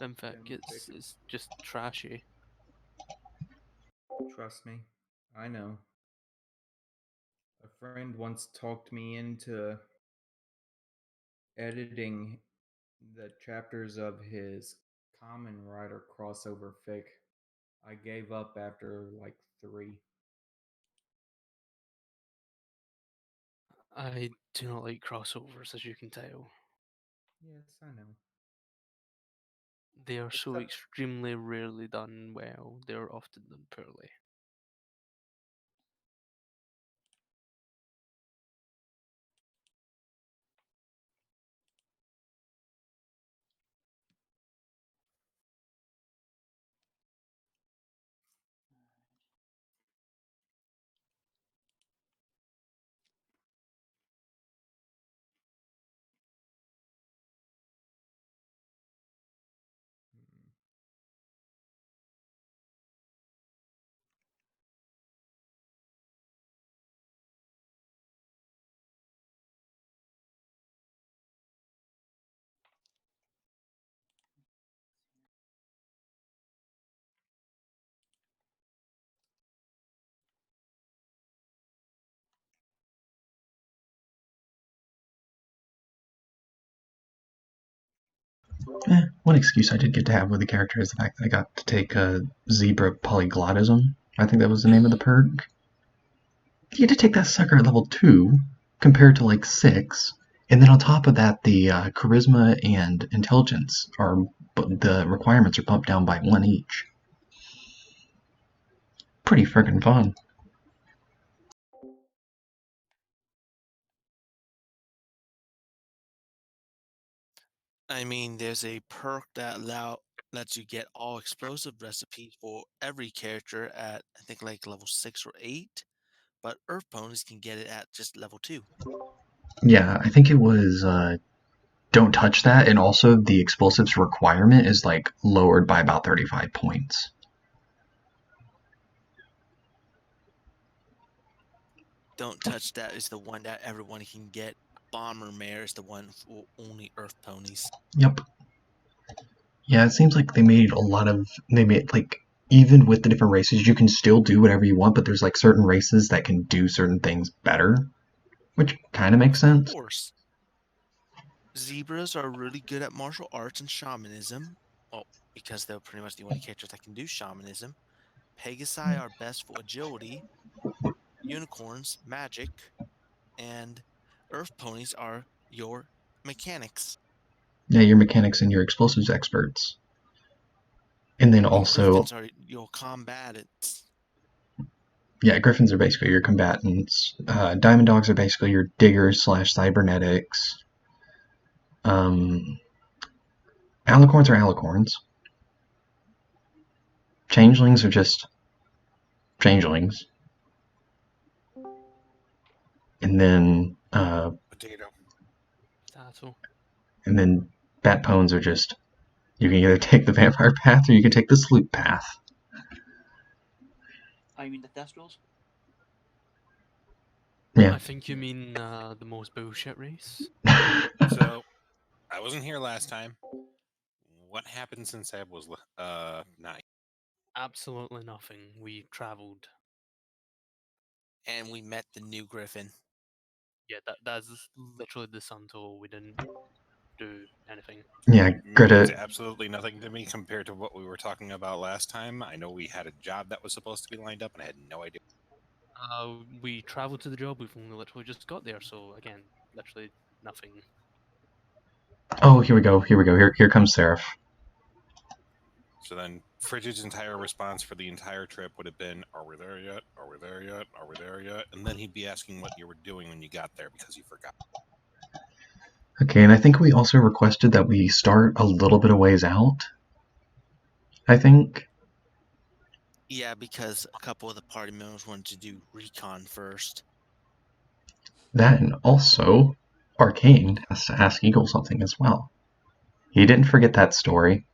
In fact, it's just trashy. Trust me, I know. A friend once talked me into editing the chapters of his Common Rider crossover fic. I gave up after like 3. I do not like crossovers, as you can tell. Yes, I know. They are so Except extremely rarely done well. They are often done poorly. One excuse I did get to have with the character is the fact that I got to take a zebra polyglottism. I think that was the name of the perk. You get to take that sucker at level 2, compared to like 6, and then on top of that, the charisma and intelligence are the requirements are bumped down by 1 each. Pretty friggin' fun. I mean, there's a perk that lets you get all explosive recipes for every character at I think like level 6 or 8, but Earth ponies can get it at just level 2. Yeah, I think it was don't touch that, and also the explosives requirement is like lowered by about 35 points. Don't touch that is the one that everyone can get. Bomber Mare is the one for only Earth ponies. Yep. Yeah, it seems like they made like even with the different races, you can still do whatever you want, but there's like certain races that can do certain things better, which kind of makes sense. Of course. Zebras are really good at martial arts and shamanism. Well, because they're pretty much the only characters that can do shamanism. Pegasi are best for agility. Unicorns, magic. And Earth ponies are your mechanics. Yeah, your mechanics and your explosives experts. And then And also, griffins are your combatants. yeah, griffins are basically your combatants. Diamond dogs are basically your diggers slash cybernetics. Alicorns are alicorns. Changelings are just changelings. And then Potato. Potato. and then bat pones are just you can either take the vampire path or you can take the sloop path. I mean the Thestrals? Yeah. I think you mean the most bullshit race. So, I wasn't here last time. What happened since I was not? Absolutely nothing. We traveled. And we met the new griffin. Yeah, that's literally the sum total. We didn't do anything. Yeah, Greta. Means absolutely nothing to me compared to what we were talking about last time. I know we had a job that was supposed to be lined up, and I had no idea. We traveled to the job. We've only literally just got there. So again, literally nothing. Oh, here we go. Here comes Seraph. So then, Frigid's entire response for the entire trip would have been, "Are we there yet? Are we there yet? Are we there yet?" And then he'd be asking what you were doing when you got there because he forgot. Okay, and I think we also requested that we start a little bit of ways out. I think. Yeah, because a couple of the party members wanted to do recon first. That, and also, Arcane has to ask Eagle something as well. He didn't forget that story.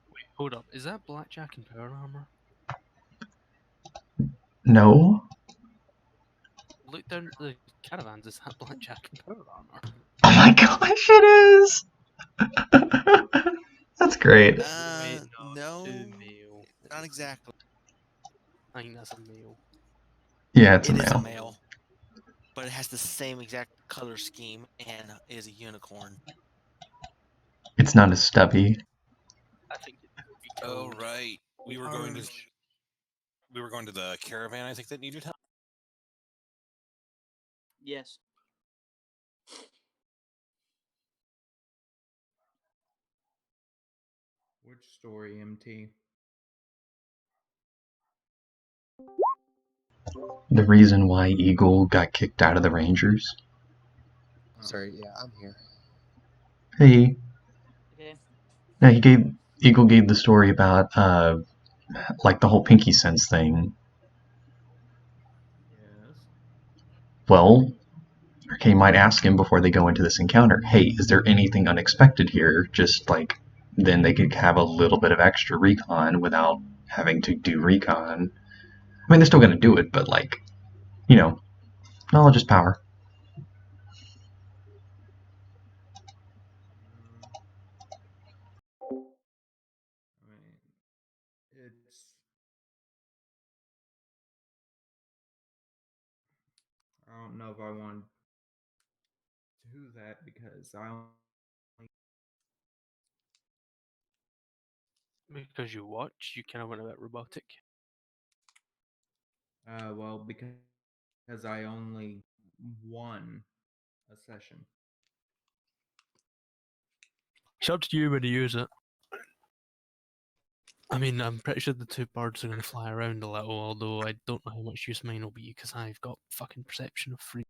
Wait, hold up. Is that Blackjack and Power Armor? No? Look down at the caravans. Is that Blackjack and Power Armor? Oh my gosh, it is! That's great. Wait, No, it's a male. not exactly. I think that's a male. Yeah, it's a It is a male. male, but it has the same exact color scheme and is a unicorn. It's not as stubby. I think it would be Oh called. right, we were going to the caravan. I think that needed help. Yes. Which story, MT? The reason why Eagle got kicked out of the Rangers. Oh. Sorry, yeah, I'm here. Hey. Okay. Now Eagle gave the story about like the whole Pinky Sense thing. Yes. Well, Arcane might ask him before they go into this encounter, hey, is there anything unexpected here? Just like then they could have a little bit of extra recon without having to do recon. I mean, they're still going to do it, but like, you know, knowledge is power. I mean, it's. I don't know if I want to do that because I only. Because you watch, you kind of went a bit robotic. Well, because I only won a session. It's up to you when to use it. I mean, I'm pretty sure the two birds are going to fly around a little, although I don't know how much use mine will be because I've got fucking perception of free.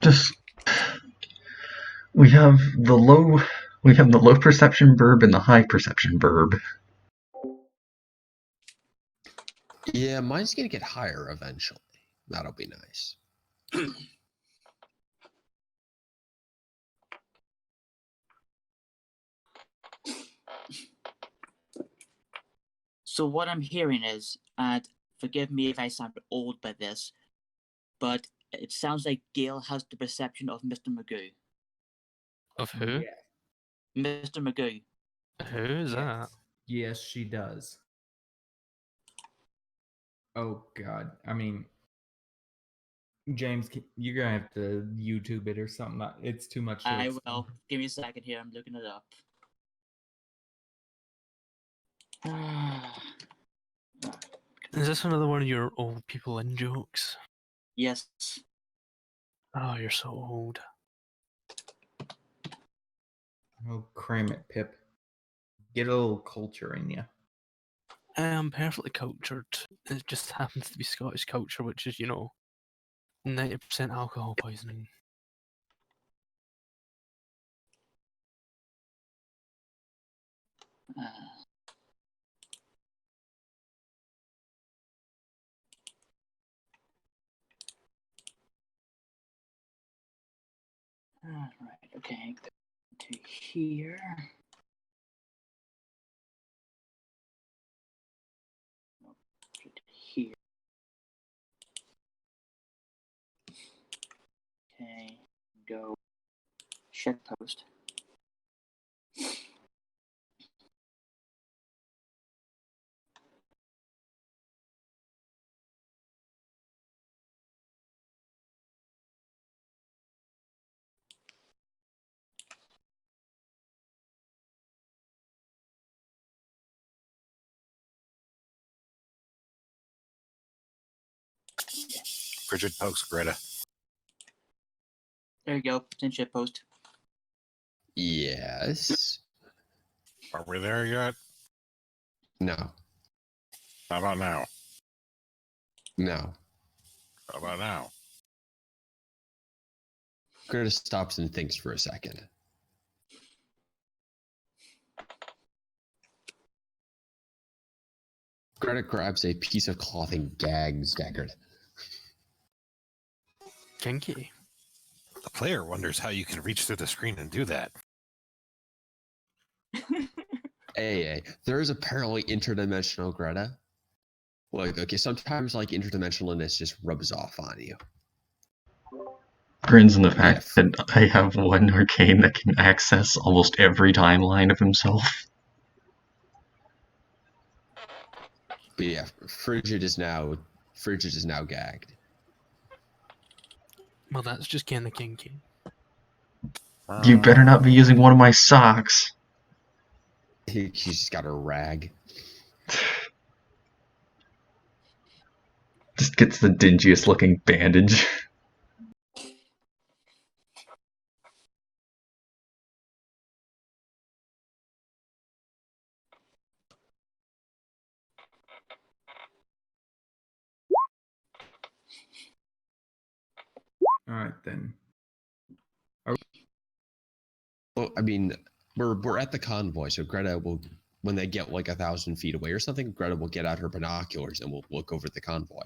Just we have the low perception verb and the high perception verb. Yeah, mine's gonna get higher eventually. That'll be nice. So what I'm hearing is, and forgive me if I sound old by this, but it sounds like Gail has the perception of Mr. Magoo. Of who? Yeah. Mr. Magoo. Who is that? Yes, she does. Oh God! I mean, James, you're gonna have to YouTube it or something. It's too much. To I explain. will. Give me a second here. I'm looking it up. Is this another one of your old people in jokes? Yes. Oh, you're so old. Oh, cram it, Pip. Get a little culture in you. I am perfectly cultured. It just happens to be Scottish culture, which is, 90% alcohol poisoning. Right. Okay. To here. Here. Okay. Go. Check post. Frigid pokes Greta. There you go. It's in ship post. Yes. Are we there yet? No. How about now? No. How about now? Greta stops and thinks for a second. Greta grabs a piece of cloth and gags Deckard. Kinky. The player wonders how you can reach through the screen and do that. AA. There is apparently interdimensional Greta. Like, okay, sometimes like interdimensionalness just rubs off on you. grins in the Yeah, fact that I have one Arcane that can access almost every timeline of himself. But yeah, Frigid is now gagged. Well, that's just kinda kinky. You better not be using one of my socks. She's got a rag. Just gets the dingiest looking bandage. All right then. Well, I mean, we're at the convoy, so Greta will, when they get like 1,000 feet away or something, Greta will get out her binoculars and we'll look over the convoy.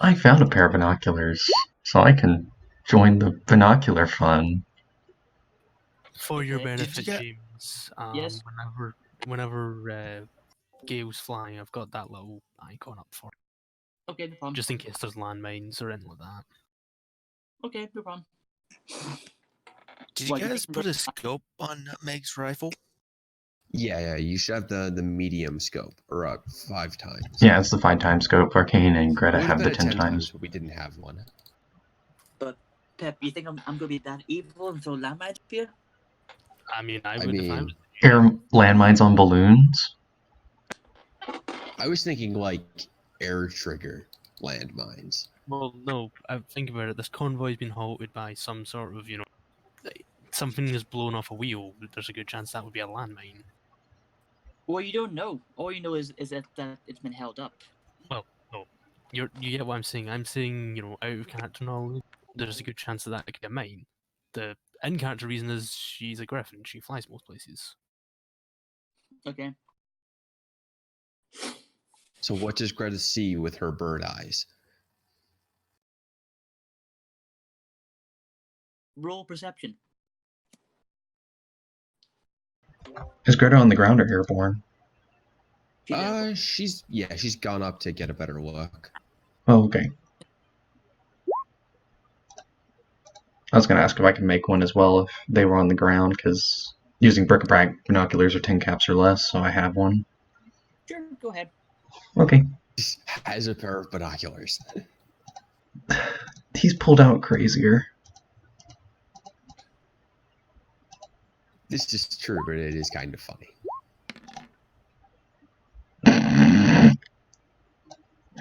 I found a pair of binoculars, so I can join the binocular fun. For your Okay, did benefit, you get- James, Yes. whenever Gail's flying, I've got that little icon up for it, Okay, no problem. just in case there's landmines or anything like that. Okay, no problem. Did you What, you guys think put a we're- scope on Nutmeg's rifle? Yeah, you should have the medium scope, or 5 times. Yeah, it's the 5 times scope. Arcane and It Greta would have been the at 10 10 times. but we didn't have one. But Pep, you think I'm gonna be that evil and throw landmines here? I mean, I I would if I mean- was. Air landmines on balloons? I was thinking like air trigger landmines. Well, no, think about it. This convoy's been halted by some sort of, something has blown off a wheel. There's a good chance that would be a landmine. Well, you don't know. All you know is that it's been held up. Well, no, you get what I'm saying. I'm saying, out of character knowledge, there's a good chance that could be a mine. The in-character reason is she's a griffin. She flies most places. Okay. So what does Greta see with her bird eyes? Roll perception. Is Greta on the ground or airborne? She's She's gone up to get a better look. Oh, okay. I was gonna ask if I could make one as well if they were on the ground, because using bric-a-brac binoculars are 10 caps or less, so I have one. Sure, go ahead. Okay. Has a pair of binoculars. He's pulled out crazier. This is true, but it is kind of funny.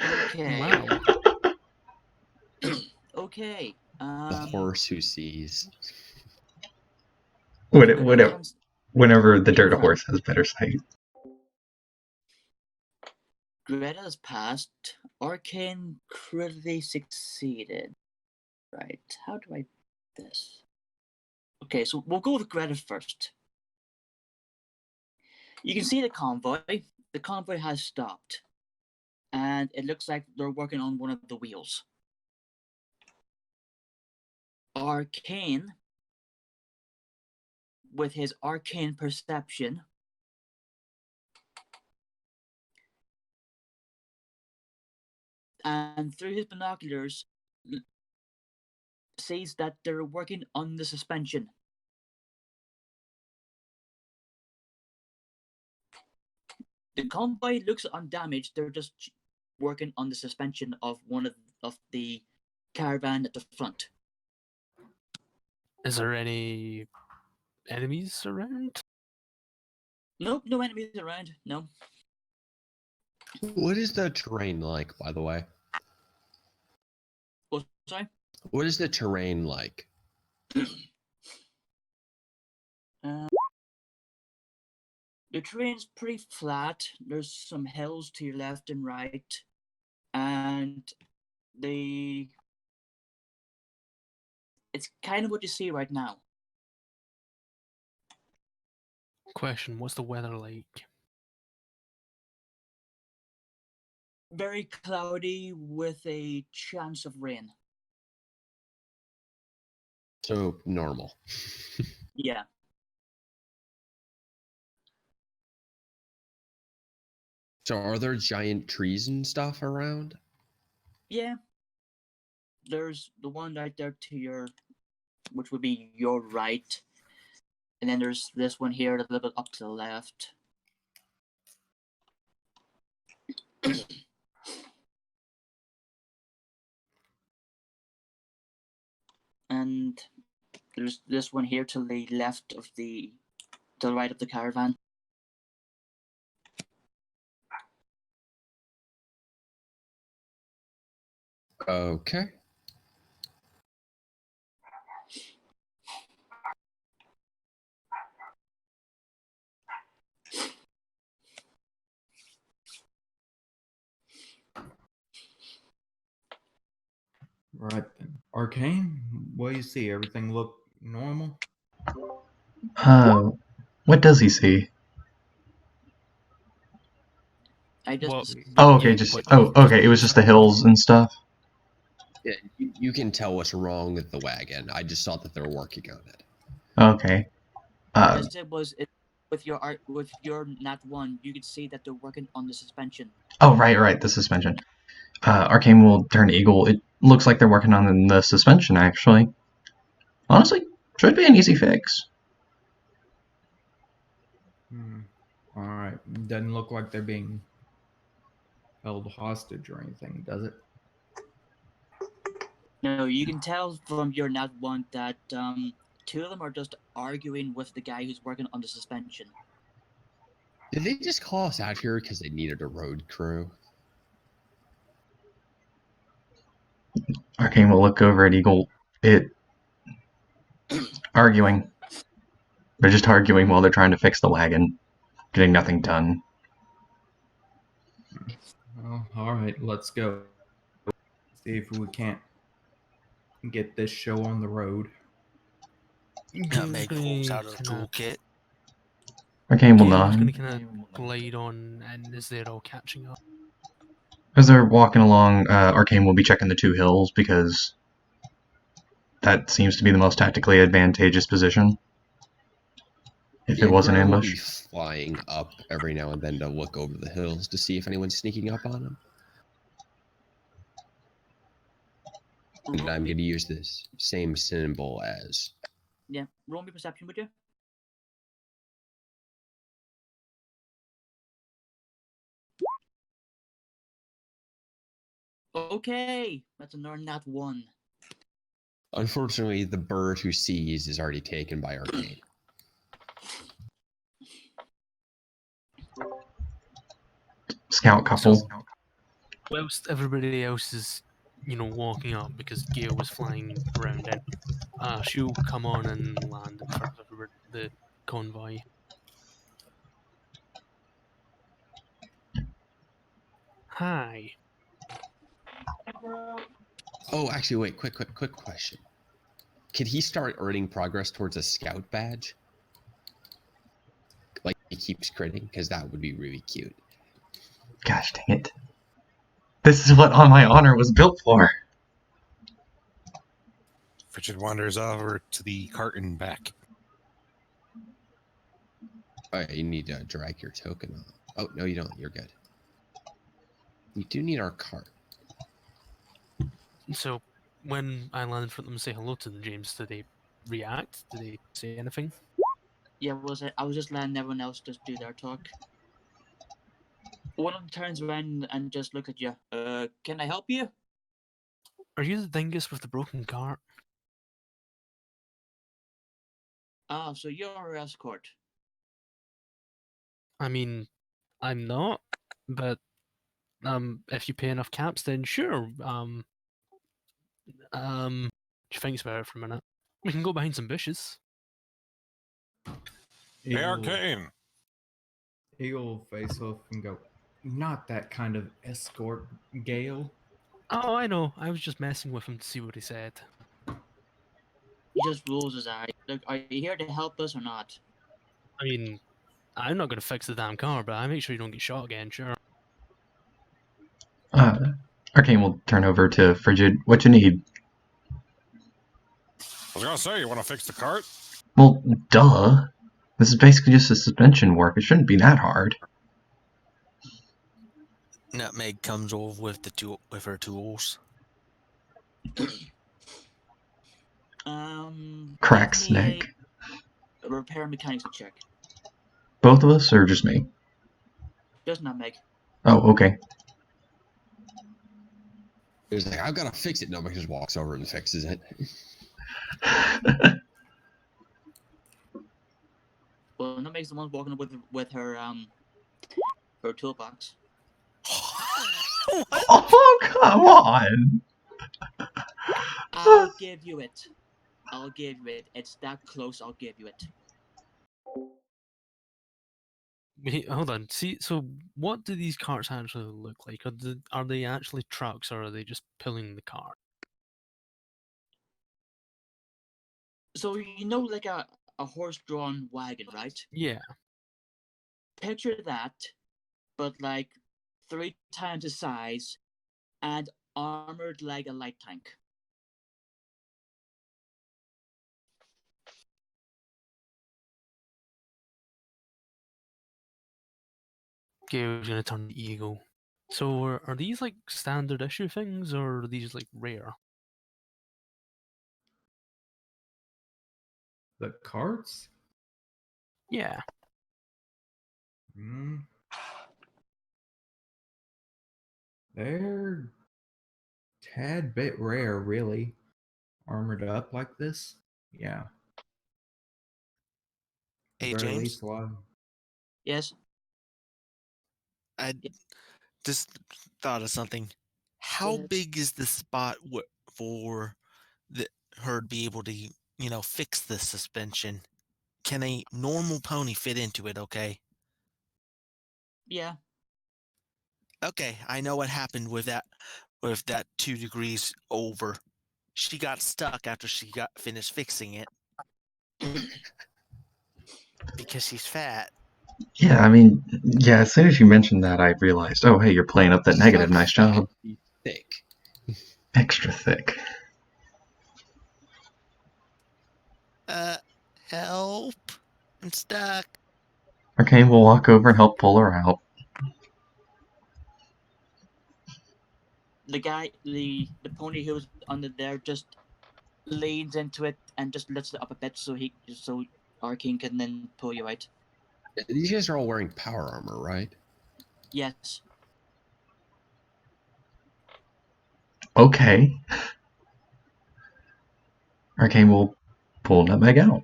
Okay. Wow. Okay. The horse who sees. Whenever the dirt horse has better sight. Greta's passed. Arcane critically succeeded. Right. How do I do this? Okay, so we'll go with Greta first. You can see the convoy. The convoy has stopped. And it looks like they're working on one of the wheels. Arcane, with his arcane perception, and through his binoculars, sees that they're working on the suspension. The convoy looks undamaged. They're just working on the suspension of one of the caravan at the front. Is there any enemies around? Nope, no enemies around. No. What is the terrain like, by the way? Oh, sorry. What is the terrain like? The terrain's pretty flat. There's some hills to your left and right, and it's kind of what you see right now. Question: what's the weather like? Very cloudy with a chance of rain. So normal. Yeah. So are there giant trees and stuff around? Yeah. There's the one right there to your, which would be your right. And then there's this one here a little bit up to the left. And there's this one here to the left of to the right of the caravan. Okay. Right then. Arcane, what do you see? Everything look normal? What does he see? I just Well, Oh, okay, but okay, it was just the hills and stuff. Yeah, you can tell what's wrong with the wagon. I just thought that they were working on it. Okay. as it was with your Nat 1, you could see that they're working on the suspension. Oh, right, the suspension. Arcane will turn to Eagle. It looks like they're working on the suspension, actually. Honestly, should be an easy fix. Alright. Doesn't look like they're being held hostage or anything, does it? No, you can tell from your Nat 1 that two of them are just arguing with the guy who's working on the suspension. Did they just call us out here because they needed a road crew? Arcane will look over at Eagle. Arguing. They're just arguing while they're trying to fix the wagon. Getting nothing done. Well, alright, let's go. See if we can't get this show on the road. Nutmeg pulls out of the Kinda- toolkit. Arcane will Gail's nod. gonna kind of glide on, and as they're all catching up. As they're walking along, Arcane will be checking the two hills because that seems to be the most tactically advantageous position. If it was an Greta will be ambush. flying up every now and then to look over the hills to see if anyone's sneaking up on him. And I'm going to use this same symbol as. Yeah, roll me perception, would you? Okay, that's another Nat 1. Unfortunately, the bird who sees is already taken by Arcane. Scout couple. Whilst everybody else is, walking up because Gail was flying around in, she'll come on and land in front of the convoy. Hi. Oh, actually, wait, quick question. Could he start earning progress towards a scout badge? Like he keeps critting? Because that would be really cute. Gosh dang it. This is what On My Honor was built for. Frigid wanders over to the cart and back. Oh, yeah, you need to drag your token on. Oh, no, you don't. You're good. We do need our cart. So, when I land in front of them and say hello to them, James, do they react? Do they say anything? Yeah, I was just letting everyone else just do their talk. One of them turns around and just look at you. Can I help you? Are you the dingus with the broken cart? Ah, so you're our escort. I mean, I'm not, but if you pay enough caps, then sure. She thinks about it for a minute. We can go behind some bushes. Hey, Arcane! He'll face off and go, not that kind of escort, Gail. Oh, I know. I was just messing with him to see what he said. He just rolls his eyes. Look, are you here to help us or not? I mean, I'm not going to fix the damn car, but I make sure you don't get shot again, sure. Arcane will turn over to Frigid. What you need? I was gonna say, you want to fix the cart? Well, duh. This is basically just a suspension work. It shouldn't be that hard. Nutmeg comes over with the tool with her tools. Cracks Give me neck. a repair mechanics check. Both of us, or just me? Just Nutmeg. Oh, okay. He's like, I've got to fix it. Nobody just walks over and fixes it. Well, Nutmeg's the one walking with her toolbox. What? Oh, come on! I'll give you it. I'll give you it. It's that close. I'll give you it. Wait, hold on. See, so what do these carts actually look like? Are they actually trucks, or are they just pulling the cart? So you know, like a horse-drawn wagon, right? Yeah. Picture that, but like 3 times the size and armored like a light tank. Gail's gonna turn the eagle. So are these like standard issue things, or are these like rare? The carts? Yeah. Hmm. They're tad bit rare, really. Armored up like this? Yeah. At Hey, the very James? least, why? Yes. I just thought of something. How ahead. big is the spot for her to be able to, fix the suspension? Can a normal pony fit into it? Okay. Yeah. Okay, I know what happened with that 2 degrees over. She got stuck after she got finished fixing it because she's fat. Yeah, I mean, yeah, as soon as you mentioned that, I realized, oh, hey, you're playing up that She's negative. not Nice fat, job. she's thick. Extra thick. Help! I'm stuck. Arcane will walk over and help pull her out. The guy, the pony who was under there, just leans into it and just lifts it up a bit so Arcane can then pull you out. These guys are all wearing power armor, right? Yes. Okay. Arcane will pull Nutmeg out.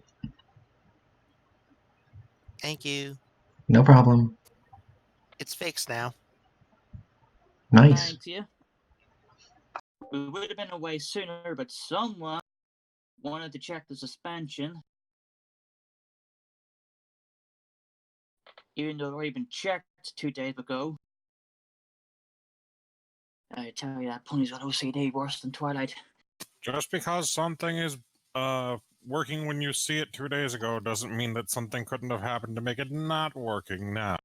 Thank you. No problem. It's fixed now. Nice. Thanks, you. We would have been away sooner, but someone wanted to check the suspension. Even though it already been checked 2 days ago. I tell you, that pony's got OCD worse than Twilight. Just because something is working when you see it 2 days ago doesn't mean that something couldn't have happened to make it not working now.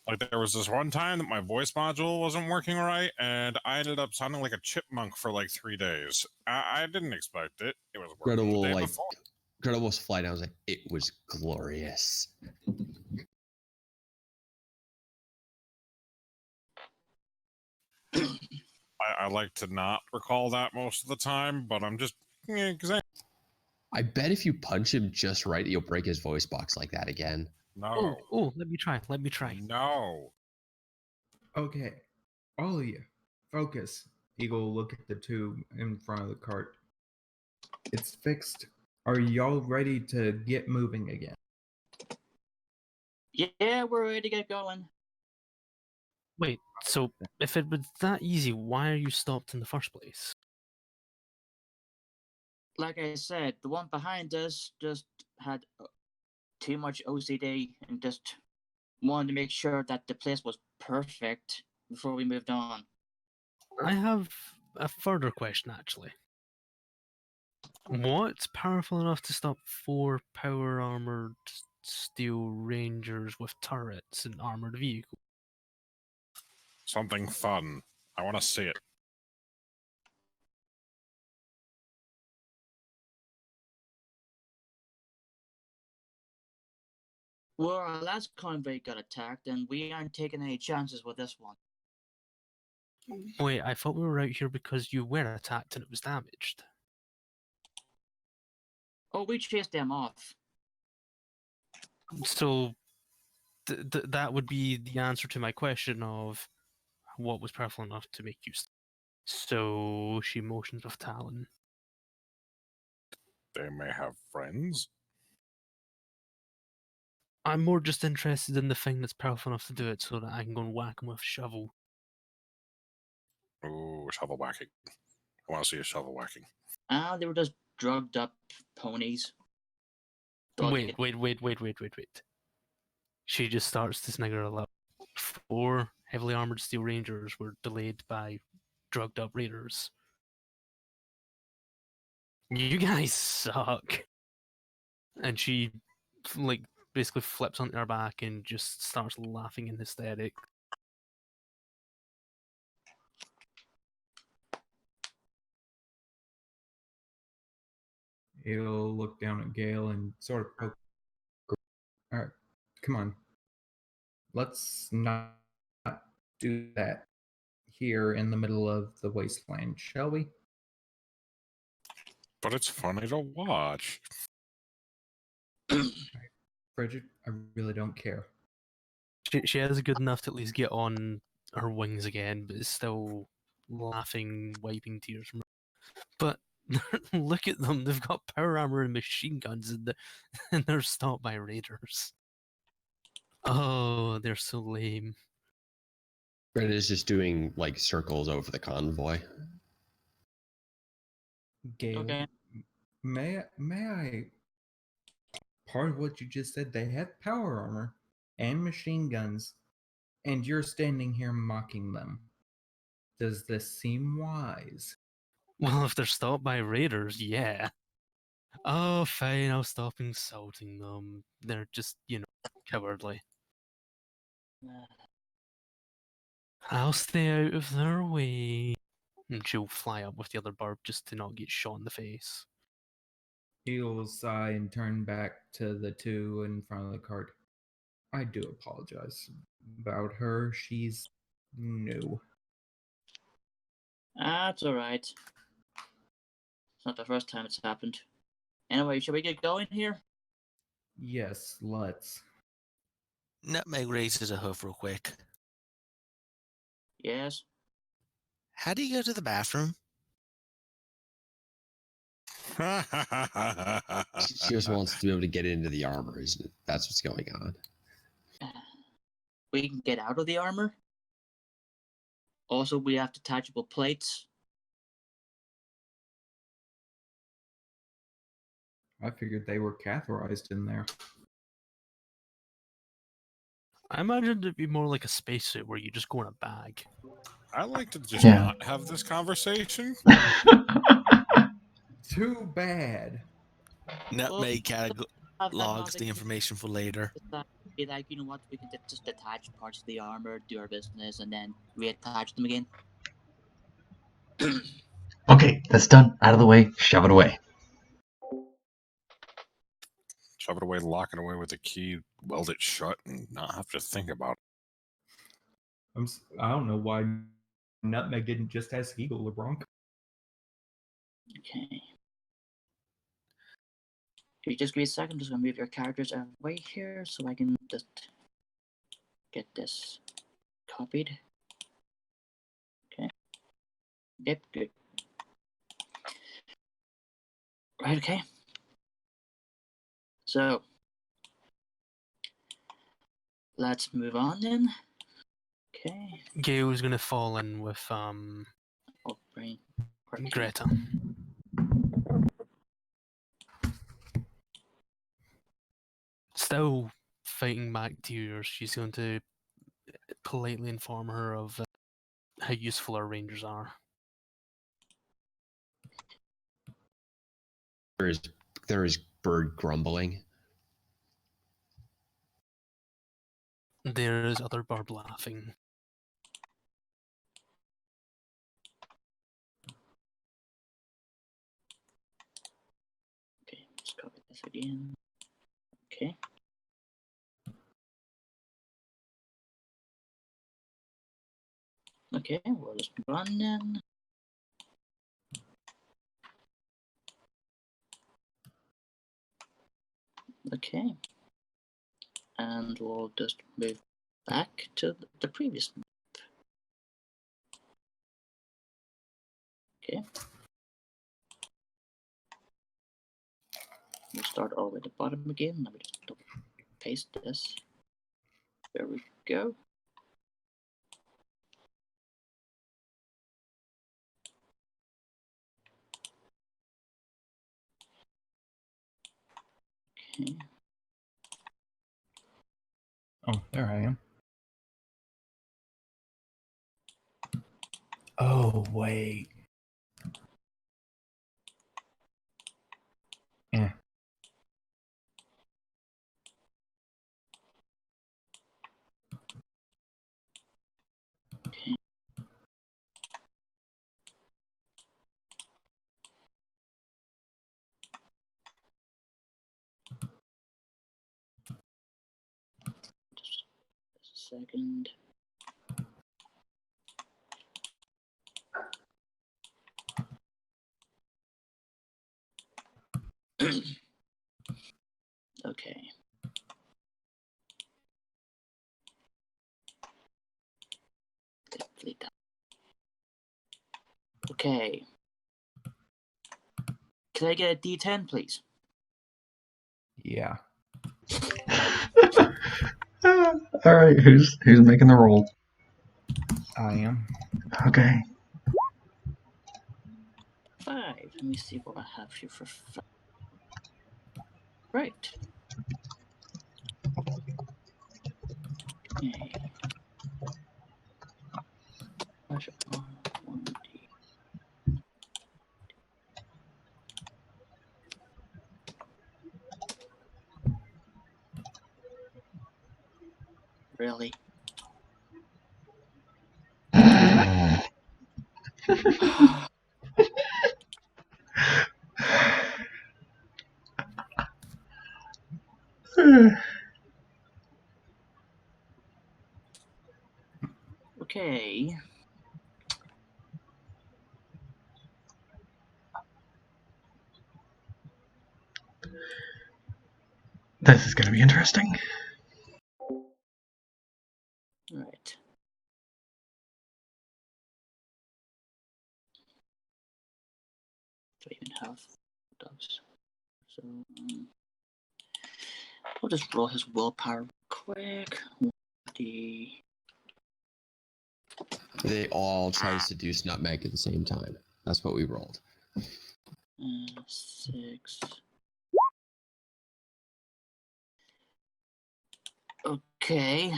Like, there was this one time that my voice module wasn't working right, and I ended up sounding like a chipmunk for like 3 days. I didn't expect it. It was Greta working the will day like before. Greta will fly down and say, it was glorious. I like to not recall that most of the time, but I'm just I bet if you punch him just right, you'll break his voice box like that again. no. Oh, let me try. Let me try. No. Okay. All of you, focus. Eagle will look at the tube in front of the cart. It's fixed. Are y'all ready to get moving again? Yeah, we're ready to get going. Wait, so if it was that easy, why are you stopped in the first place? Like I said, the one behind us just had too much OCD and just wanted to make sure that the place was perfect before we moved on. I have a further question, actually. What's powerful enough to stop 4 power armored steel rangers with turrets and armored vehicles? Something fun. I want to see it. Well, our last convoy got attacked, and we aren't taking any chances with this one. Wait, I thought we were out here because you were attacked and it was damaged. Oh, we chased them off. So that would be the answer to my question of what was powerful enough to make you. So she motions with Talon. They may have friends. I'm more just interested in the thing that's powerful enough to do it, so that I can go and whack him with a shovel. Ooh, shovel whacking. I want to see a shovel whacking. They were just drugged up ponies. Wait. She just starts to snigger a lot. 4 heavily armored steel rangers were delayed by drugged up raiders. You guys suck. And she, like, basically flips onto her back and just starts laughing in hysterics. He'll look down at Gail and sort of poke. Alright, come on. Let's not do that here in the middle of the wasteland, shall we? But it's funny to watch. Frigid, I really don't care. She is good enough to at least get on her wings again, but is still laughing, wiping tears from her. But look at them, they've got power armor and machine guns, and they're stopped by raiders. Oh, they're so lame. Greta is just doing like circles over the convoy. Gail, Okay. may I? Part of what you just said, they have power armor and machine guns, and you're standing here mocking them. Does this seem wise? Well, if they're stopped by raiders, yeah. Oh, fine, I'll stop insulting them. They're just, cowardly. I'll stay out of their way. And she'll fly up with the other bird just to not get shot in the face. He'll sigh and turn back to the two in front of the cart. I do apologize about her. She's new. That's alright. It's not the first time it's happened. Anyway, should we get going here? Yes, let's. Nutmeg raises a hoof real quick. Yes. How do you go to the bathroom? She just wants to be able to get into the armor, isn't it? That's what's going on. We can get out of the armor. Also, we have detachable plates. I figured they were catheterized in there. I imagined it'd be more like a spacesuit where you just go in a bag. I like to just Yeah. not have this conversation. Too bad. Nutmeg Have that logs the logic. information for later. Be like, you know what? We can just detach parts of the armor, do our business, and then reattach them again. Okay, that's done. Out of the way. Shove it away. Shove it away, lock it away with a key, weld it shut, and not have to think about it. I don't know why Nutmeg didn't just ask Eagle or Bronco. Okay. Can you just give me a second? I'm just gonna move your characters out of the way here so I can just get this copied. Okay. Yep, good. Right, okay. So let's move on then. Okay. Gail's gonna fall in with Oh, brain. Greta. Still fighting back tears, she's going to politely inform her of how useful our rangers are. There is bird grumbling. There is other bird laughing. Okay, let's copy this again. Okay. Okay, we'll just run in. Okay. And we'll just move back to the previous map. Okay. We'll start all the way at the bottom again. Let me just paste this. There we go. Okay. Oh, there I am. Oh, wait. Yeah. Okay. Just a second. Okay. Complete that. Okay. Can I get a D10, please? Yeah. All right, who's making the roll? I am. Okay. 5. Let me see what I have here for 5. Right. Okay. Pressure on 1D. Really? Okay. This is gonna be interesting. Right. Do I even have dogs? So, we'll just roll his willpower quick. 1D. They all try to seduce Nutmeg at the same time. That's what we rolled. 6. Okay.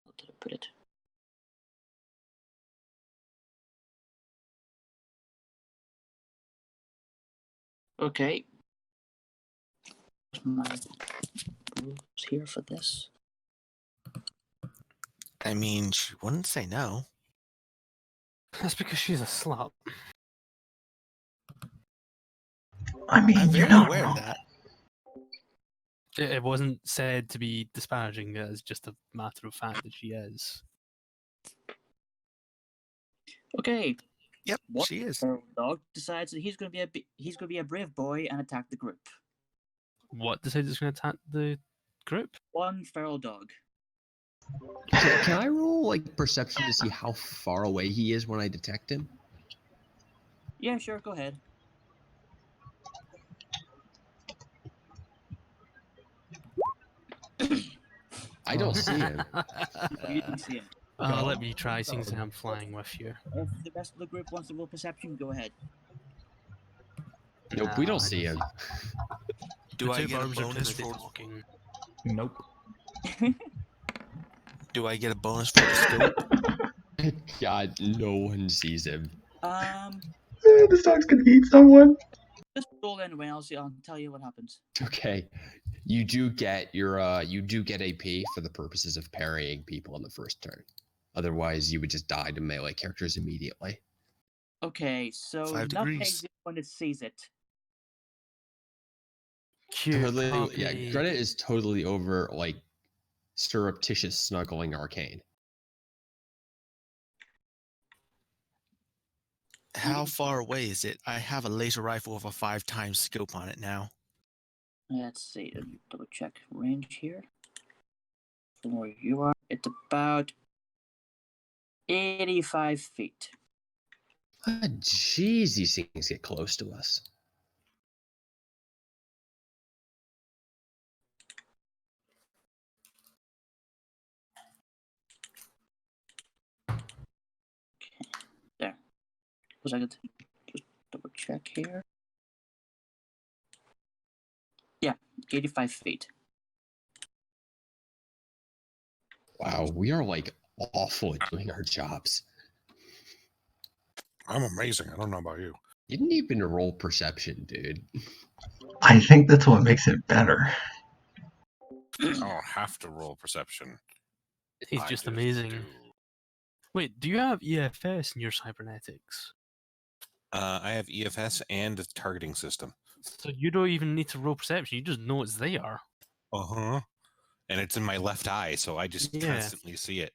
Where did I put it? Okay. My rules here for this. I mean, she wouldn't say no. That's because she's a slut. I mean, I'm you're very not aware wrong. of that. It wasn't said to be disparaging. It's just a matter of fact that she is. Okay. Yep, What she is. feral dog decides that he's going to be a brave boy and attack the group. What decided it's going to attack the group? One feral dog. Can I roll like perception to see how far away he is when I detect him? Yeah, sure. Go ahead. I don't see him. You didn't see him. Let me try, seeing as I'm flying with you. If the rest of the group wants to roll perception, go ahead. Nope, we don't see him. Do The I two get a burbs are too bonus busy for? talking. Nope. Do I get a bonus for the scope? God, no one sees him. This dog's gonna eat someone. Just roll anyway. I'll tell you what happens. Okay, you do get your AP for the purposes of parrying people on the first turn. Otherwise, you would just die to melee characters immediately. Okay, so 5 Nutmeg's degrees. the one that sees it. Cute Totally, yeah. puppy. Greta is totally over like surreptitious snuggling Arcane. How far away is it? I have a laser rifle with a 5x scope on it now. Let's see. Let me double check range here. From where you are, it's about 85 feet. Ah, jeez, these things get close to us. There. Was I could just double check here? Yeah, 85 feet. Wow, we are like awful at doing our jobs. I'm amazing. I don't know about you. You didn't even roll perception, dude. I think that's what makes it better. I don't have to roll perception. He's I just do. amazing. Wait, do you have EFS in your cybernetics? I have EFS and a targeting system. So you don't even need to roll perception, you just know it's there. Uh-huh. And it's in my left eye, so I just Yeah. constantly see it.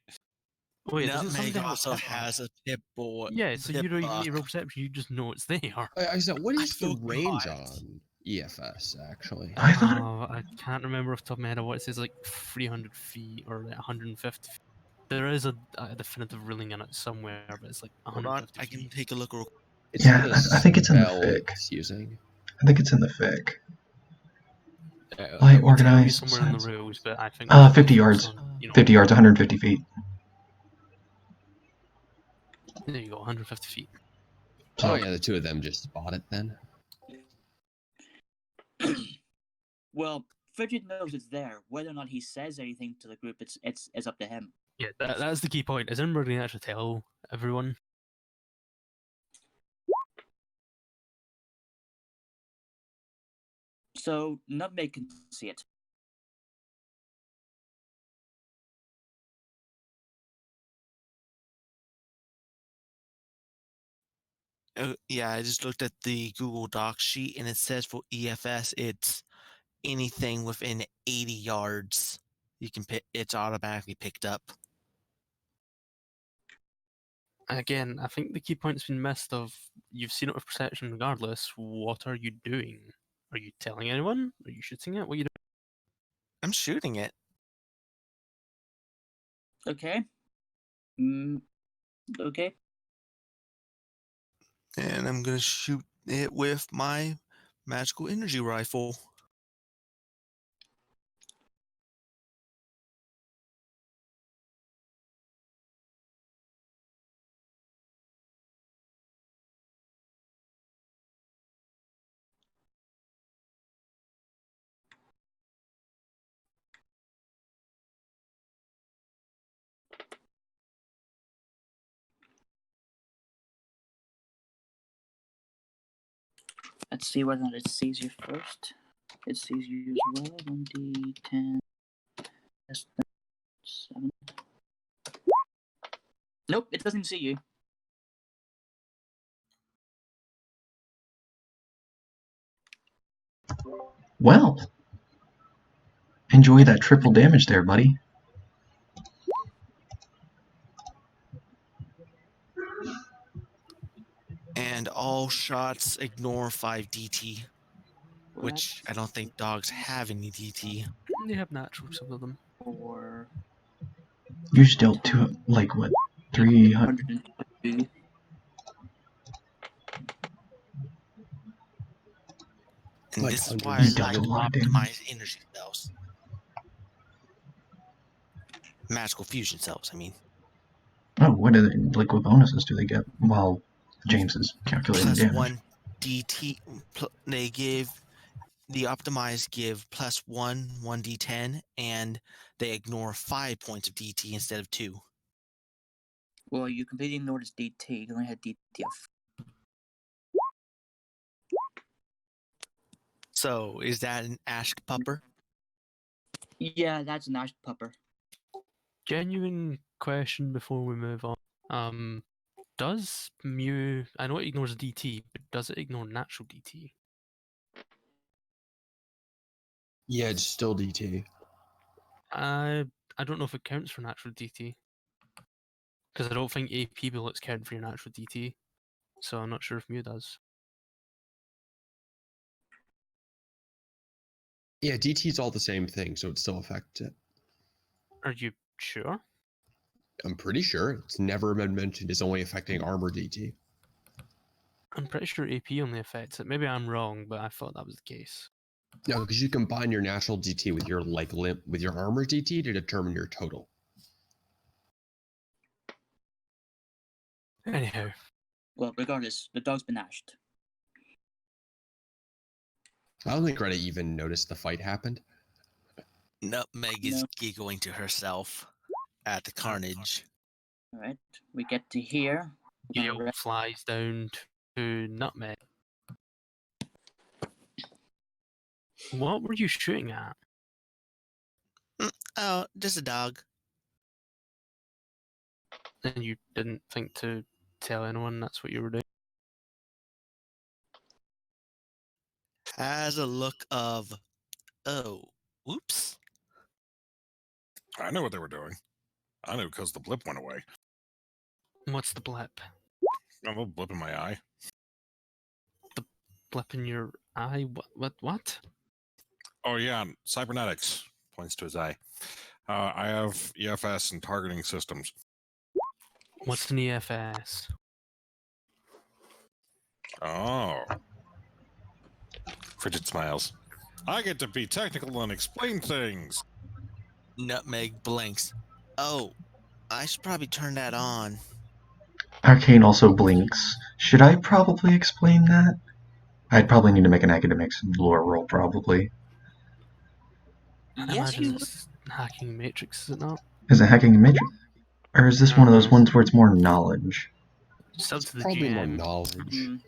Wait, does it Nutmeg something also has a pip boy. Yeah, so you don't even need to roll perception, you just know it's there. I said, what is the forgot. range on EFS actually? I thought I can't remember off the top of my head what it says, like 300 feet or like 150 feet. There is a definitive ruling in it somewhere, but it's like Hold on, 150 I can feet. take a look real It's Yeah, the I think it's in the spell fic. it's using. I think it's in the fic. I Light will tell you organized somewhere in the science. rules, but I think 50 yards. on, 50 yards, 150 feet. There you go, 150 feet. Oh yeah, the two of them just spot it then. Well, Frigid knows it's there. Whether or not he says anything to the group, it's up to him. Yeah, that's the key point. Is anybody going to actually tell everyone? So Nutmeg can see it. Yeah, I just looked at the Google Docs sheet and it says for EFS it's anything within 80 yards. You can pick it's automatically picked up. Again, I think the key point's been missed of you've seen it with perception regardless. What are you doing? Are you telling anyone? Are you shooting it? What are you doing? I'm shooting it. Okay. Okay. And I'm gonna shoot it with my magical energy rifle. Let's see whether or not it sees you first. It sees you as well. 1d10. That's 7. Nope, it doesn't see you. Well, enjoy that triple damage there, buddy. And all shots ignore 5 DT, which I don't think dogs have any DT. They have natural, some of them. Or You're still two, like what, 300? 102. And Like this is why I You like dealt a lot of optimize damage. energy cells. Magical fusion cells, I mean. Oh, what are they, like what bonuses do they get while James is calculating Plus damage? 1 DT. They give the optimized give plus 1d10, and they ignore 5 points of DT instead of 2. Well, you completely ignored his DT. You only had DT of. So is that an Ash Pupper? Yeah, that's an Ash Pupper. Genuine question before we move on. Does Mew? I know it ignores DT, but does it ignore natural DT? Yeah, it's still DT. I don't know if it counts for natural DT. Because I don't think AP bullets count for your natural DT. So I'm not sure if Mew does. Yeah, DT's all the same thing, so it still affects it. Are you sure? I'm pretty sure it's never been mentioned as only affecting armor DT. I'm pretty sure AP only affects it. Maybe I'm wrong, but I thought that was the case. No, because you combine your natural DT with your with your armor DT to determine your total. Anyhow, Well, regardless, the dog's been ashed. I don't think Greta even noticed the fight happened. Nutmeg is giggling to herself at the carnage. Alright, we get to here. Gail flies down to Nutmeg. What were you shooting at? Oh, just a dog. And you didn't think to tell anyone that's what you were doing? Has a look of, oh, whoops. I know what they were doing. I knew because the blip went away. What's the blip? A little blip in my eye. Blip in your eye? What? Oh yeah, cybernetics. Points to his eye. I have EFS and targeting systems. What's an EFS? Oh. Frigid smiles. I get to be technical and explain things. Nutmeg blinks. Oh, I should probably turn that on. Arcane also blinks. Should I probably explain that? I'd probably need to make an academics lore roll, probably. I Yes, imagine you it's hacking Matrix, is it not? Is it hacking a matrix? Or is this one of those ones where it's more knowledge? It's up to the Probably more GM. knowledge.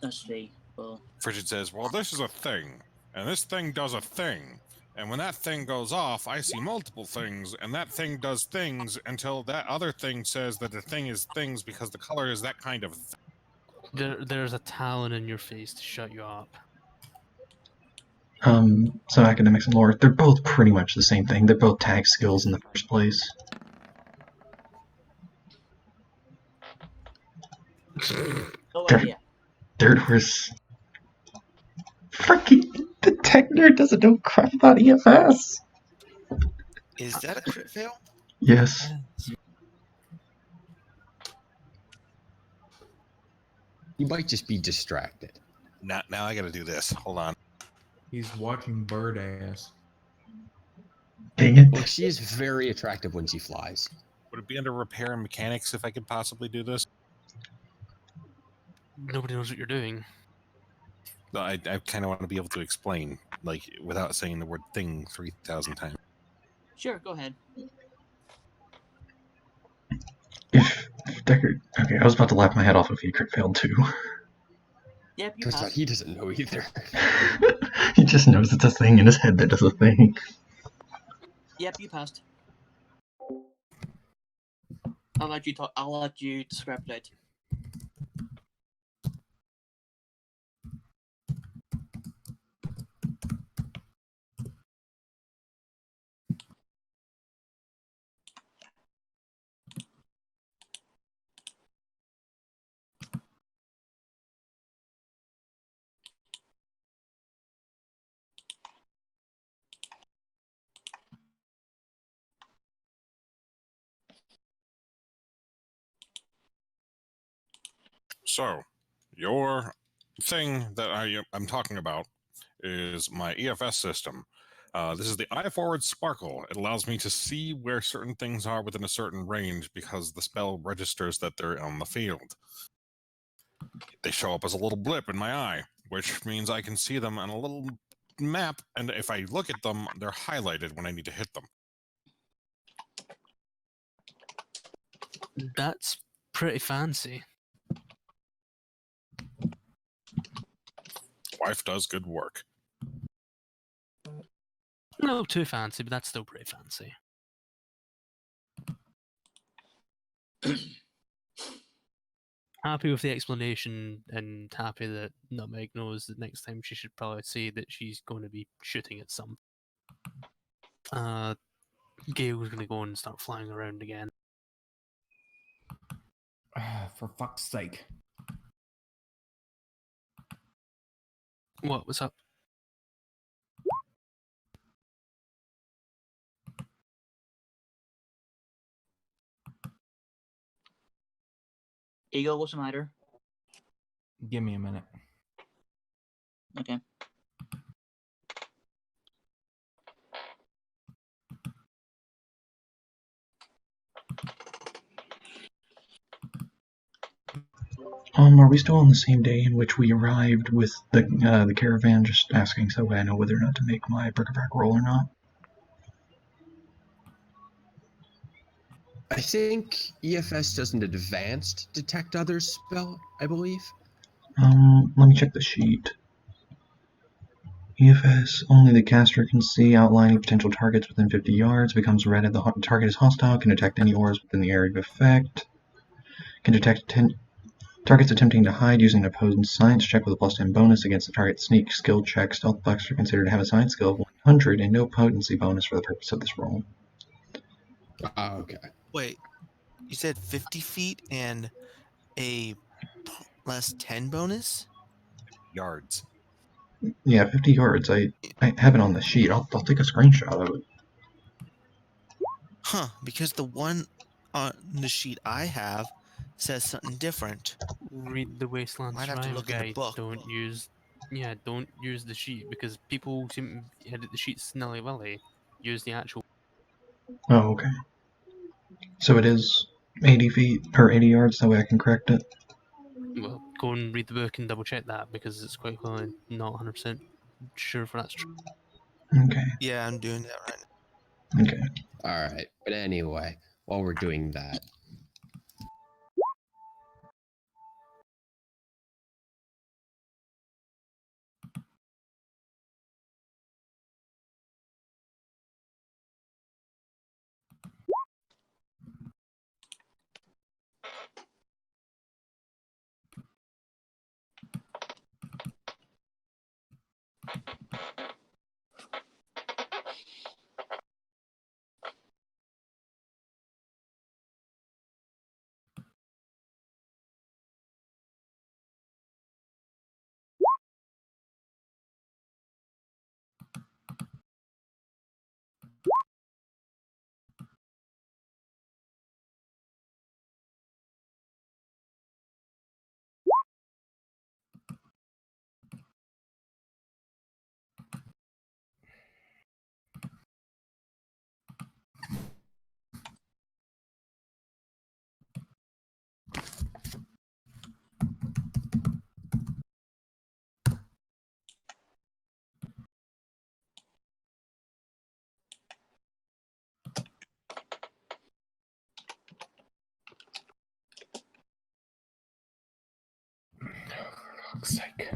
Let's see. Well, Frigid says, well, this is a thing, and this thing does a thing. And when that thing goes off, I see multiple things, and that thing does things until that other thing says that the thing is things because the color is that kind of thing. There's a talon in your face to shut you up. So academics and lore, they're both pretty much the same thing. They're both tag skills in the first place. no There- idea. There was... Freaking... The tech nerd doesn't know crap about EFS! Is that a crit fail? Yes. You might just be distracted. Now I gotta do this. Hold on. He's watching Bird Ass. Dang it. Look, she is very attractive when she flies. Would it be under repair and mechanics if I could possibly do this? Nobody knows what you're doing. No, I kind of want to be able to explain, like, without saying the word thing 3,000 times. Sure, go ahead. If Deckard... Okay, I was about to laugh my head off if he crit failed too. Yep, you Turns out passed. he doesn't know either. He just knows it's a thing in his head that does a thing. Yep, you passed. I'll let you talk. I'll let you describe that. So, your thing that I'm talking about is my EFS system. This is the eye forward sparkle. It allows me to see where certain things are within a certain range because the spell registers that they're on the field. They show up as a little blip in my eye, which means I can see them on a little map, and if I look at them, they're highlighted when I need to hit them. That's pretty fancy. Wife does good work. No too fancy, but that's still pretty fancy. happy with the explanation and happy that Nutmeg knows that next time she should probably say that she's going to be shooting at some. Gail's going to go and start flying around again. For fuck's sake. What's up? Eagle, what's the matter? Give me a minute. Okay. Are we still on the same day in which we arrived with the caravan? Just asking so I know whether or not to make my bric-a-brac roll or not. I think EFS does an advanced detect others spell, I believe. Let me check the sheet. EFS, only the caster can see outlining potential targets within 50 yards, becomes red if the target is hostile, can detect any auras within the area of effect, can detect targets attempting to hide using an opposed science check with a +10 bonus against the target's sneak skill check. Stealth bucks are considered to have a science skill of 100 and no potency bonus for the purpose of this roll. Okay. Wait, you said 50 feet and a +10 bonus? Yards. Yeah, 50 yards. I have it on the sheet. I'll take a screenshot of it. Huh, because the one on the sheet I have says something different. Read the Wasteland Might have to Survival look in the Guide. book. Don't use the sheet because people seem to edit the sheets nilly-willy. Use the actual. Oh, okay. So it is 80 feet, or 80 yards, that way I can correct it. Well, go and read the book and double check that because it's quite clearly not 100% sure if that's true. Okay. Yeah, I'm doing that right now. Okay. All right. But anyway, while we're doing that, For fuck's sake.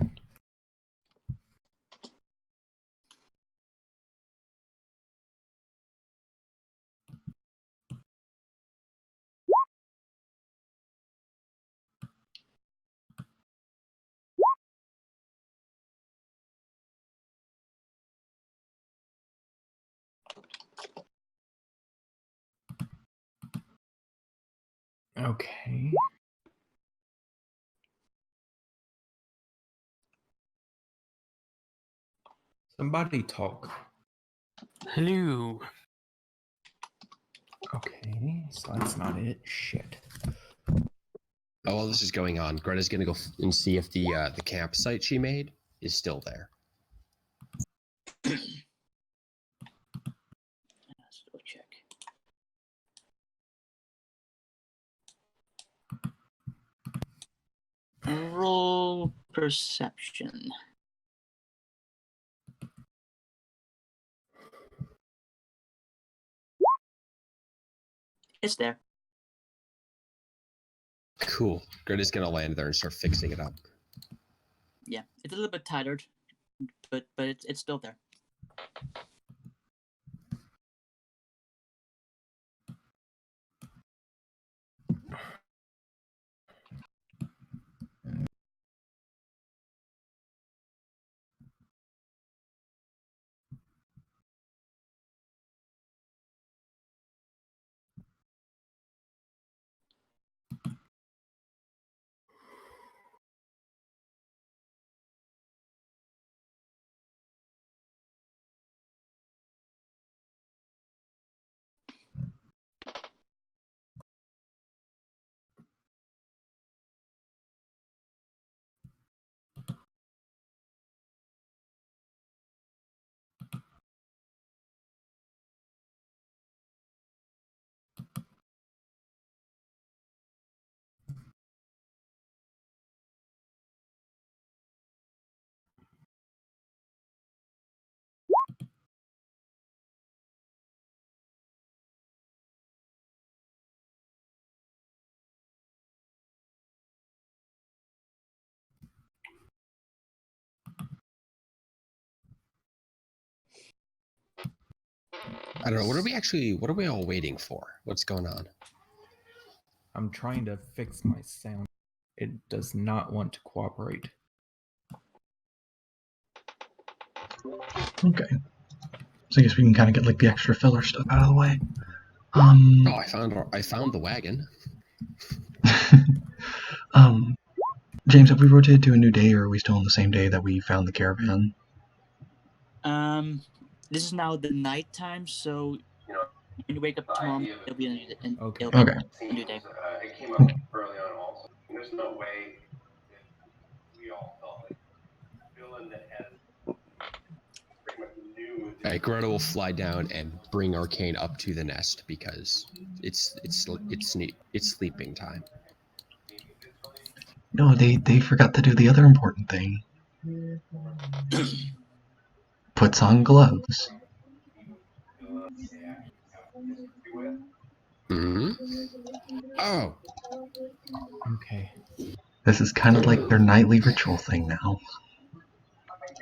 Okay. Somebody talk. Hello. Okay, so that's not it. Shit. oh, while this is going on, Greta's gonna go and see if the campsite she made is still there. Let's go check. Roll perception. It's there. Cool. Greta's gonna land there and start fixing it up. Yeah, it's a little bit tattered, but it's still there. I don't know. What are we all waiting for? What's going on? I'm trying to fix my sound. It does not want to cooperate. Okay. So I guess we can kind of get like the extra filler stuff out of the way. Oh, I found the wagon. James, have we rotated to a new day, or are we still on the same day that we found the caravan? This is now the nighttime, so when you wake up tomorrow, it'll be a new day. Okay. It'll be Okay. a new day. It came up early on also. There's no way that we all felt like villain that has pretty much new. Alright, Greta will fly down and bring Arcane up to the nest because it's sleeping time. No, they forgot to do the other important thing. Puts on gloves. Hmm. Oh, Okay. This is kind of like their nightly ritual thing now.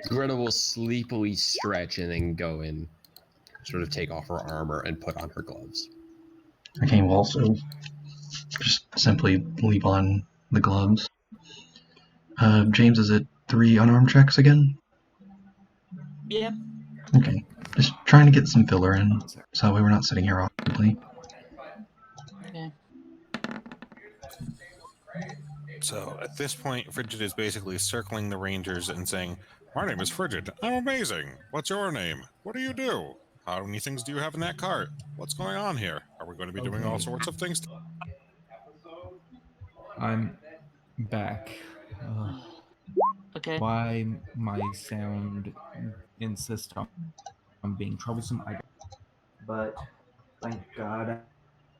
Greta will sleepily stretch and then go and sort of take off her armor and put on her gloves. Arcane will also just simply leave on the gloves. James, is it 3 unarmed checks again? Yeah. Okay. Just trying to get some filler in, so that way we're not sitting here awkwardly. Okay. So at this point, Frigid is basically circling the Rangers and saying, "My name is Frigid. I'm amazing. What's your name? What do you do? How many things do you have in that cart? What's going on here? Are we going to be doing all Okay. sorts of things?" I'm back. Okay. Why my sound insists on being troublesome, I don't. But thank God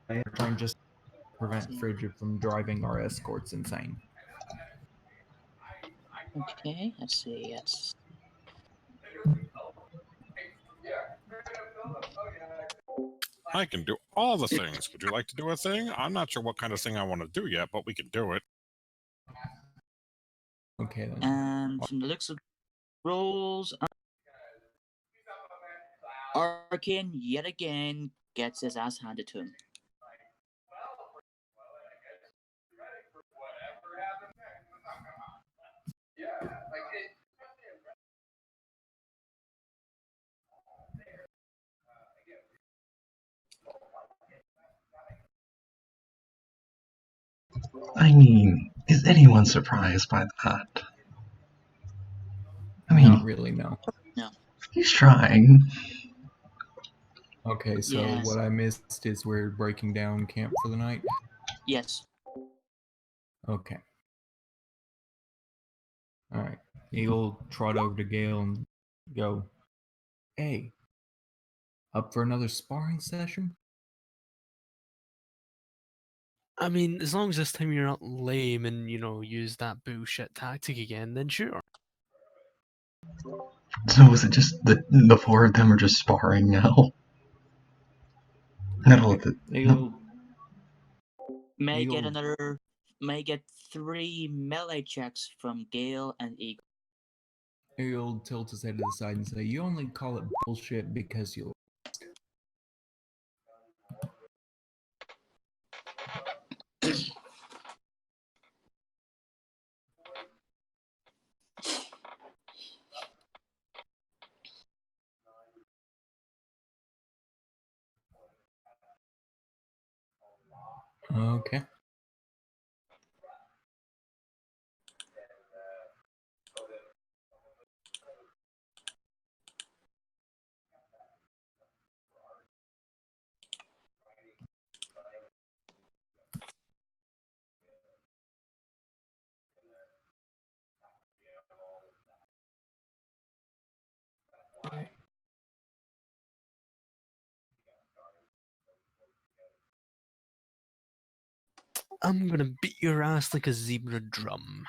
I am trying just to prevent Frigid from driving our escorts insane. Okay. Let's see. Yes. I can do all the things. Would you like to do a thing? I'm not sure what kind of thing I want to do yet, but we can do it. Okay then. And from the looks of rolls, Arcane yet again gets his ass handed to him. I mean, is anyone surprised by that? I mean, Not really, no. he's trying. Okay, so Yes. what I missed is we're breaking down camp for the night. Yes. Okay. Alright. He'll trot over to Gail and go, "Hey, up for another sparring session?" I mean, as long as this time you're not lame and, use that bullshit tactic again, then sure. So is it just the 4 of them are just sparring now? Not all of it. He'll May Eagle. get another. May get 3 melee checks from Gail and Eagle. He'll tilt his head to the side and say, "You only call it bullshit because you..." Okay. I'm gonna beat your ass like a zebra drum.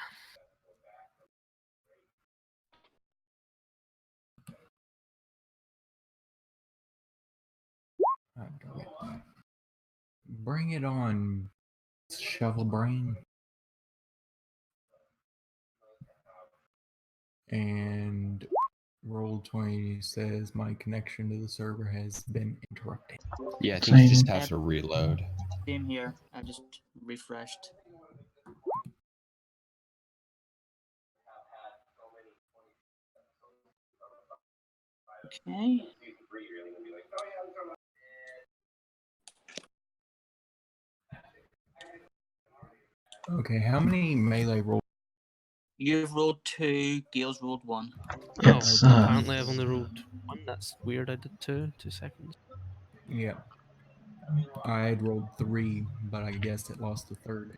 Bring it on, shovel brain. And Roll20 says my connection to the server has been interrupted. Yeah, I think you just Same. have to reload. Same here. I just refreshed. Okay. Okay, how many melee rolls? You've rolled 2, Gail's rolled 1. It's Apparently I've only rolled one. That's weird. I did two. 2 seconds. Yeah. I had rolled 3, but I guess it lost the third.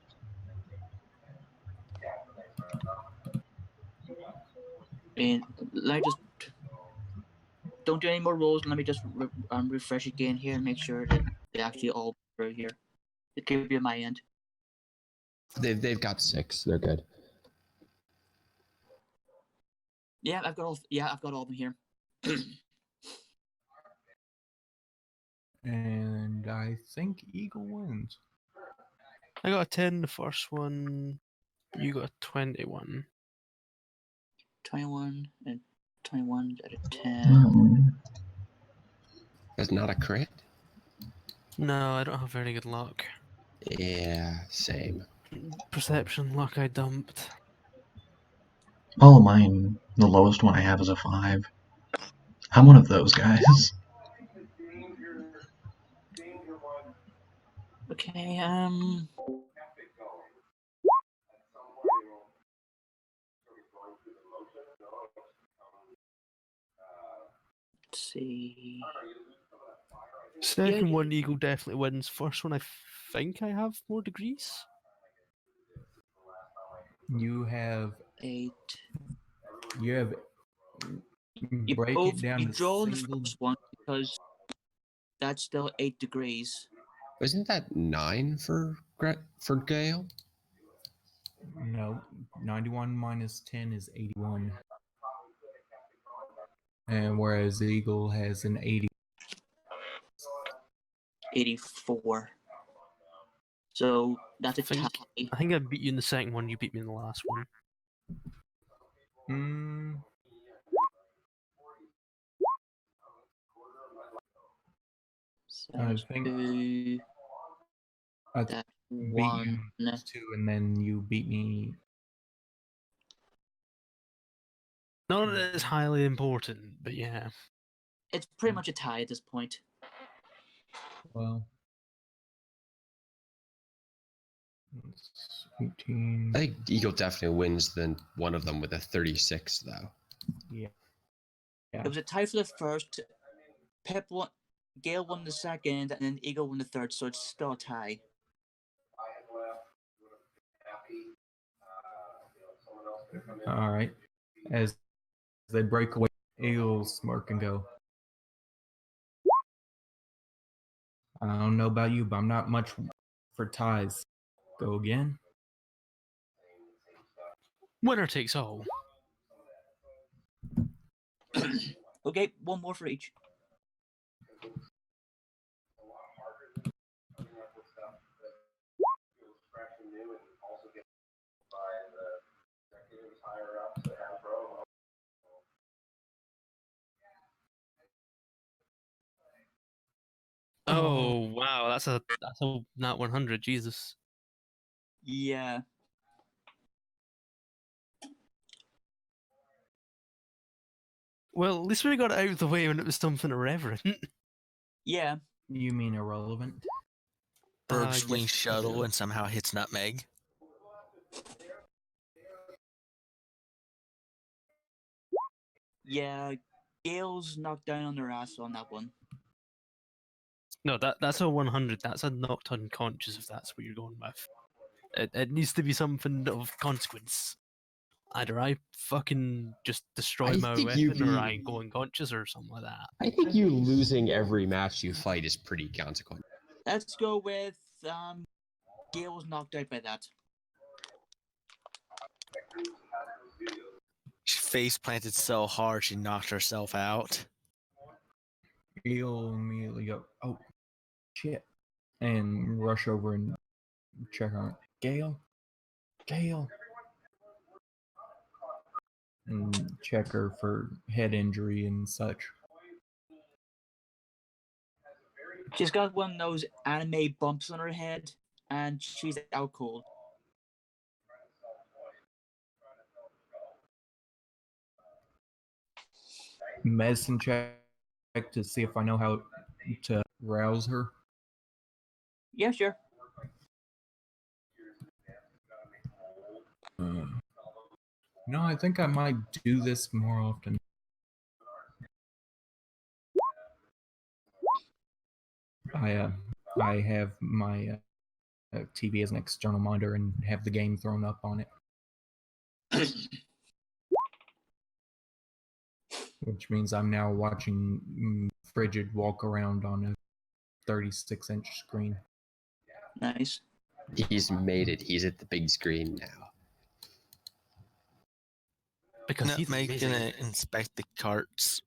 And let me just don't do any more rolls. Let me just refresh again here and make sure that they actually all through here. It could be on my end. They've got 6. They're good. Yeah, I've got all. Yeah, I've got all of them here. And I think Eagle wins. I got a 10 the first one. You got a 21. 21 and 21 out of 10. um, That's not a crit. No, I don't have very good luck. Yeah, same. Perception luck I dumped. all of mine. The lowest one I have is a 5. I'm one of those guys. Okay. Let's see. Second Yeah. one, Eagle definitely wins. First one, I think I have more degrees. You have 8. You break both, it down you to draw on the single. first one because that's still 8 degrees. Isn't that 9 for Gail? No, 91 minus 10 is 81. And whereas the Eagle has an 80. 84. So that's a think- tie. I think I beat you in the second one. You beat me in the last one. So I that's think 2. I That's beat 1. you 2, and then you beat me. Not that it's highly important, but yeah. It's pretty much a tie at this point. Well, it's 18. I think Eagle definitely wins than one of them with a 36, though. Yeah. It was a tie for the first. Pip won. Gail won the second, and then Eagle won the third. So it's still a tie. All right. As they break away, Eagle smirk and go, I don't know about you, but I'm not much for ties. Go again. Winner takes all. Okay, one more for each. Oh wow, that's a not 100. Jesus. Yeah. Well, at least we got it out of the way when it was something irreverent. Yeah. You mean irrelevant? Bird swings yes, shuttle and somehow hits Nutmeg. Yeah. Gail's knocked down on their ass on that one. No, that's a 100. That's a knocked unconscious. If that's what you're going with, it needs to be something of consequence. Either I fucking just destroy I my think you weapon, or be- I go unconscious, or something like that. I think you losing every match you fight is pretty consequential. Let's go with Gail was knocked out by that. She face planted so hard she knocked herself out. Eagle immediately go, oh, shit. And rush over and check on it. Gail? Gail? and check her for head injury and such. She's got one of those anime bumps on her head, and she's out cold. Medicine check to see if I know how to rouse her. Yeah, sure. No, I think I might do this more often. I have my TV as an external monitor and have the game thrown up on it. Which means I'm now watching Frigid walk around on a 36-inch screen. Nice. He's made it. He's at the big screen now. Because he's Nutmeg amazing. gonna inspect the carts,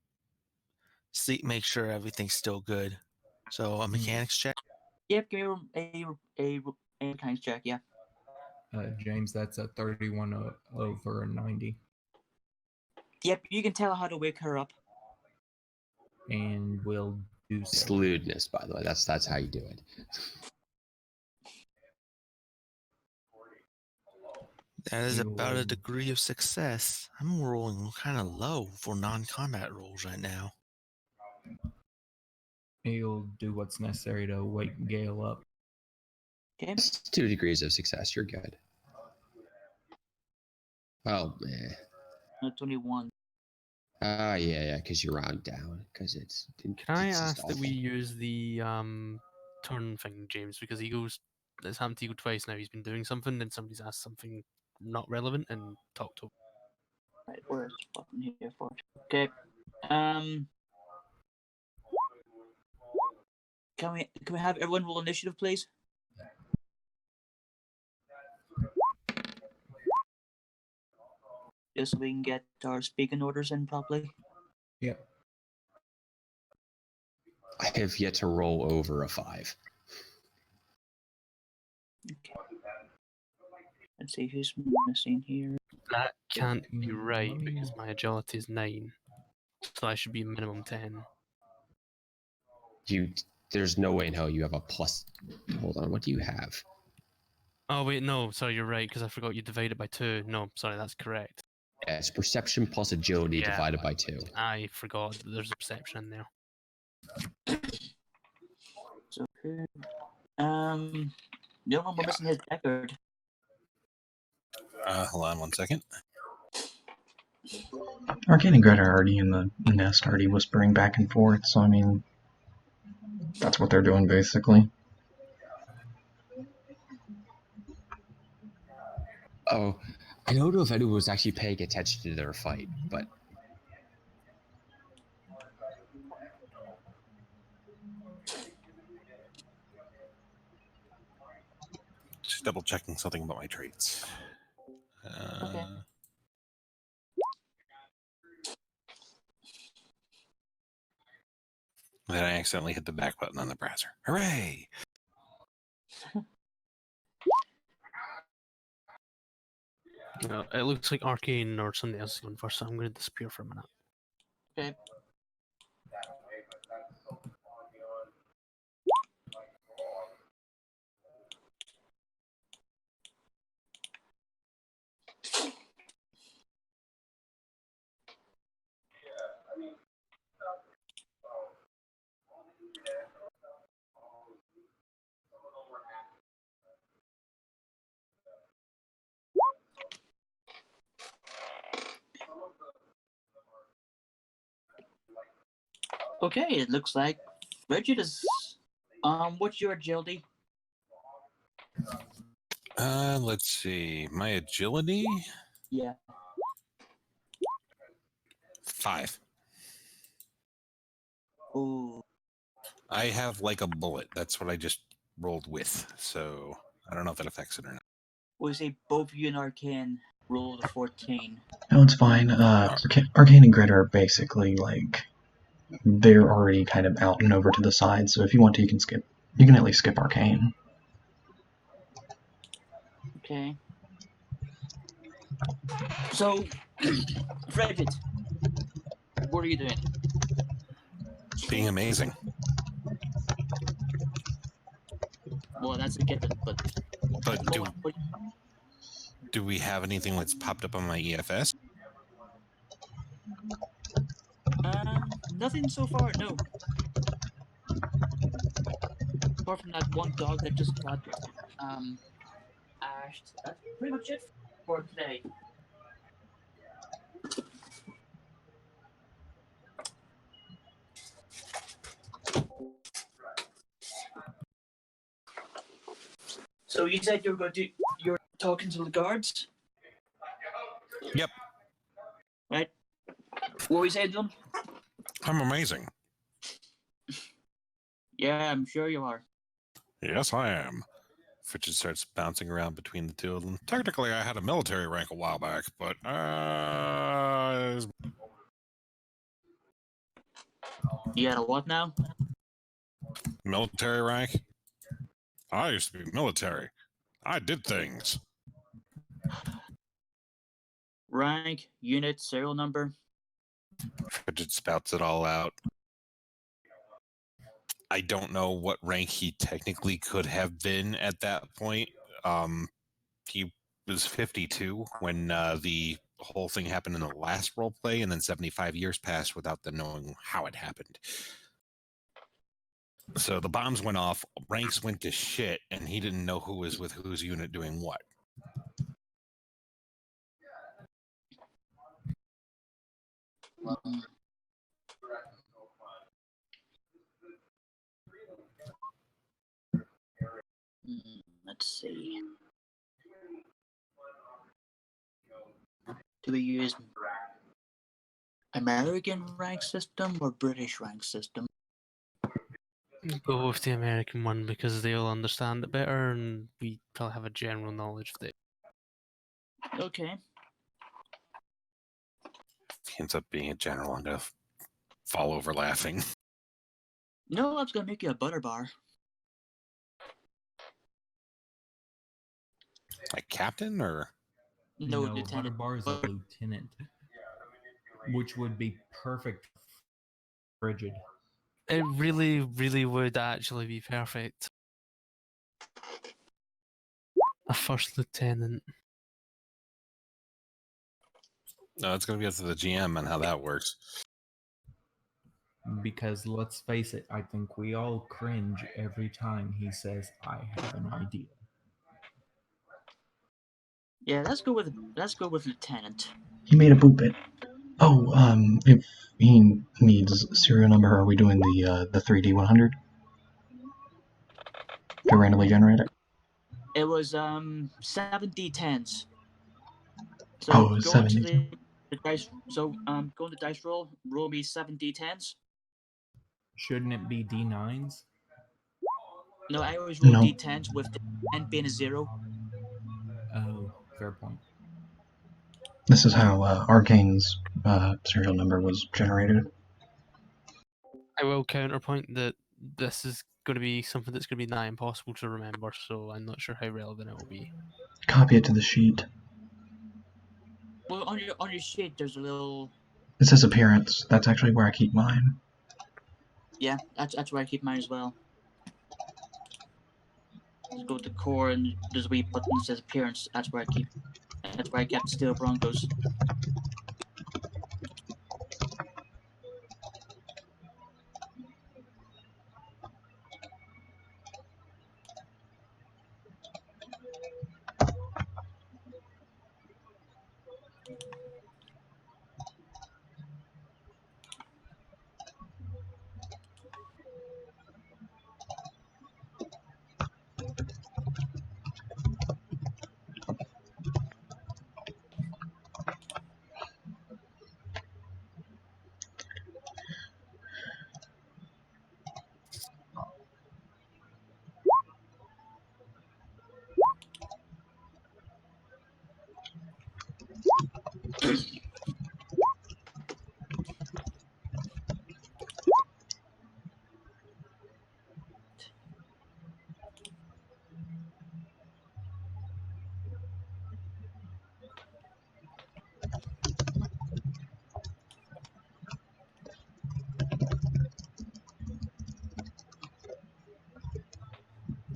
see, make sure everything's still good. So a mechanics check. Yep, give me a mechanics check, yeah. James, that's a 31 over a 90. Yep, you can tell how to wake her up. And we'll do It's so. lewdness, by the way. That's how you do it. That is You about a will- degree of success. I'm rolling kind of low for non-combat rolls right now. He'll do what's necessary to wake Gail up. Okay. It's 2 degrees of success. You're good. Oh, man. 21. Yeah, because you round down. Because it's. Can I it's just ask that we awful. use the turn thing, James? Because he goes, it's happened to you twice now. He's been doing something, and somebody's asked something not relevant, and talked to him. Right, where's the button here for? Okay. Can we have everyone roll initiative, please? Just so we can get our speaking orders in properly. Yep. I have yet to roll over a 5. Okay. Let's see who's missing here. That can't be right Let me- because my agility is 9, so I should be minimum 10. There's no way in hell you have a plus. Hold on, what do you have? Oh wait, no, sorry, you're right because I forgot you divide it by 2. No, sorry, that's correct. Yeah, it's perception plus agility Yeah. divided by 2. I forgot that there's a perception in there. So who? The only one we're missing is Deckard. Hold on 1 second. Arcane and Greta are already in the nest, already whispering back and forth, so I mean, that's what they're doing basically. Oh, I don't know if anyone was actually paying attention to their fight, but Just double checking something about my traits. Okay. Then I accidentally hit the back button on the browser. Hooray! It looks like Arcane or something else is going first, so I'm going to disappear for a minute. Okay. Okay, it looks like Frigid is. What's your agility? Let's see. My agility? Yeah. 5. Oh. I have like a bullet. That's what I just rolled with. So I don't know if that affects it or not. We say both you and Arcane rolled a 14. No, it's fine. Arcane and Greta are basically like, they're already kind of out and over to the side, so if you want to, you can skip. You can at least skip Arcane. Okay. So, Frigid, what are you doing? Being amazing. Well, that's a given, but But what, do we have anything that's popped up on my EFS? nothing so far, no. Apart from that one dog that just got ashed. That's pretty much it for today. So you said you're talking to the guards, Yep. right? What were you saying to them? I'm amazing. Yeah, I'm sure you are. Yes, I am. Frigid starts bouncing around between the two of them. Technically, I had a military rank a while back, but You got a what now? military rank? I used to be military. I did things. Rank, unit, serial number. Frigid spouts it all out. I don't know what rank he technically could have been at that point. He was 52 when the whole thing happened in the last roleplay, and then 75 years passed without them knowing how it happened. So the bombs went off, ranks went to shit, and he didn't know who was with whose unit doing what. Let's see. Do we use American rank system or British rank system? Go with the American one because they'll understand it better, and we probably have a general knowledge of it. Okay. If he ends up being a general, I'm gonna fall over laughing. No, I'm gonna make you a butter bar. Like captain or? No, Butter lieutenant. Bar is a lieutenant, which would be perfect for Frigid. It really, really would actually be perfect. A first lieutenant. No, it's gonna be up to the GM and how that works. Because let's face it, I think we all cringe every time he says, "I have an idea." Yeah, let's go with lieutenant. He made a boot bit. Oh, if he needs serial number, are we doing the 3D 100 to randomly generate it? It was 7d10s. So Oh, it was go into 70. the dice. So go into dice roll. Roll me 7d10s. Shouldn't it be D9s? No, I always roll No. d10s with the 10 being a 0. Oh, fair point. This is how Arcane's serial number was generated. I will counterpoint that this is going to be something that's going to be nigh impossible to remember, so I'm not sure how relevant it will be. Copy it to the sheet. Well, on your sheet, there's a little. It says appearance. That's actually where I keep mine. Yeah, that's where I keep mine as well. Just go to core, and there's a wee button that says appearance. That's where I kept Steel Broncos.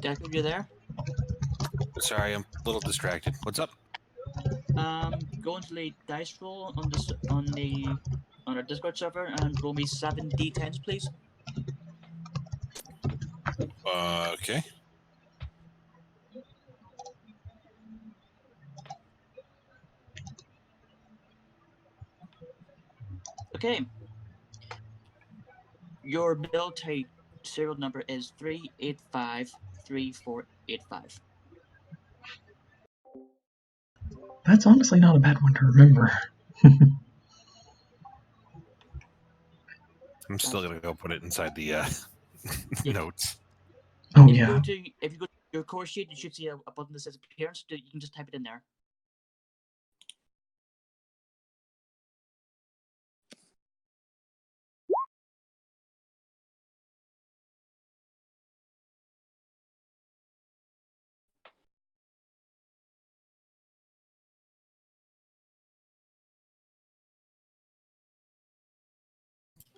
Deckard, you there? Sorry, I'm a little distracted. What's up? Go into the dice roll on our Discord server and roll me 7 d10s, please. Okay. Okay. Your military serial number is 3853485. That's honestly not a bad one to remember. I'm still gonna go put it inside the notes. Oh If yeah. you go to your course sheet, you should see a button that says appearance. You can just type it in there.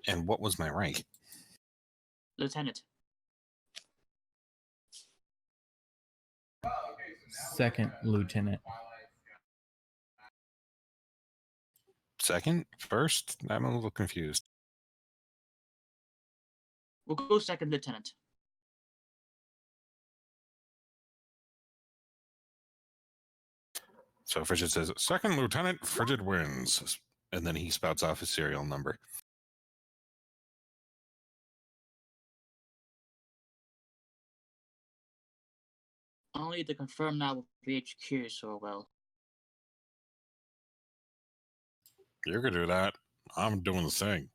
And what was my rank? Lieutenant. Second lieutenant. Second? First? I'm a little confused. We'll go second lieutenant. So Frigid says, Second Lieutenant Frigid wins. And then he spouts off his serial number. Only to confirm now with VHQ so well. You could do that. I'm doing the thing.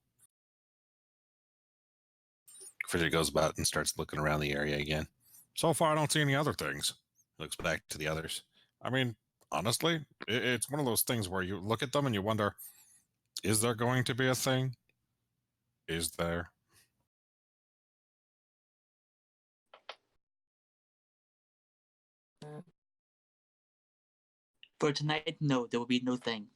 Frigid goes about and starts looking around the area again. So far, I don't see any other things. Looks back to the others. I mean, honestly, it's one of those things where you look at them and you wonder, is there going to be a thing? Is there? For tonight, no, there will be no thing.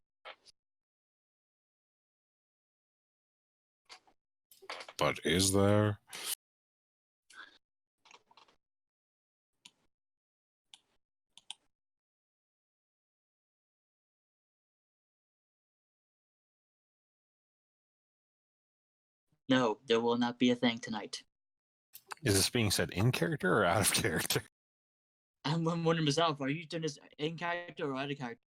But is there? No, there will not be a thing tonight. Is this being said in character or out of character? I'm wondering myself, are you doing this in character or out of character?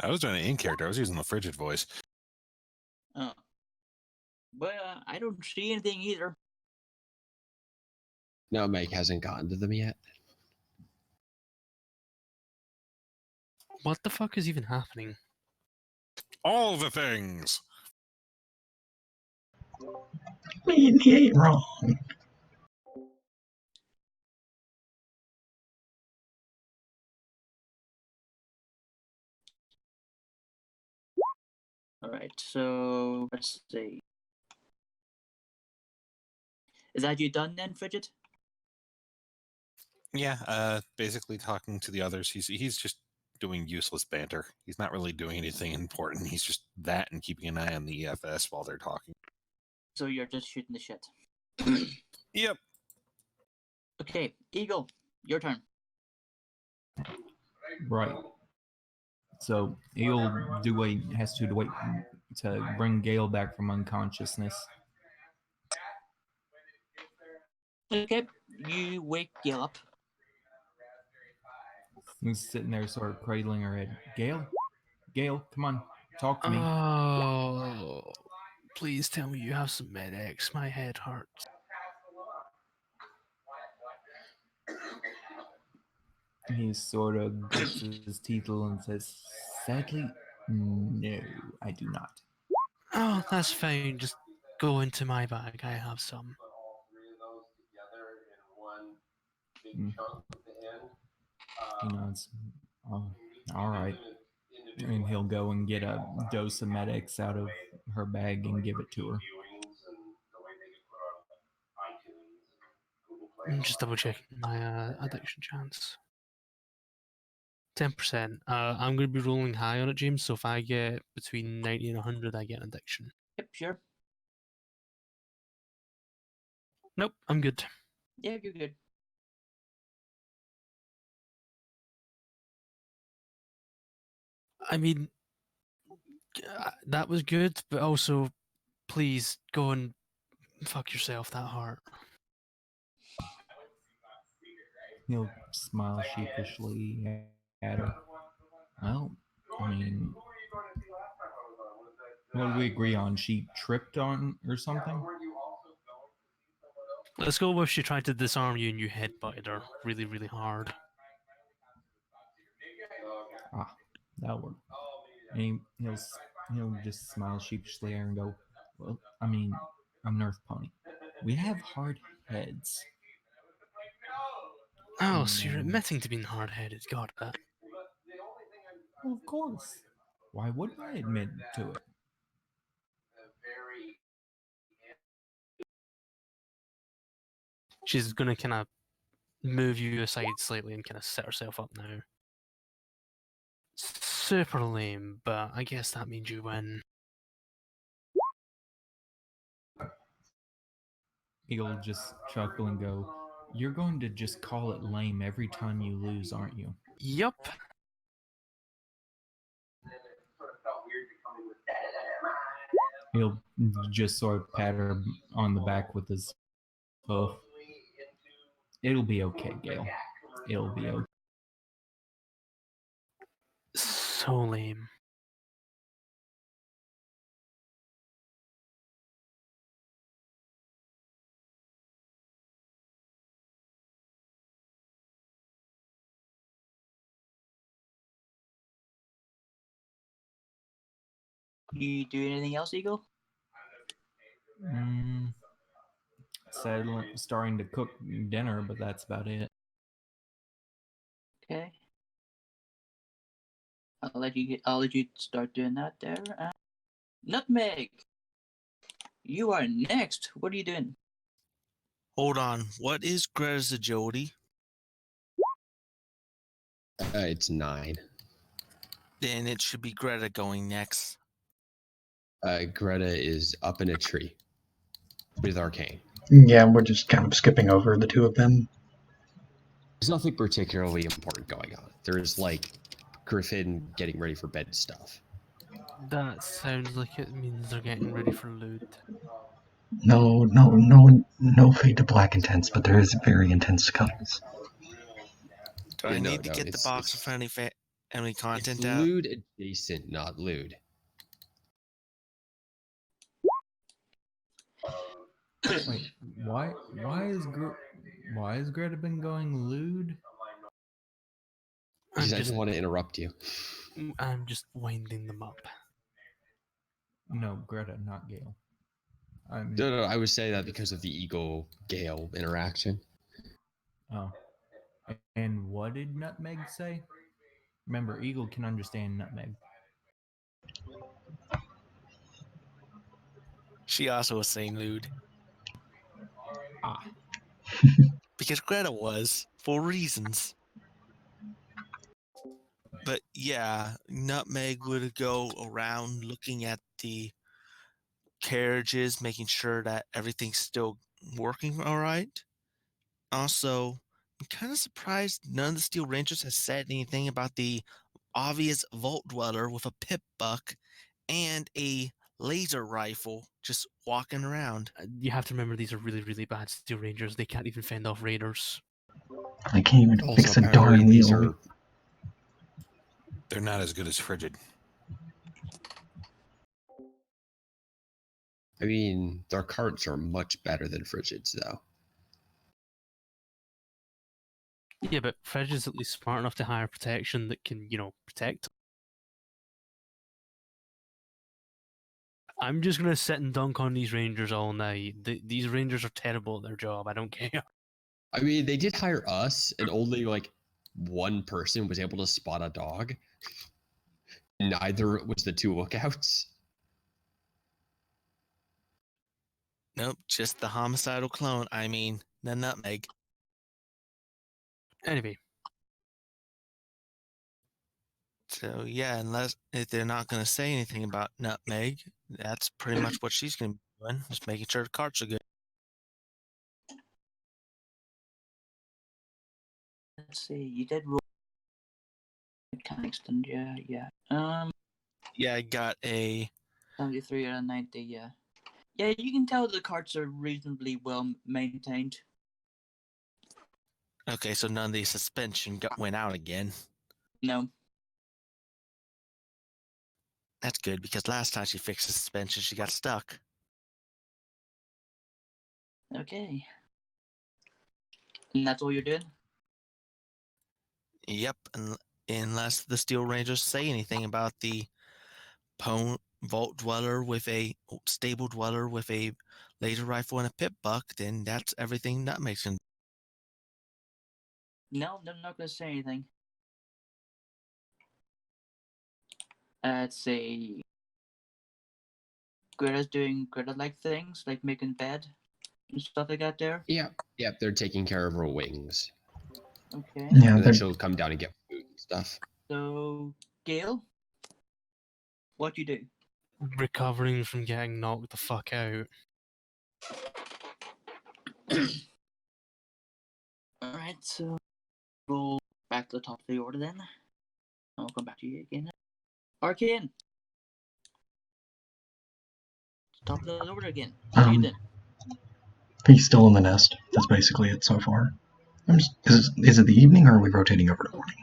I was doing it in character. I was using the Frigid voice. Oh. But I don't see anything either. Nutmeg hasn't gotten to them yet. What the fuck is even happening? All the things! I mean, he ain't wrong. Alright, so let's see. Is that you done then, Frigid? Yeah, basically talking to the others. He's just doing useless banter. He's not really doing anything important. He's just that and keeping an eye on the EFS while they're talking. So you're just shooting the shit. Yep. Okay, Eagle, your turn. Right. So he'll has to wait to bring Gail back from unconsciousness. Okay, you wake Gail up. He's sitting there sort of cradling her head. Gail? Gail, come on. Talk to me. Oh, please tell me you have some Med-X. My head hurts. He sort of grits his teeth a little and says, Sadly, no, I do not. Oh, that's fine. Just go into my bag. I have some. He nods. Oh, all right. And he'll go and get a dose of Med-X out of her bag and give it to her. I'm just double checking my addiction chance. 10%. I'm going to be rolling high on it, James. So if I get between 90 and 100, I get an addiction. Yep, sure. Nope, I'm good. Yeah, you're good. I mean, that was good, but also, please go and fuck yourself that hard. He'll smile sheepishly at her. Well, I mean, what did we agree on? She tripped on or something? Let's go with she tried to disarm you and you headbutted her really, really hard. Ah, that'll work. And he'll just smile sheepishly at her and go, well, I mean, I'm Nerf Pony. We have hard heads. Oh, so you're And- admitting to being hard-headed. Got that. Well, of course. Why wouldn't I admit to it? She's gonna kind of move you aside slightly and kind of set herself up now. Super lame, but I guess that means you win. He'll just chuckle and go, you're going to just call it lame every time you lose, aren't you? Yup. He'll just sort of pat her on the back with his hoof. It'll be okay, Gail. It'll be okay. So lame. You do anything else, Eagle? Starting to cook dinner, but that's about it. Okay. I'll let you start doing that there. Nutmeg, you are next. What are you doing? Hold on. What is Greta's agility? It's 9. Then it should be Greta going next. Greta is up in a tree with Arcane. Yeah, we're just kind of skipping over the two of them. There's nothing particularly important going on. There's like Griffin getting ready for bed stuff. That sounds like it means they're getting ready for loot. No fade to black intense, but there is very intense colors. Do I No, need to no, get the it's- box for any It's content out? lewd adjacent, not lewd. Wait, why has Greta been going lewd? I'm Because I just, didn't want to interrupt you. I'm just winding them up. No, Greta, not Gail. I mean, No, I was saying that because of the Eagle Gale interaction. oh. And what did Nutmeg say? Remember, Eagle can understand Nutmeg. She also was saying lewd. Ah. Because Greta was, for reasons. But yeah, Nutmeg would go around looking at the carriages, making sure that everything's still working all right. Also, I'm kind of surprised none of the Steel Rangers has said anything about the obvious Vault Dweller with a pip buck and a laser rifle just walking around. You have to remember these are really, really bad Steel Rangers. They can't even fend off raiders. I can't even Also, fix a apparently darn these wheel. are They're not as good as Frigid. I mean, their carts are much better than Frigid's, though. Yeah, but Frigid is at least smart enough to hire protection that can, protect. I'm just gonna sit and dunk on these Rangers all night. These Rangers are terrible at their job. I don't care. I mean, they did hire us, and only like one person was able to spot a dog. Neither was the 2 lookouts. Nope, just the homicidal clone. I mean, the Nutmeg. Anyway, So yeah, unless if they're not going to say anything about Nutmeg, that's pretty much what she's going to be doing, just making sure the carts are good. Let's see. You did roll. It can extend, yeah. Yeah, I got a 73 out of 90, yeah. Yeah, you can tell the carts are reasonably well maintained. okay. So none of the suspension went out again. No. That's good because last time she fixed the suspension, she got stuck. Okay. And that's all you're doing? Yep, unless the Steel Rangers say anything about the vault dweller with a stable dweller with a laser rifle and a pip buck, then that's everything Nutmeg can. No, they're not going to say anything. Let's see. Greta's doing Greta-like things, like making bed and stuff like that there. Yeah, they're taking care of her wings. Okay. Yeah, And then they're, she'll come down and get food and stuff. So, Gail, what you do? Recovering from getting knocked the fuck out. Alright, so roll back to the top of the order then. I'll come back to you again. Arcane! Top of the order again. What are you doing? he's still in the nest. That's basically it so far. Is it the evening or are we rotating over to morning?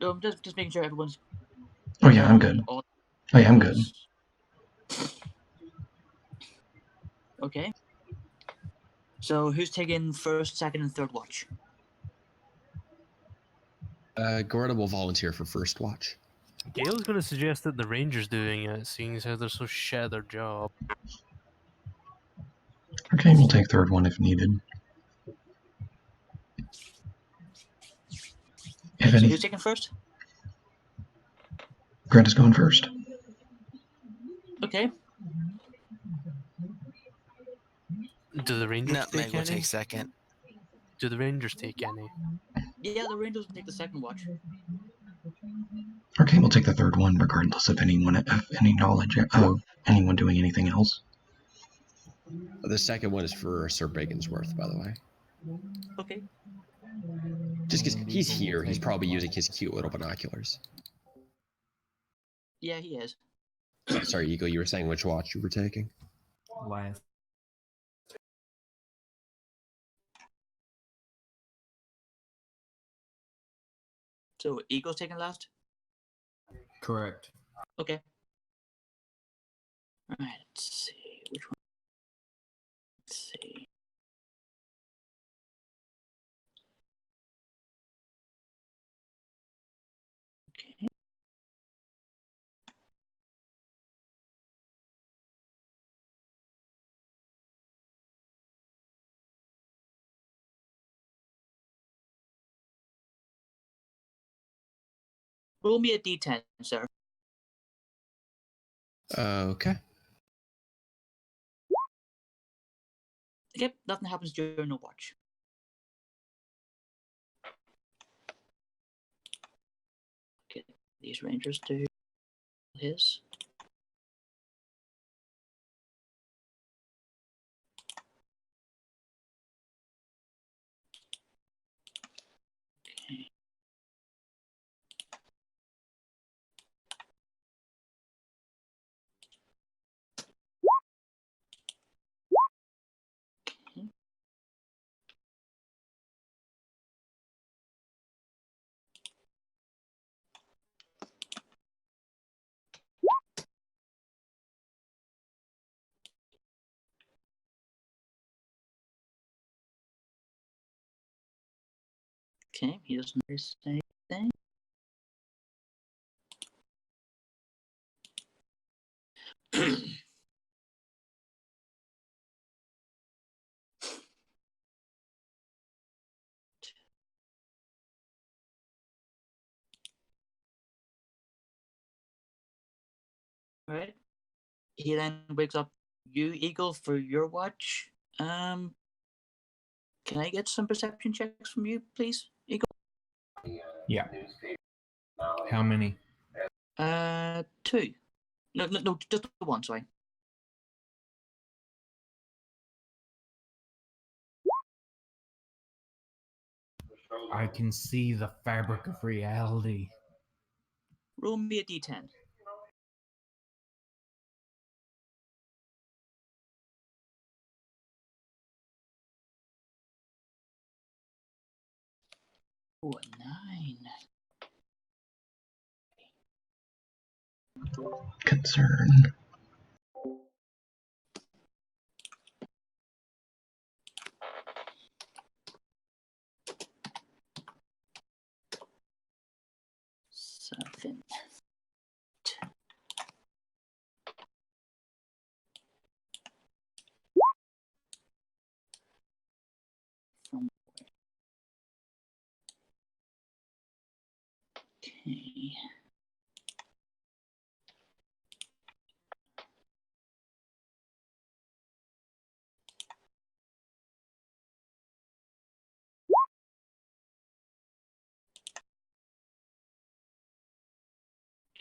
No, I'm just making sure everyone's. Oh yeah, I'm good. all- Oh yeah, I'm good. Okay. So, who's taking first, second, and third watch? Greta will volunteer for first watch. Gail's going to suggest that the Rangers doing it, seeing as how they're so shit at their job. Okay, we'll take third one if needed. If So, any, who's taking first? Greta's going first. Okay. Do the Rangers Nutmeg take will any? take second. Do the Rangers take any? Yeah, the Rangers will take the second watch. Okay, we'll take the third one, regardless of any knowledge of anyone doing anything else. The second one is for Sir Bagonsworth, by the way. Okay. Just because he's here, he's probably using his cute little binoculars. Yeah, he is. Sorry, Eagle, you were saying which watch you were taking? Last. So, Eagle's taking last? Correct. Okay. Alright, let's see. Which one? Let's see. Okay. Roll me a d10, sir. Okay. Okay, nothing happens during the watch. Okay, these Rangers do his. Okay. Okay. Okay, he doesn't really say anything. Alright. He then wakes up you, Eagle, for your watch. Can I get some perception checks from you, please, Eagle? Yeah. How many? 2. No, just the one, sorry. I can see the fabric of reality. Roll me a d10. Oh, a 9. Concern. Seven. From okay.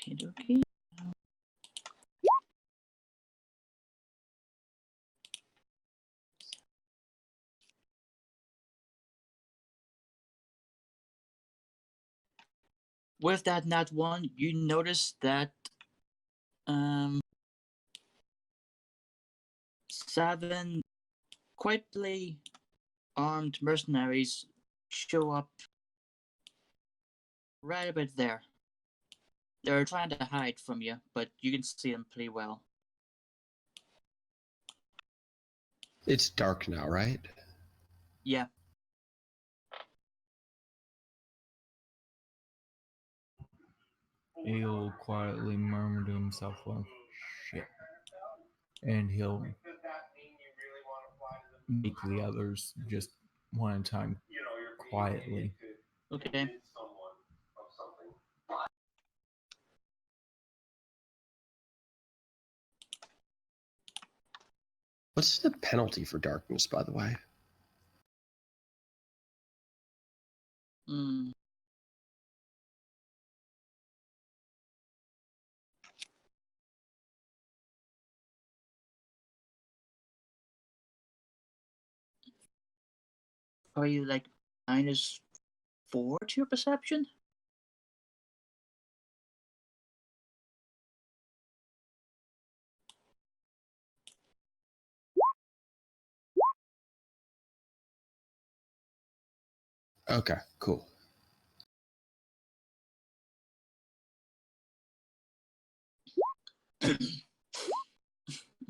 Okay. With that nat 1, you notice that 7 quietly armed mercenaries show up right about there. They're trying to hide from you, but you can see them pretty well. It's dark now, right? Yeah. He'll quietly murmur to himself, well, shit. And he'll make the others just one at a time quietly. Okay. What's the penalty for darkness, by the way? Hmm. Are you like -4 to your perception? Okay, cool.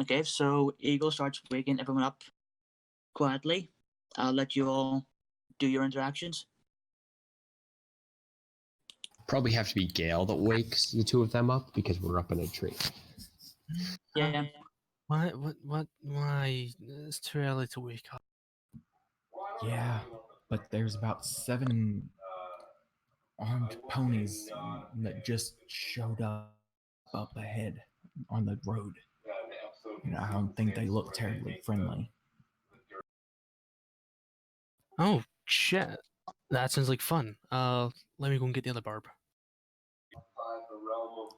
Okay, so Eagle starts waking everyone up quietly. I'll let you all do your interactions. Probably have to be Gail that wakes the two of them up because we're up in a tree. Yeah. Why? Why? It's too early to wake up. Yeah, but there's about 7 armed ponies that just showed up ahead on the road. And I don't think they look terribly friendly. Oh shit! That sounds like fun. Let me go and get the other barb.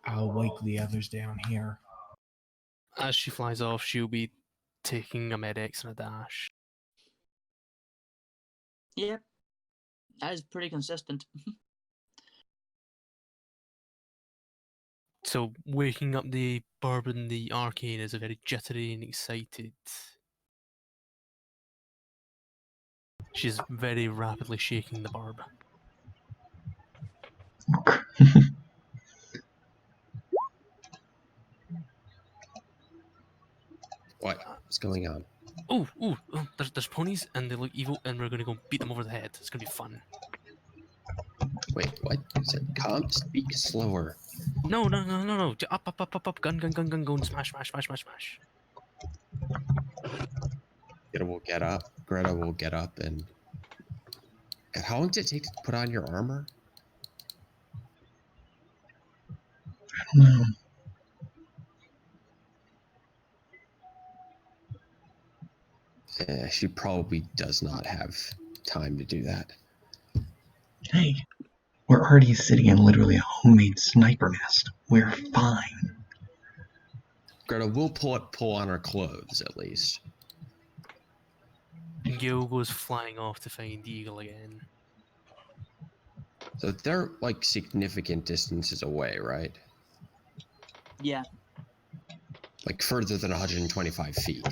I'll wake the others down here. As she flies off, she'll be taking a med-X and a dash. Yep. That is pretty consistent. So waking up the barb and the Arcane is a very jittery and excited. She's very rapidly shaking the barb. What's going on? Oh, there's ponies and they look evil and we're gonna go beat them over the head. It's gonna be fun. Wait, what? Calm, speak slower. No. Up. Gun, and smash. Greta will get up. Greta will get up and... How long does it take to put on your armor? I don't know. She probably does not have time to do that. Hey, we're already sitting in literally a homemade sniper nest. We're fine. Greta will pull on her clothes at least. Gail goes flying off to find Eagle again. So they're like significant distances away, right? Yeah. Like further than 125 feet.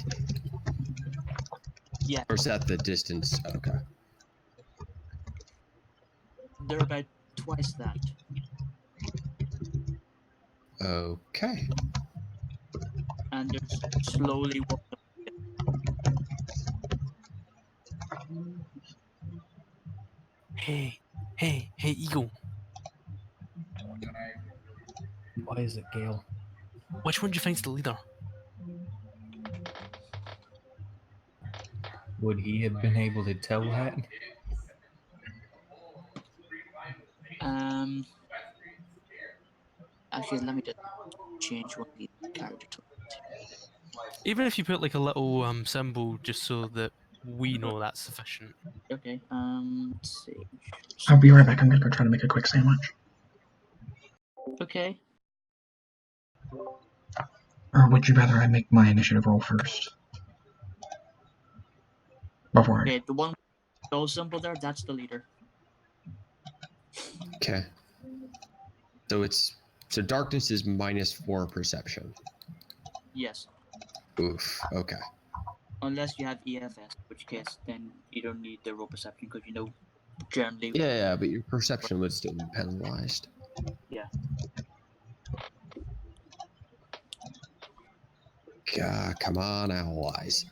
Yeah. Or is that the distance? Okay. They're about twice that. Okay. And they're slowly walking. Hey, Eagle. Why is it Gail? Which one do you think's the leader? Would he have been able to tell that? Actually, let me just change one of these character tools. Even if you put like a little symbol just so that we know that's sufficient. Okay. Let's see. I'll be right back. I'm gonna go try to make a quick sandwich. Okay. Or would you rather I make my initiative roll first? Before I... Okay, the one with the gold symbol there, that's the leader. Okay. So darkness is -4 perception. Yes. Oof. Okay. Unless you have EFS, in which case then you don't need the roll perception because you know generally. Yeah, but your perception would still be penalized. Yeah. God, come on, owl eyes.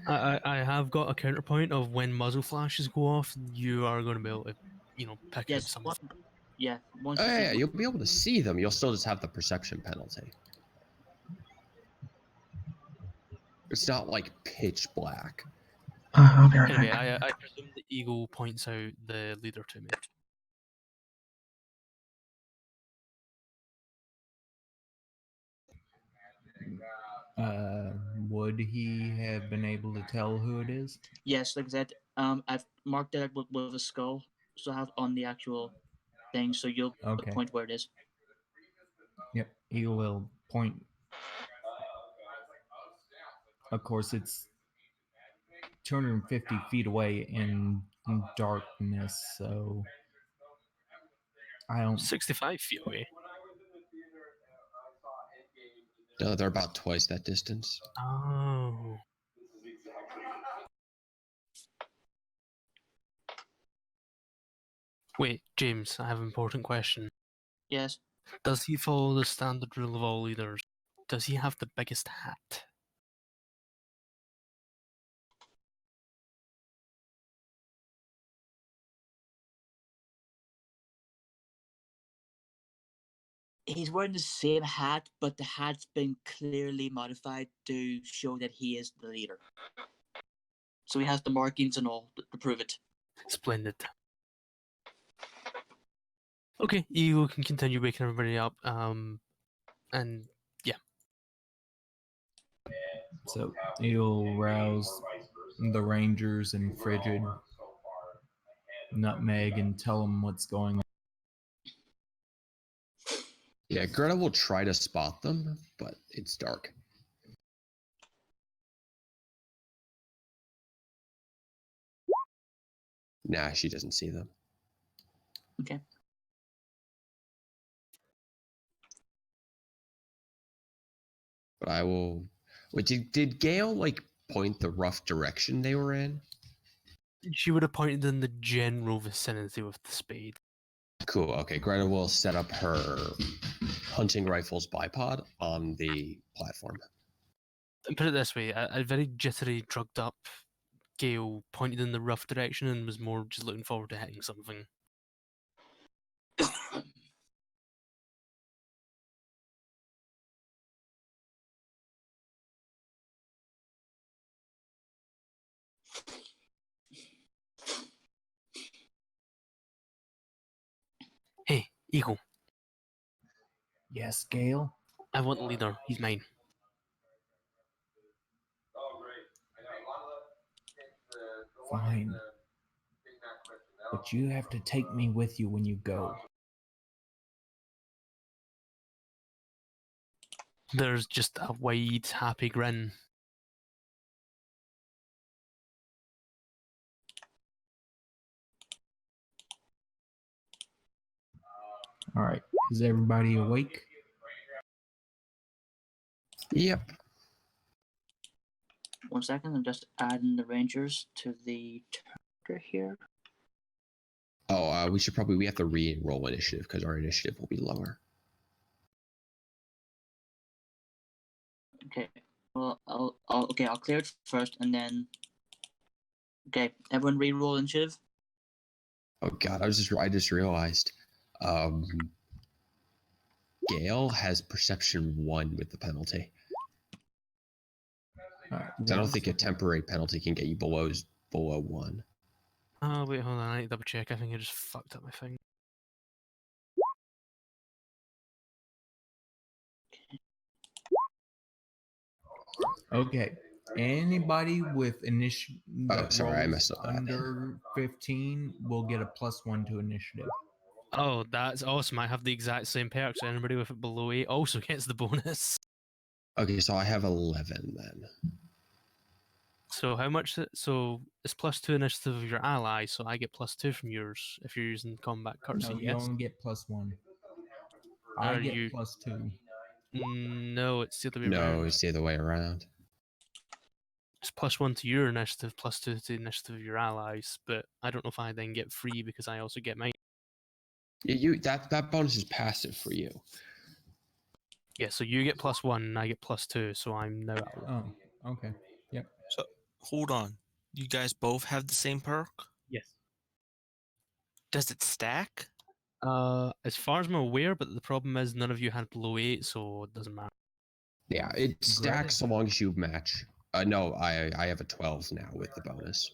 I have got a counterpoint of when muzzle flashes go off, you are going to be able to, pick out Yes. something. Yeah. Once Oh, you see yeah, you'll be able to see them. You'll still just have the perception penalty. It's not like pitch black. I'll be right Anyway, back. I presume the eagle points out the leader to me. Would he have been able to tell who it is? Yes, like I said, I've marked it with a skull, so I have on the actual thing, so you'll Okay. point where it is. Yep, he will point. Of course, it's 250 feet away in darkness, so I don't. 65 feet away. No, they're about twice that distance. Oh. Wait, James, I have an important question. Yes. Does he follow the standard rule of all leaders? Does he have the biggest hat? He's wearing the same hat, but the hat's been clearly modified to show that he is the leader. So he has the markings and all to prove it. Splendid. Okay, Eagle can continue waking everybody up. And yeah. So he'll rouse the Rangers and Frigid, Nutmeg, and tell them what's going on. Yeah, Greta will try to spot them, but it's dark. Nah, she doesn't see them. Okay. But I will. Wait, did Gail like point the rough direction they were in? She would have pointed in the general vicinity with the spade. Cool. Okay, Greta will set up her hunting rifle's bipod on the platform. And put it this way, a very jittery, drugged up Gail pointed in the rough direction and was more just looking forward to hitting something. Hey, Eagle, Yes, Gail? I want the leader. He's mine. Fine. But you have to take me with you when you go. There's just a wide, happy grin. All right. Is everybody awake? Yep. 1 second, I'm just adding the Rangers to the character here. Oh, we have to re-roll initiative because our initiative will be lower. Okay. Well, I'll clear it first, and then. Okay, everyone re-roll initiative. Oh God, I just realized, Gail has perception 1 with the penalty. All right, I don't think a temporary penalty can get you below 1. Oh, wait, hold on. I need to double check. I think I just fucked up my thing. Okay. Anybody with initiative that sorry, I rolls messed up that. under 15 will get a +1 to initiative. Oh, that's awesome. I have the exact same perks. Anybody with it below 8 also gets the bonus. Okay, so I have 11 then. So how much? So it's +2 initiative of your ally, so I get +2 from yours if you're using combat courtesy, No, you yes? only get +1. I Are get you- +2. No, it's the other way No, around. it's the other way around. It's +1 to your initiative, +2 to the initiative of your allies, but I don't know if I then get free because I also get mine. Yeah, that bonus is passive for you. Yeah, so you get +1 and I get +2, so I'm now at 1. Oh, okay. Yep. So hold on. You guys both have the same perk? Yes. Does it stack? As far as I'm aware, but the problem is none of you had below 8, so it doesn't matter. Yeah, it stacks so long as you match. No, I have a 12 now with the bonus.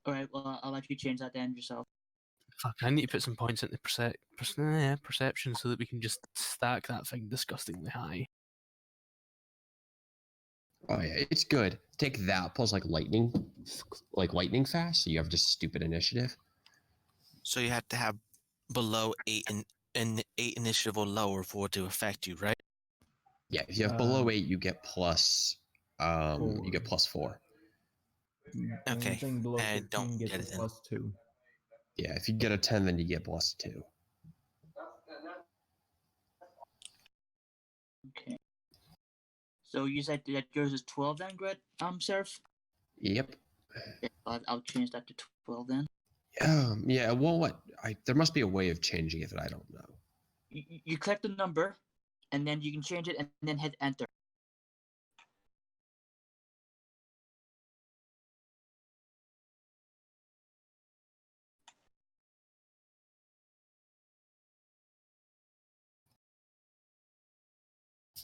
Alright, well, I'll let you change that then yourself. Fuck, I need to put some points into perception so that we can just stack that thing disgustingly high. Oh yeah, it's good. Take that plus lightning fast, so you have just stupid initiative. So you have to have below 8 and 8 initiative or lower for it to affect you, right? Yeah, if you have below 8, you get plus. You get +4. Okay, Anything below I 15 don't gets get a it then. +2. Yeah, if you get a 10, then you get +2. Okay. So you said that yours is 12 then, Gret, Seraph? Yep. Yeah, I'll change that to 12 then. Yeah. Well, what? There must be a way of changing it that I don't know. You click the number, and then you can change it, and then hit enter.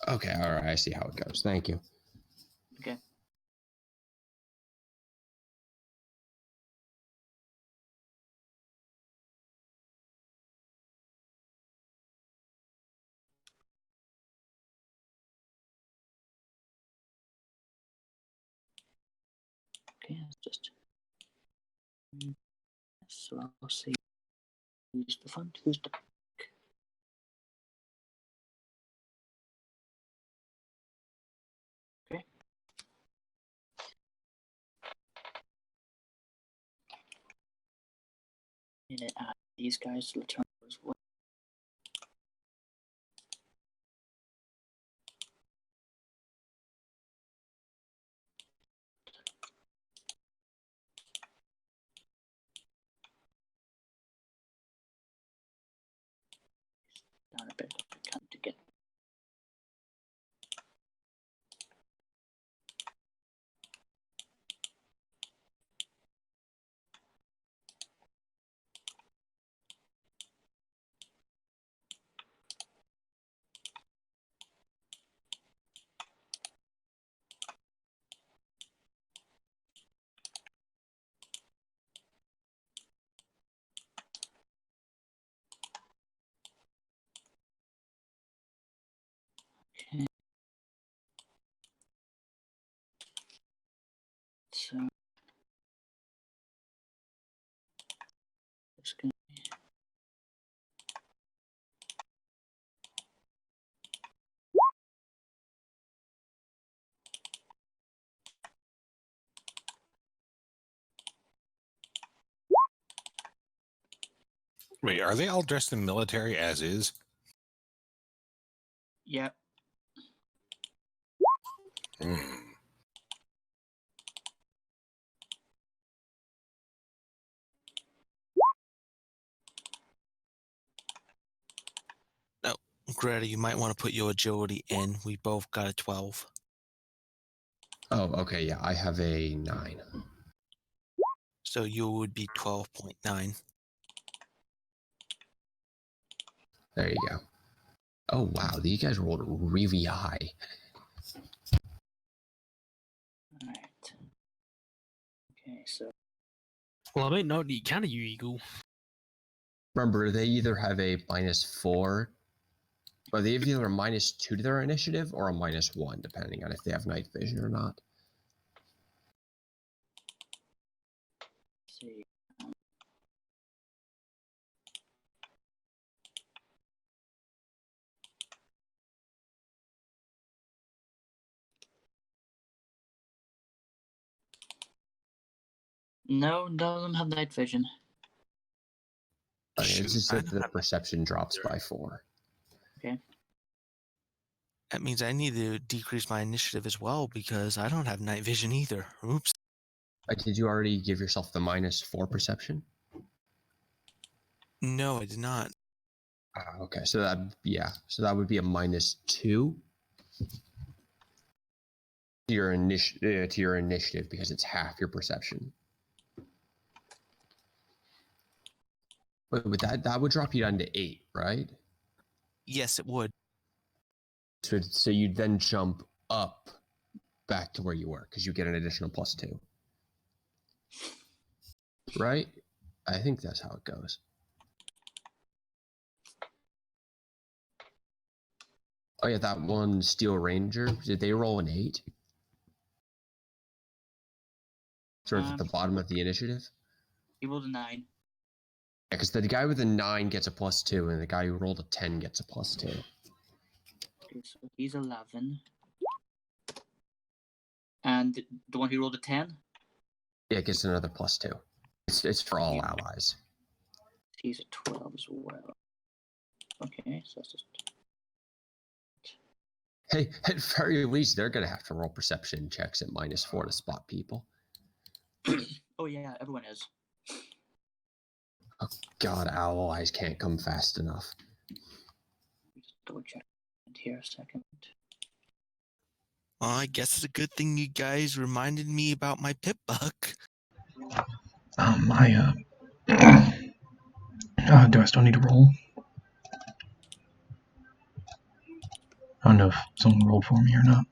Okay. All right. I see how it goes. Thank you. Okay. Okay, it's just. So I'll say use the font, use the. Okay. And add these guys to the turn as well. Down a bit if I can to get. Wait, are they all dressed in military as is? Yep. Hmm. No, Greta, you might want to put your agility in. We both got a 12. Oh, okay, yeah, I have a 9. So you would be 12.9. There you go. Oh, wow, these guys rolled really high. Alright. Okay, so Well, I might not need. Can you, Eagle? Remember, they either have a -4, or they have either a -2 to their initiative or a -1, depending on if they have night vision or not. let's see. No, none of them have night vision. Okay, Shoot, it's just I that don't the have perception drops by 4. That means I need to decrease my initiative as well because I don't have night vision either. Oops. Did you already give yourself the -4 perception? No, I did not. Okay, so that would be a -2 to your initiative because it's half your perception. But with that would drop you down to 8, right? Yes, it would. So you'd then jump up back to where you were because you get an additional +2. Right? I think that's how it goes. Oh yeah, that one Steel Ranger, did they roll an 8? Sort of at the bottom of the initiative? He rolled a 9. Yeah, because the guy with a 9 gets a +2, and the guy who rolled a 10 gets a +2. Okay, so he's 11. And the one who rolled a 10? Yeah, it gets another +2. It's for all allies. He's a 12 as well. Okay, so that's just... Hey, at very least, they're going to have to roll perception checks at -4 to spot people. Oh yeah, everyone is. Oh god, allies can't come fast enough. Just double check here a second. Well, I guess it's a good thing you guys reminded me about my pip buck. Do I still need to roll? I don't know if someone rolled for me or not.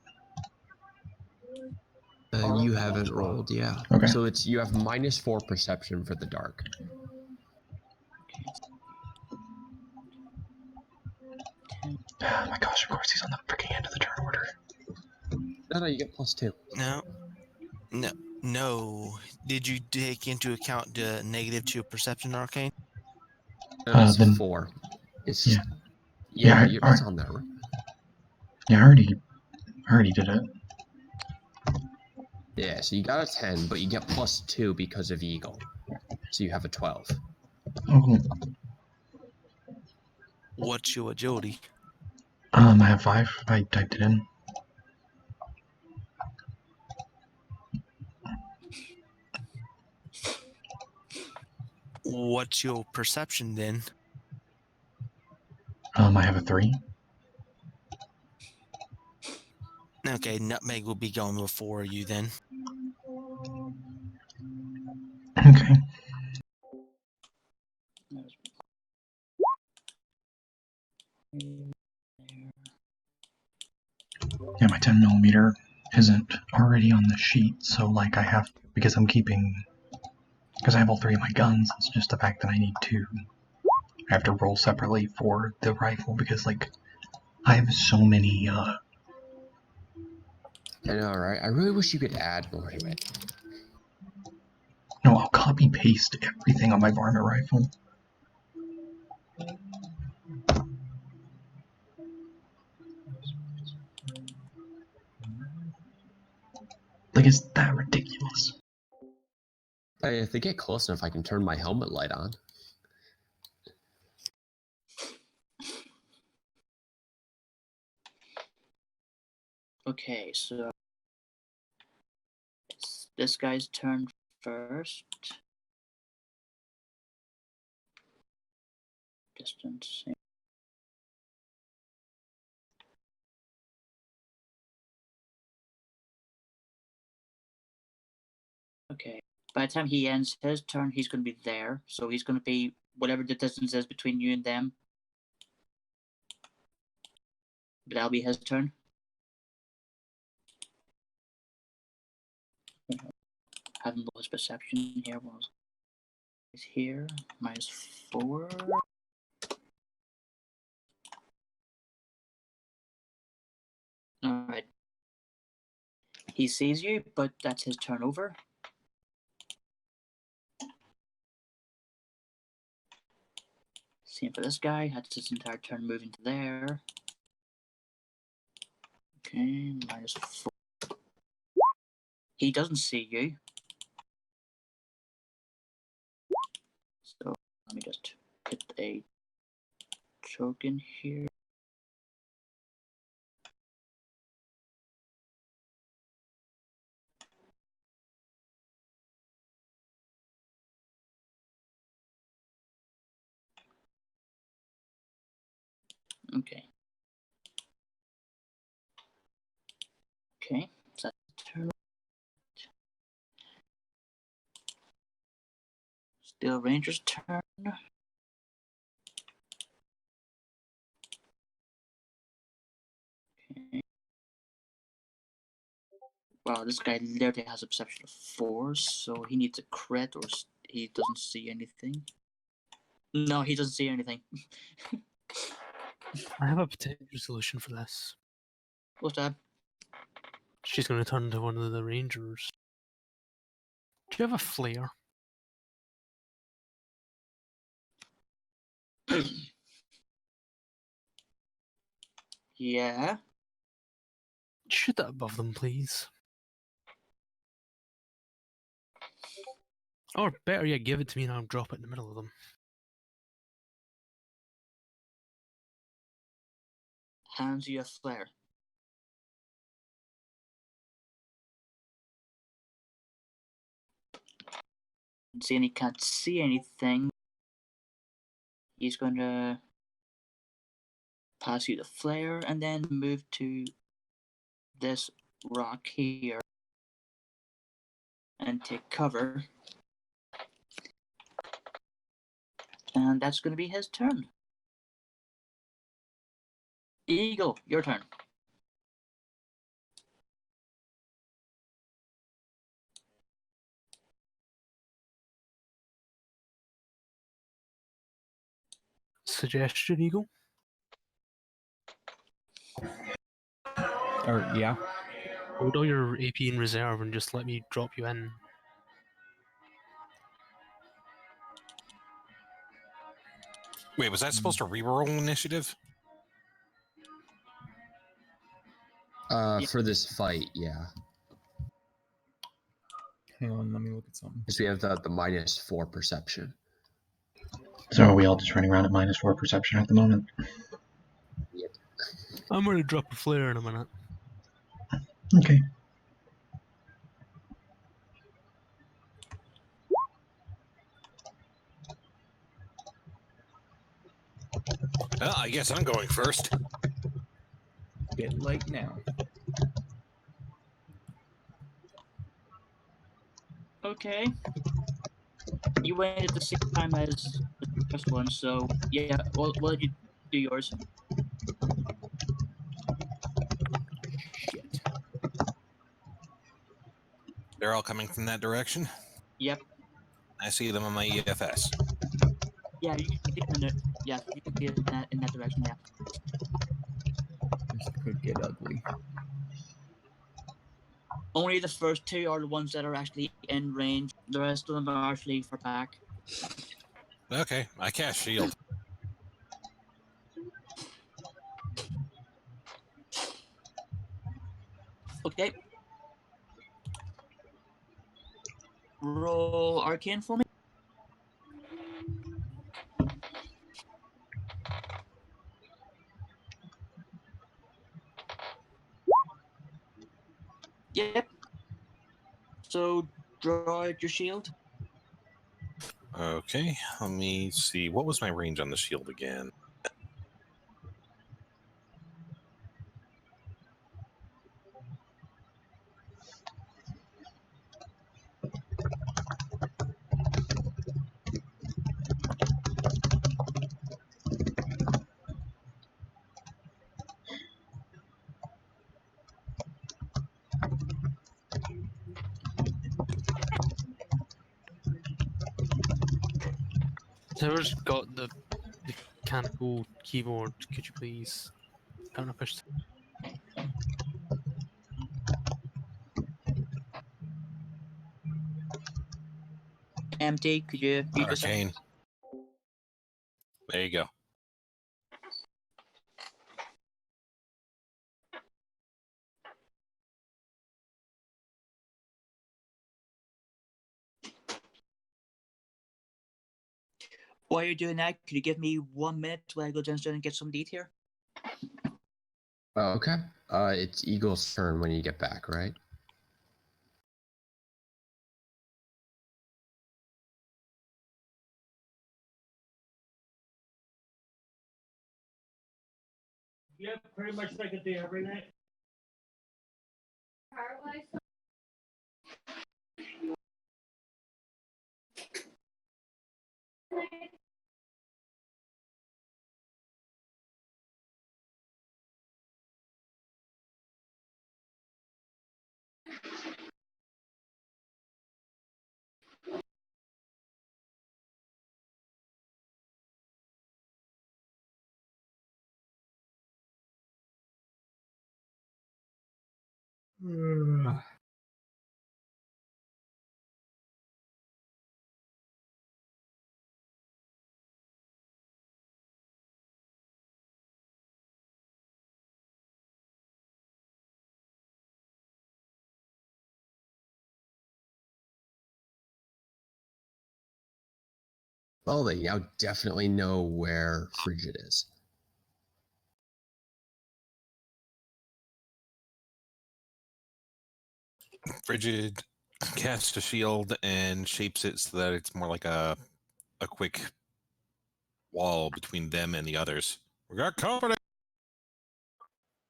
You haven't rolled, yeah. Okay. So you have -4 perception for the dark. Oh my gosh, of course he's on the freaking end of the turn order. No, you get +2. No. Did you take into account the negative to your perception, Arcane? No, it's then 4. It's yeah. it's on there. Right? Yeah, I already did it. Yeah, so you got a 10, but you get +2 because of Eagle. So you have a 12. Oh, What's your agility? I have 5. I typed it in. What's your perception then? I have a 3. Okay, Nutmeg will be going before you then. Okay. Yeah, my 10mm isn't already on the sheet, so like I have, because I have all 3 of my guns, it's just the fact that I have to roll separately for the rifle because like I have so many I know, right? I really wish you could add more to it. no, I'll copy paste everything on my varmint rifle. Like, is that ridiculous? Hey, if they get close enough, I can turn my helmet light on. Okay, so it's this guy's turn first. Distance. Okay. By the time he ends his turn, he's going to be there. So he's going to be whatever the distance is between you and them. But that'll be his turn. Having lost perception here was is here -4. All right. He sees you, but that's his turn over. Same for this guy. That's his entire turn moving to there. Okay, -4. He doesn't see you. So let me just get a token here. Okay. Okay, so that's turn. Still Ranger's turn. Okay. Wow, this guy literally has a perception of 4, so he needs a crit or he doesn't see anything. No, he doesn't see anything. I have a potential solution for this. What's that? She's going to turn to one of the rangers. Do you have a flare? Yeah. Shoot that above them, please. Or better yet, give it to me and I'll drop it in the middle of them. Hands you a flare. Seeing he can't see anything, he's going to pass you the flare and then move to this rock here and take cover. And that's going to be his turn. Eagle, your turn. Suggestion, Eagle? Or yeah. Hold all your AP in reserve and just let me drop you in. Wait, was that supposed to reroll initiative? For this fight, yeah. Hang on, let me look at something. Because we have the -4 perception. So are we all just running around at -4 perception at the moment? I'm going to drop a flare in a minute. Okay. Well, I guess I'm going first. Bit late now. Okay. You went at the same time as the first one, so yeah, what did you do yours? Shit. They're all coming from that direction. Yep. I see them on my EFS. Yeah, you can see it you can see it in that direction, yeah. This could get ugly. Only the first two are the ones that are actually in range. The rest of them are actually for back. Okay, I cast shield. Okay. Roll Arcane for me. So draw out your shield. Okay, let me see. What was my range on the shield again? Whoever's got the mechanical keyboard, could you please kind of push? Empty. Could you mute yourself? Arcane. There you go. While you're doing that, could you give me 1 minute while I go downstairs and get some deed here? Oh, okay. It's Eagle's turn when you get back, right? Yeah, pretty much like I do every night. Well, they now definitely know where Frigid is. Frigid casts a shield and shapes it so that it's more like a quick wall between them and the others. We got company.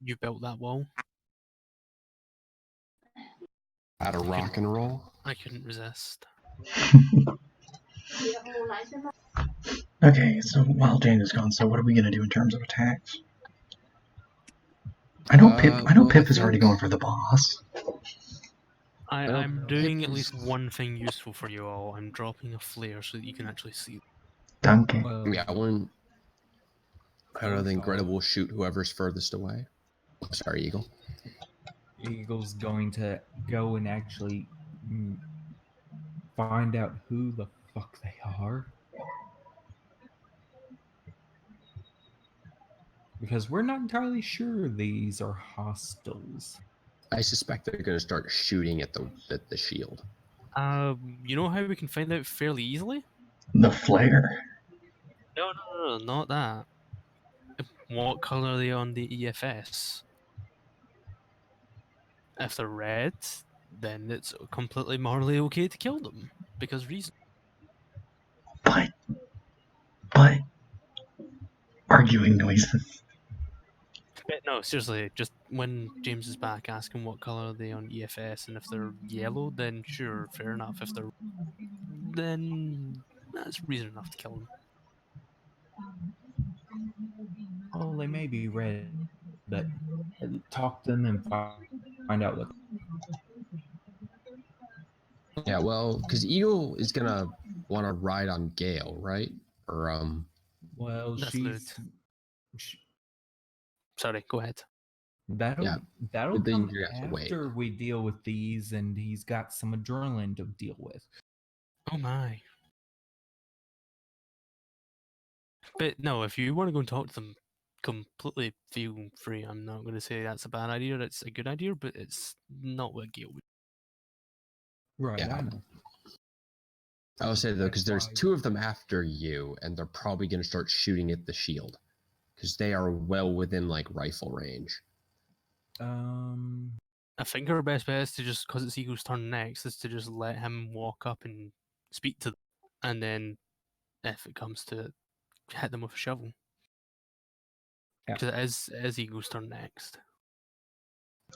You built that wall. At a rock and roll. I couldn't resist. Okay, so while Jane is gone, so what are we gonna do in terms of attacks? I know Well, Pip I is already think- going for the boss. I'm doing Pip at least is- one thing useful for you all. I'm dropping a flare so that you can actually see. Donkey. Well, Yeah, one. I don't First think Greta off- will shoot whoever's furthest away. Sorry, Eagle. Eagle's going to go and actually find out who the fuck they are. Because we're not entirely sure these are hostiles. I suspect they're going to start shooting at the shield. You know how we can find out fairly easily? The flare. No, not that. What color are they on the EFS? If they're red, then it's completely morally okay to kill them because reason. But arguing noises. But no, seriously, just when James is back, ask him what color are they on EFS, and if they're yellow, then sure, fair enough. If they're then that's reason enough to kill them. Oh, they may be red, but talk to them and find out what. Yeah, well, because Eagle is going to want to ride on Gail, right? Or Well, That's Sorry, go ahead. that'll Yeah, that'll but then come you have to wait. after we deal with these, and he's got some adrenaline to deal with. Oh my. But no, if you want to go and talk to them, completely feel free. I'm not going to say that's a bad idea. It's a good idea, but it's not what Gail would. Right. Yeah. I know. I will say though, because there's That's why- two of them after you, and they're probably going to start shooting at the shield, because they are well within like rifle range. I think our best bet is to just, because it's Eagle's turn next, is to just let him walk up and speak to them, and then if it comes to it, hit them with a shovel. Yeah. Because it is Eagle's turn next.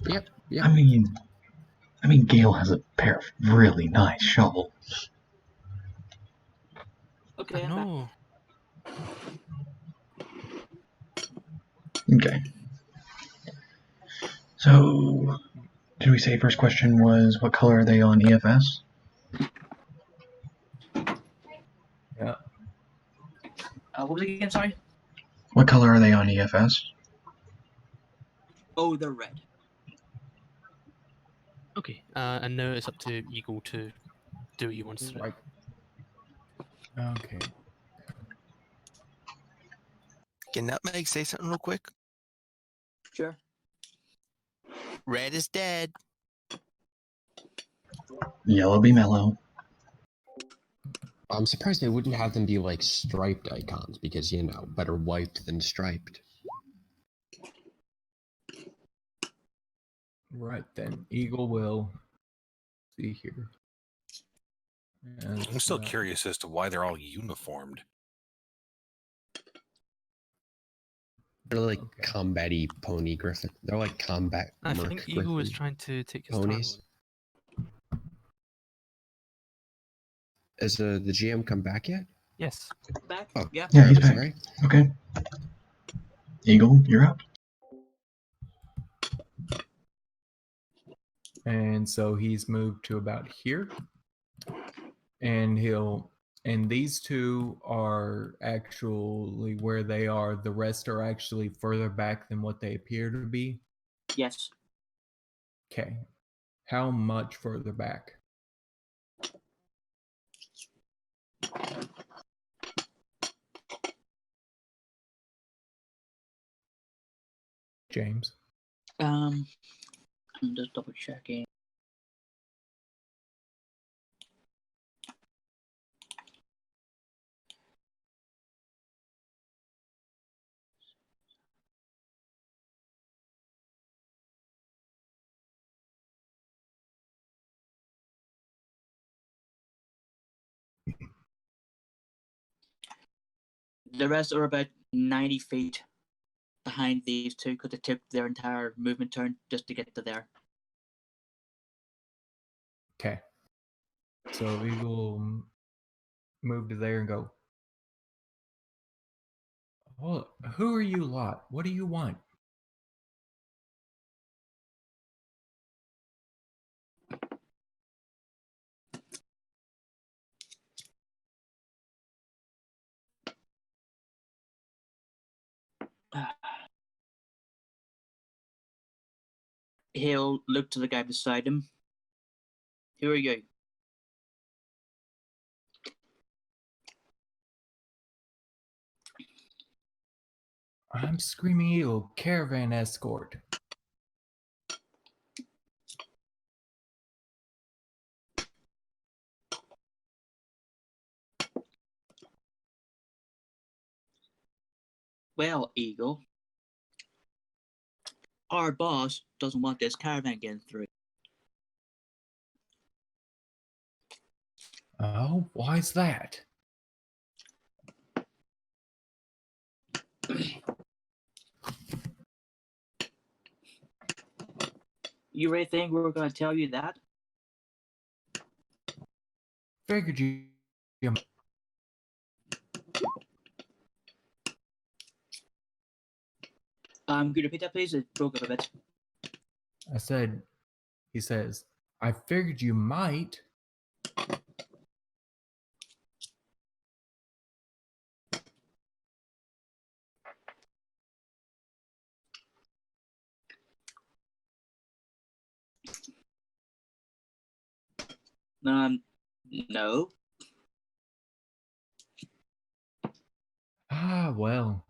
Yep. Yep. I mean, Gail has a pair of really nice shovels. Okay, I I'm back. know. Okay. So, did we say first question was what color are they on EFS? Yeah. What was it again? Sorry. What color are they on EFS? Oh, they're red. Okay. And now it's up to Eagle to do what he wants to do. Right. Okay. Can Nutmeg say something real quick? Sure. Red is dead. Yellow be mellow. I'm surprised they wouldn't have them be like striped icons because, you know, better white than striped. Right then. Eagle will see here. I'm still curious as to why they're all uniformed. They're like Okay. combat-y pony griffin. They're like combat I merc think Eagle was griffin trying to take his ponies. Has the GM come back yet? Yes. Back? Oh, Yeah. Yeah, he's terribly back. sorry. Okay. Eagle, you're up. And so he's moved to about here. And these two are actually where they are. The rest are actually further back than what they appear to be. Yes. Okay. How much further back? James. I'm just double checking. The rest are about 90 feet behind these two because it took their entire movement turn just to get to there. Okay. So Eagle move to there and go. Well, who are you lot? What do you want? He'll look to the guy beside him. Who are you? I'm Screaming Eagle, caravan escort. Well, Eagle, our boss doesn't want this caravan getting through. Oh, why's that? You really think we were going to tell you that? Figured you. Could you repeat that, please? It broke up a bit. I said, he says, I figured you might. No. Ah, well.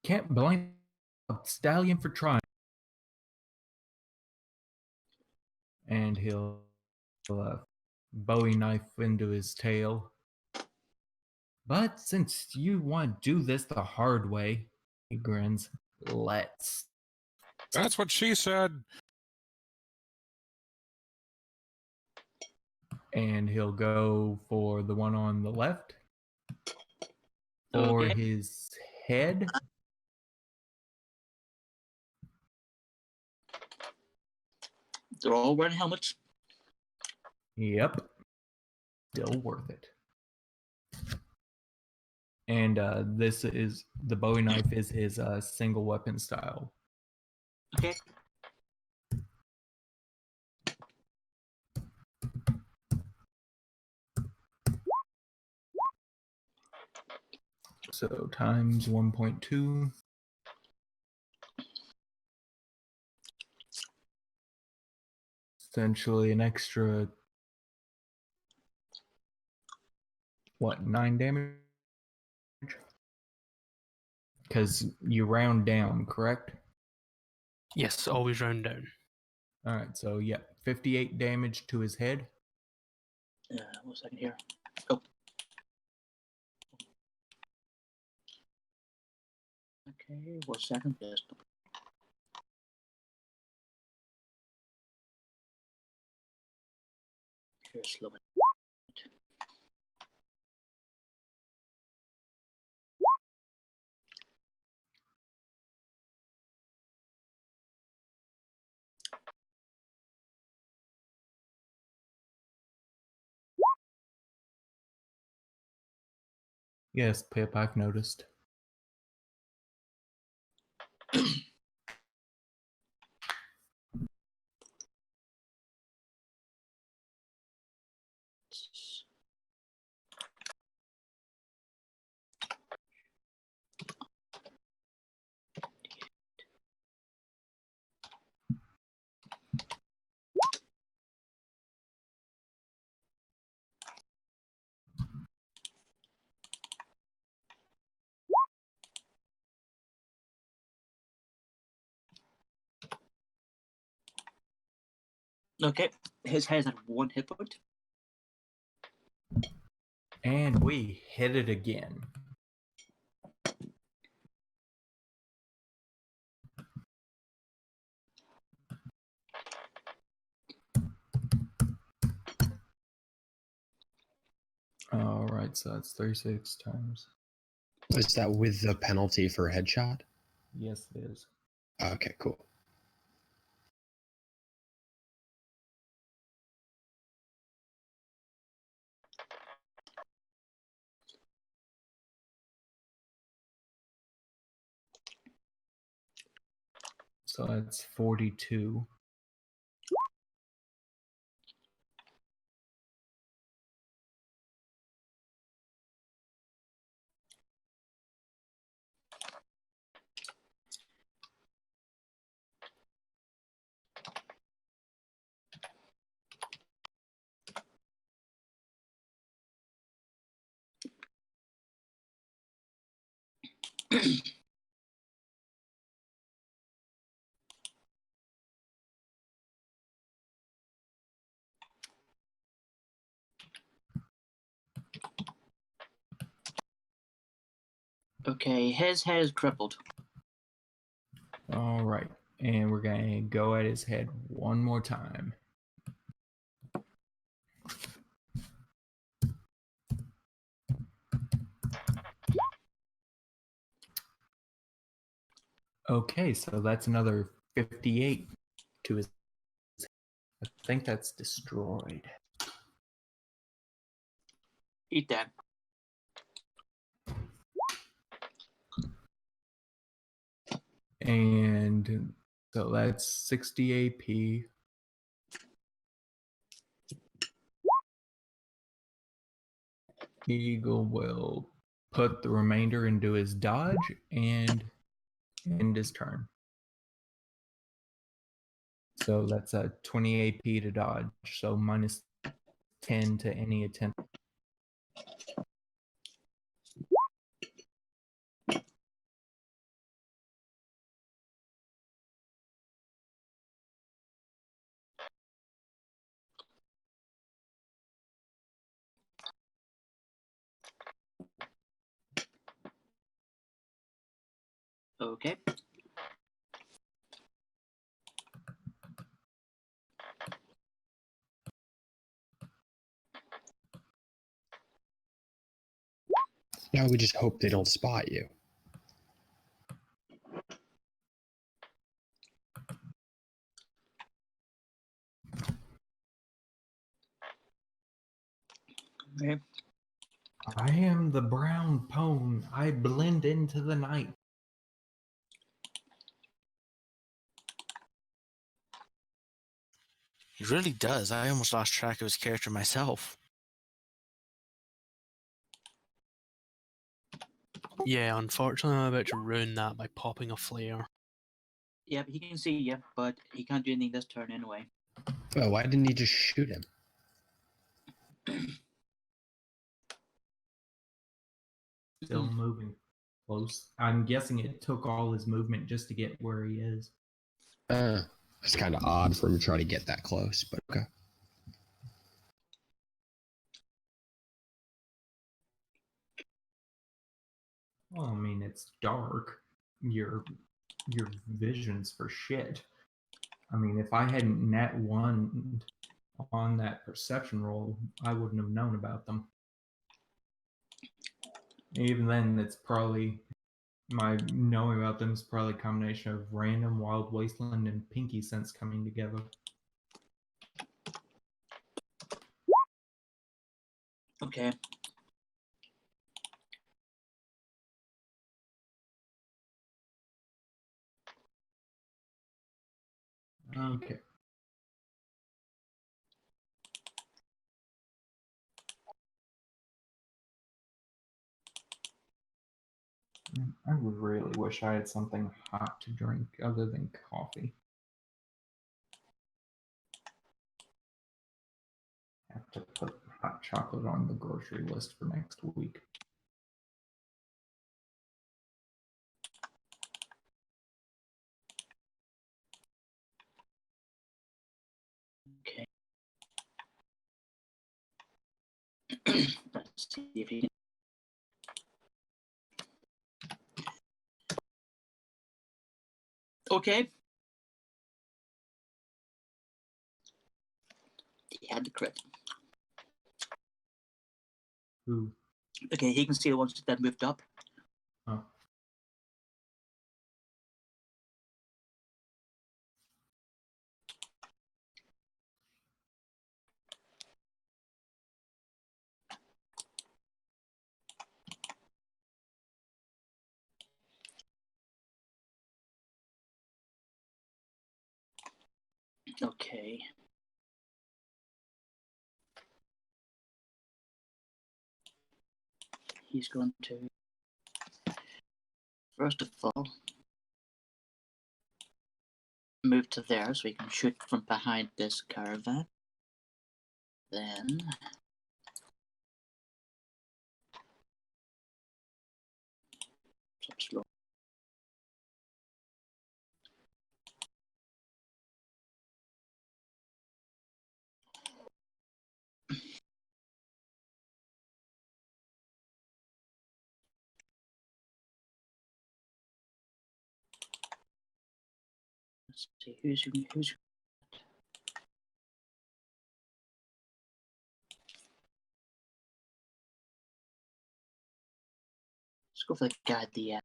Can't blame a stallion for trying. And he'll Bowie knife into his tail. But since you want to do this the hard way, he grins, let's. That's what she said. And he'll go for the one on the left. For Okay. his head. They're all wearing helmets. Yep. Still worth it. And this is the Bowie knife is his single weapon style. Okay. So times 1.2. Essentially an extra, what, 9 damage? Because you round down, correct? Yes, always round down. Alright, so yeah, 58 damage to his head. 1 second here. Oh. Okay, 1 second. Just. Here's slow it. Yes, Pip, I've noticed. Okay, his head's at 1 hit point. And we hit it again. Alright, so that's 36 times. Is that with the penalty for headshot? Yes, it is. Okay, cool. So that's 42. Okay, his head is crippled. Alright, and we're going to go at his head one more time. Okay, so that's another 58 to his. I think that's destroyed. Eat that. And so that's 60 AP. Eagle will put the remainder into his dodge and end his turn. So that's a 20 AP to dodge, so minus 10 to any attempt. Okay. Now we just hope they don't spot you. Okay. I am the brown pone. I blend into the night. He really does. I almost lost track of his character myself. Yeah, unfortunately, I'm about to ruin that by popping a flare. Yep, he can see you, but he can't do anything this turn anyway. Oh, why didn't he just shoot him? Still moving close. I'm guessing it took all his movement just to get where he is. It's kind of odd for him to try to get that close, but okay. Well, I mean, it's dark. Your vision's for shit. I mean, if I hadn't nat one on that perception roll, I wouldn't have known about them. Even then, it's probably my knowing about them is probably a combination of random wild wasteland and pinky sense coming together. Okay. Okay. I really wish I had something hot to drink other than coffee. Have to put hot chocolate on the grocery list for next week. Okay. Let's see if he can. Okay. He had the crit. Ooh. Okay, he can see the ones that moved up. Oh. Okay. He's going to, first of all, move to there so he can shoot from behind this caravan. Then so slow. Let's see who's. Let's go for the guy at the end.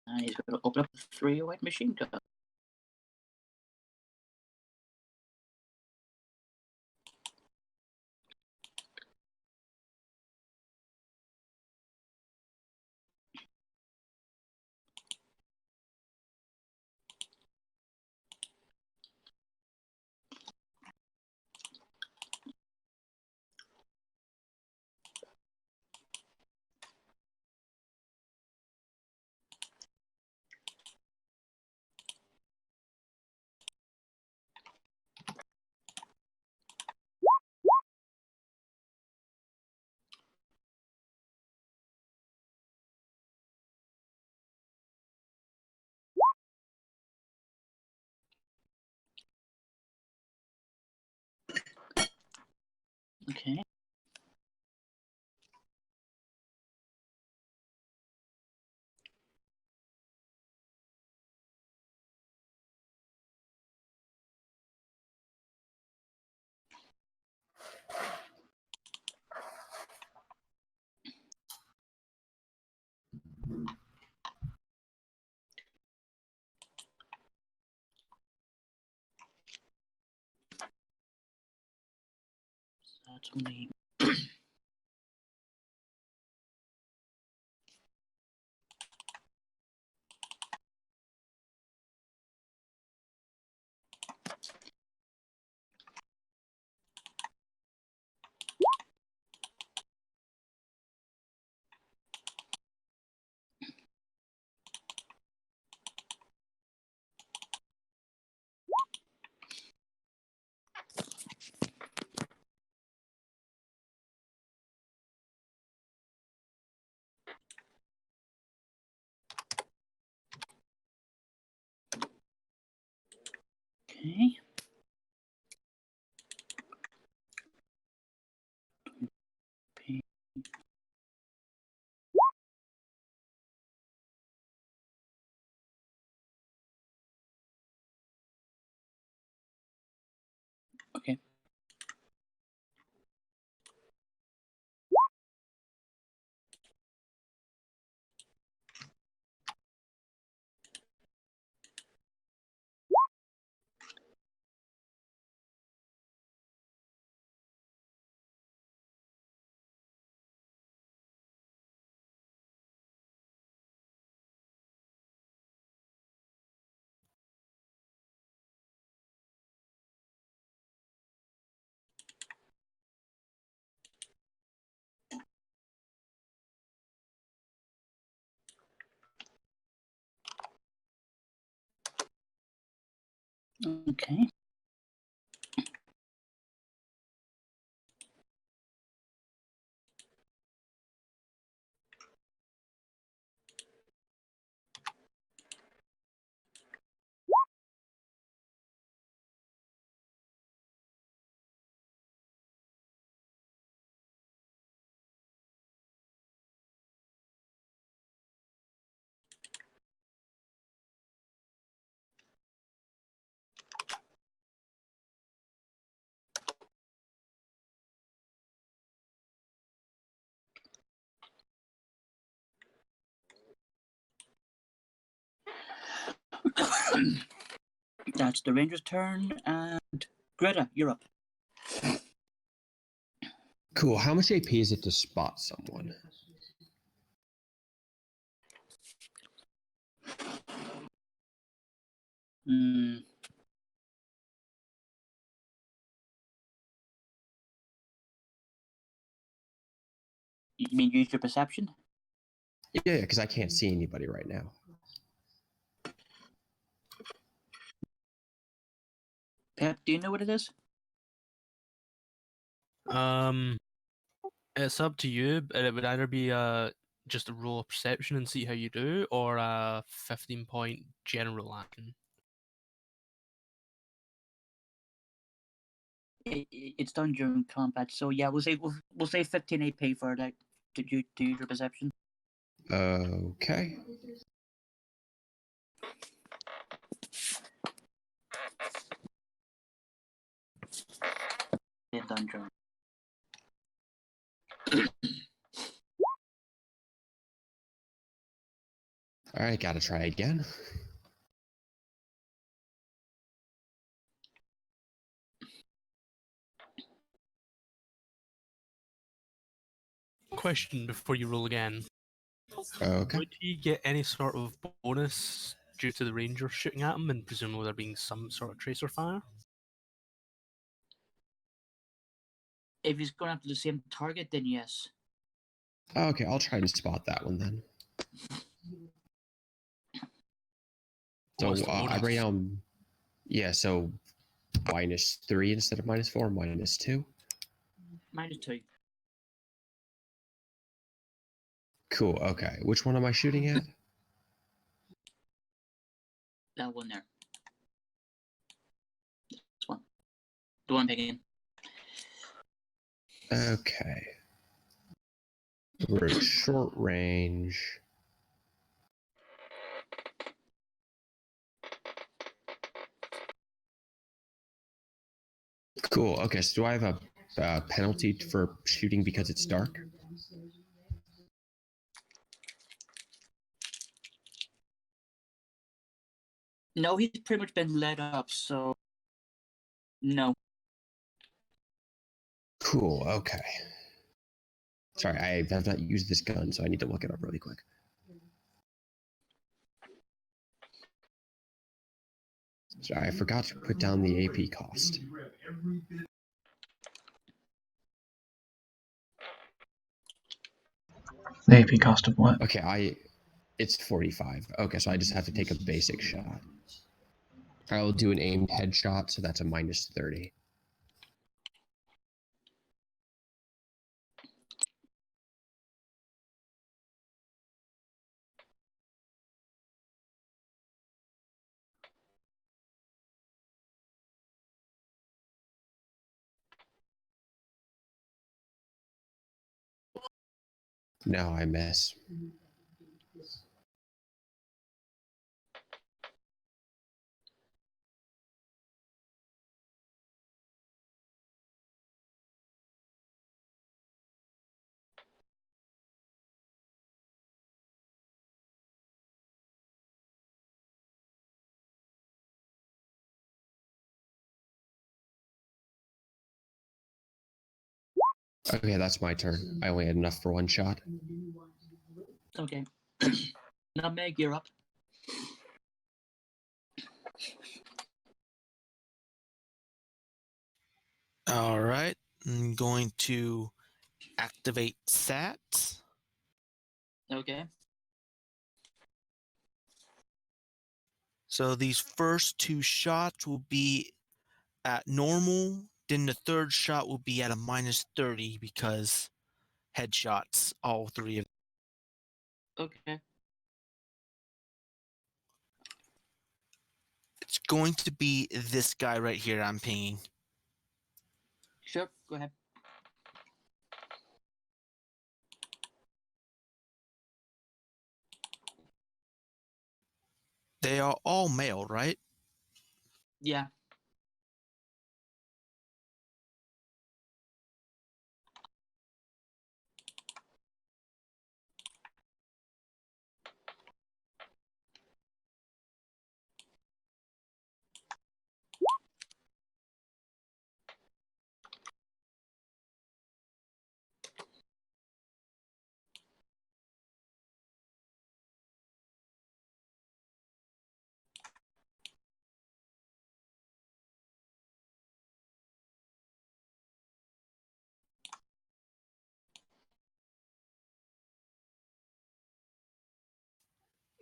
And he's going to open up the 3 white machine gun. Okay. that's only. Okay. Okay. Okay. That's the ranger's turn, and Greta, you're up. Cool. How much AP is it to spot someone? Hmm. You mean use your perception? Yeah, because I can't see anybody right now. Pep, do you know what it is? It's up to you, but it would either be just a roll of perception and see how you do, or a 15-point general action. It's done during combat, so yeah, we'll say 15 AP for that to use your perception. Okay. It's done during. All right, gotta try again. Question before you roll again. Okay. Would he get any sort of bonus due to the ranger shooting at him, and presumably there being some sort of tracer fire? If he's going after the same target, then yes. Okay, I'll try and spot that one then. So What's the I bonus? write down, yeah, so -3 instead of -4, -2. -2. Cool, okay. Which one am I shooting at? That one there. This one. The one picking. Okay. We're at short range. Cool, okay, so do I have a penalty for shooting because it's dark? No, he's pretty much been led up, so no. Cool. Okay. Sorry, I have not used this gun, so I need to look it up really quick. Sorry, I forgot to put down the AP cost. The AP cost of what? Okay, it's 45. Okay, so I just have to take a basic shot. I will do an aimed headshot, so that's a minus 30. No, I miss. Okay, that's my turn. I only had enough for one shot. Okay. Nutmeg, you're up. All right. I'm going to activate SATs. Okay. So these first two shots will be at normal. Then the third shot will be at a minus 30 because headshots, all three of them. Okay. It's going to be this guy right here I'm pinging. Sure, go ahead. They are all male, right? Yeah.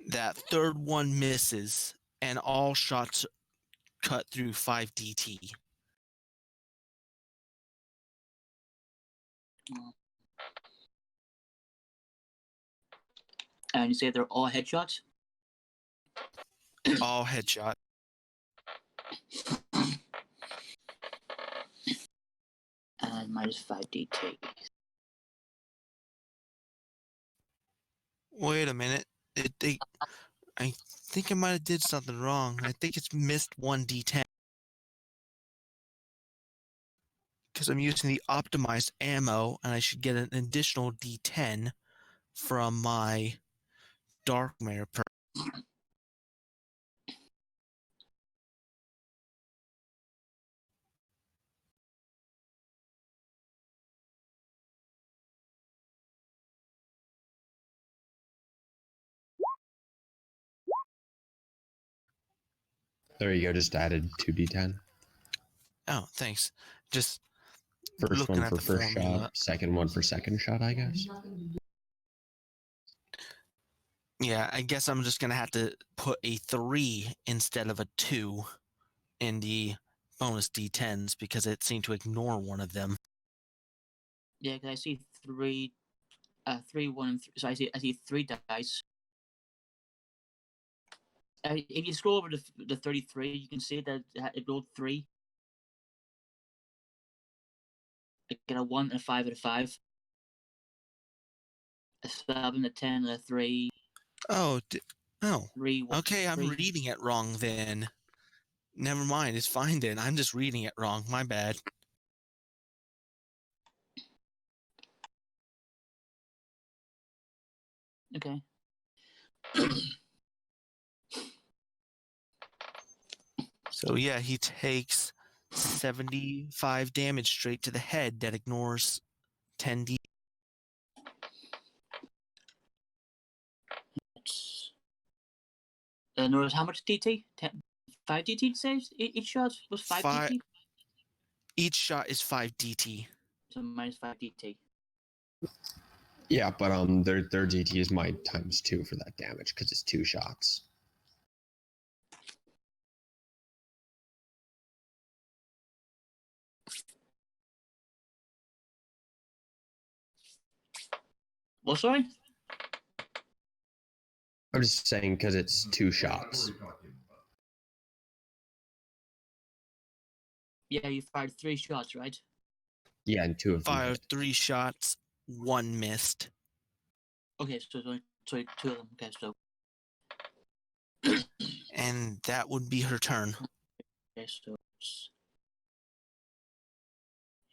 That third one misses, and all shots cut through 5 DT. And you say they're all headshots? All headshot. And minus 5 DT. Wait a minute. I think I might have did something wrong. I think it's missed 1 D10. Because I'm using the optimized ammo, and I should get an additional D10 from my Darkmare perk. There you go, just added 2d10. Oh, thanks. Just First looking one at for the first formula. shot, second one for second shot, I guess. Yeah, I guess I'm just going to have to put a 3 instead of a 2 in the bonus D10s because it seemed to ignore one of them. Yeah, because I see 3, 3, 1, and 3. So I see 3 dice. If you scroll over to the 33, you can see that it rolled 3. I get a 1 and a 5 and a 5. A 7, a 10, and a 3. Oh, 3, 1, okay, I'm 3. reading it wrong then. Never mind, it's fine then. I'm just reading it wrong. My bad. Okay. So yeah, he takes 75 damage straight to the head that ignores 10d. Notice how much DT? 5 DT saves? Each shot was 5 DT? Each shot is 5 DT. So minus 5 DT. Yeah, but their DT is my ×2 for that damage because it's 2 shots. Well, sorry? I'm just saying because it's 2 shots. Yeah, you fired 3 shots, right? Yeah, and 2 of them. Fired 3 shots, 1 missed. Okay, so 2 of them. Okay, so. And that would be her turn. Okay, so it's...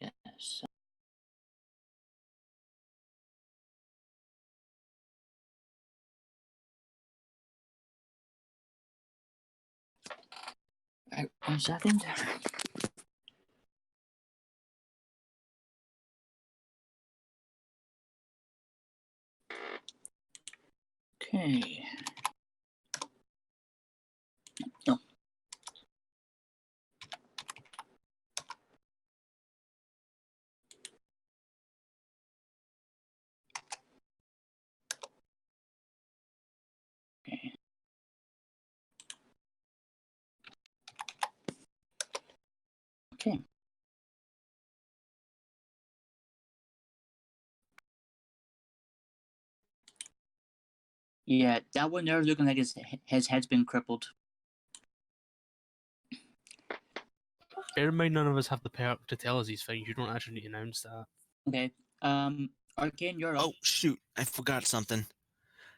Yes. Alright, 1 second. Okay. No. Okay. Okay. Yeah, that one there looking like his head's been crippled. Bear in mind, none of us have the perk to tell us he's fine. You don't actually need to announce that. Okay. Arcane, you're up. Oh, shoot. I forgot something.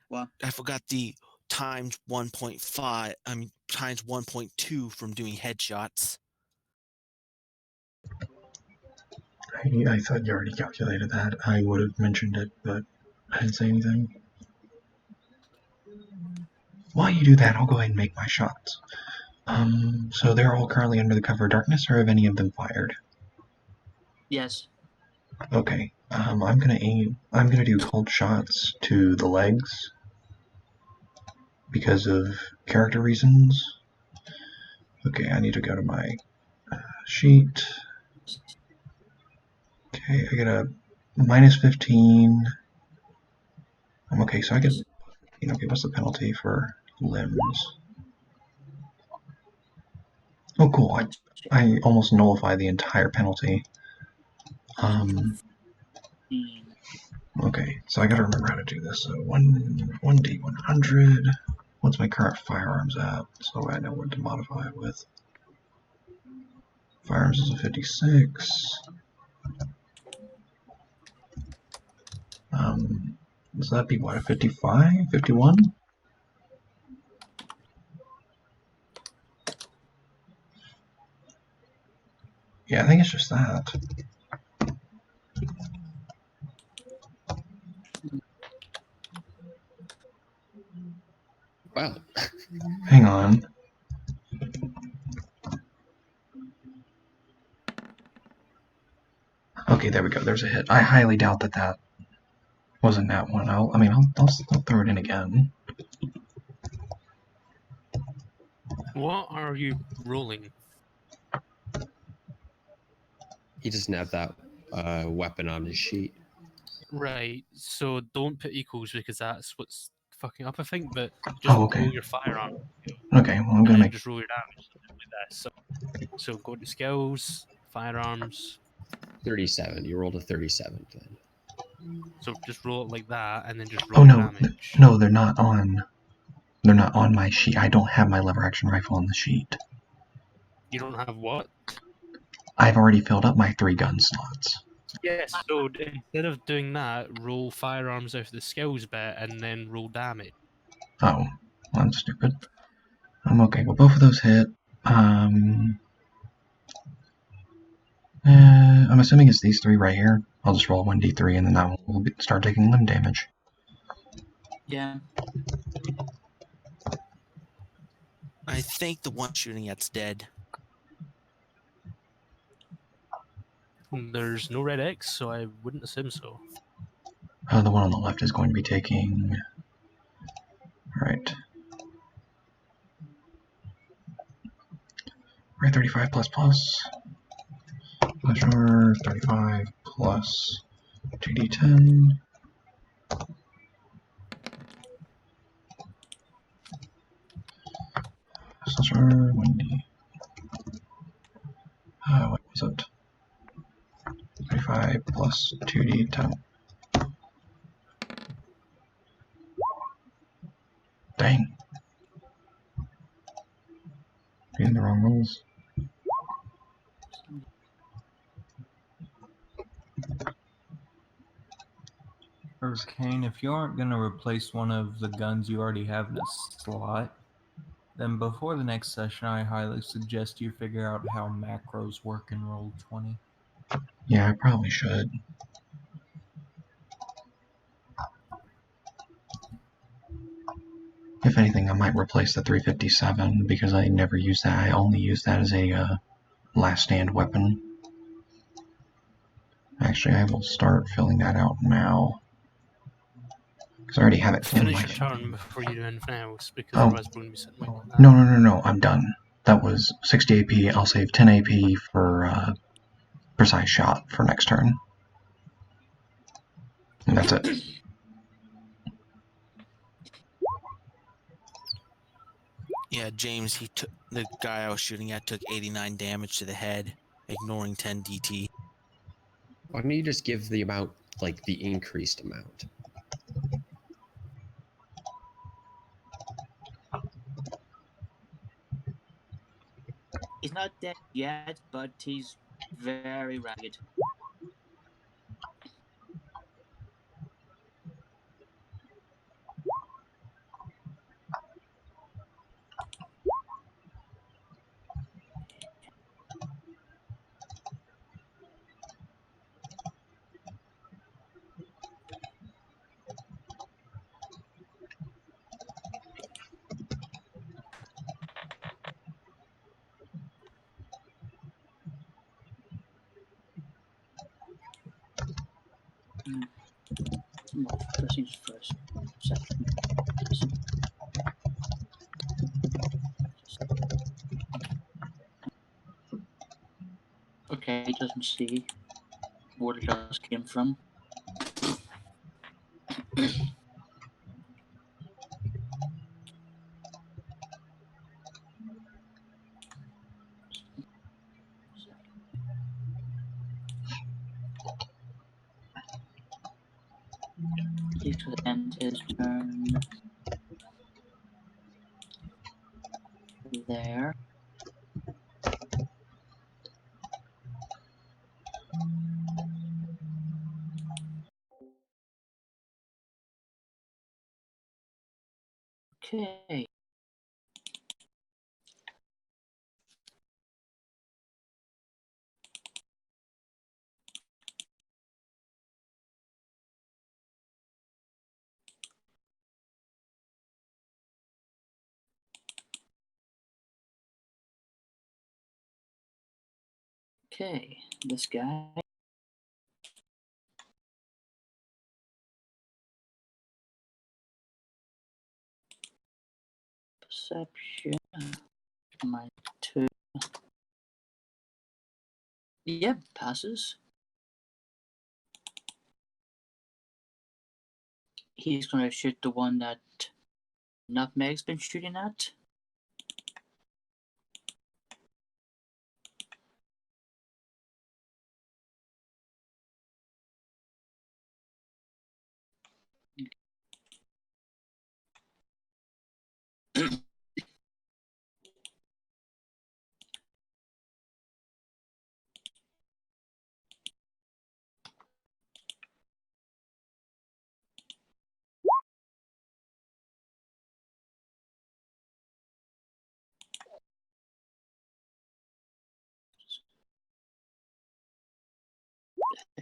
What? I forgot the times 1.5, times 1.2 from doing headshots. I thought you already calculated that. I would have mentioned it, but I didn't say anything. While you do that, I'll go ahead and make my shots. So they're all currently under the cover of darkness, or have any of them fired? Yes. Okay. I'm gonna aim. I'm gonna do cold shots to the legs because of character reasons. Okay, I need to go to my sheet. Okay, I get a -15. Okay, so I get. Okay, what's the penalty for limbs? Oh, cool. I almost nullify the entire penalty. Okay, so I gotta remember how to do this. So 1d100. What's my current firearms at? So I know what to modify it with. Firearms is a 56. Does that be what, a 55? 51? Yeah, I think it's just that. Well, Hang on. Okay, there we go. There's a hit. I highly doubt that wasn't that one. I'll throw it in again. What are you rolling? he doesn't have that weapon on his sheet. Right, so don't put equals because that's what's fucking up, I think, but just Oh, okay. roll your firearm. Okay, well, I'm And gonna then make. just roll your damage like this. So go to skills, firearms. 37. You rolled a 37 then. So just roll it like that, and then just Oh roll no, damage. no, they're not on. They're not on my sheet. I don't have my lever action rifle on the sheet. You don't have what? I've already filled up my 3 gun slots. Yes, so instead of doing that, roll firearms out of the skills bit, and then roll damage. Oh, well, I'm stupid. Okay, well, both of those hit. I'm assuming it's these 3 right here. I'll just roll 1d3 and then that will start taking limb damage. Yeah. I think the one shooting at's dead. There's no red X, so I wouldn't assume so. The one on the left is going to be taking... Right. Right, 35 plus plus. Pleasure, 35 plus 2d10. Pleasure, 1d. What was it? 35 plus 2d10. Dang. Getting the wrong rolls. Arcane, if you aren't going to replace one of the guns you already have in a slot, then before the next session, I highly suggest you figure out how macros work in Roll20. Yeah, I probably should. If anything, I might replace the 357 because I never use that. I only use that as a last stand weapon. Actually, I will start filling that out now. Because I already have it in Finish my... your turn before you do anything else, because Oh. otherwise we're going to be sitting waiting like that. No, I'm done. That was 60 AP. I'll save 10 AP for precise shot for next turn. And that's it. Yeah, James, the guy I was shooting at took 89 damage to the head, ignoring 10 DT. Why don't you just give the amount, like the increased amount? He's not dead yet, but he's very ragged. First things first. Second. Okay, he doesn't see where the dust came from. He could end his turn there. Okay. Okay, this guy. Perception. My 2. Yep, passes. He's gonna shoot the one that Nutmeg's been shooting at.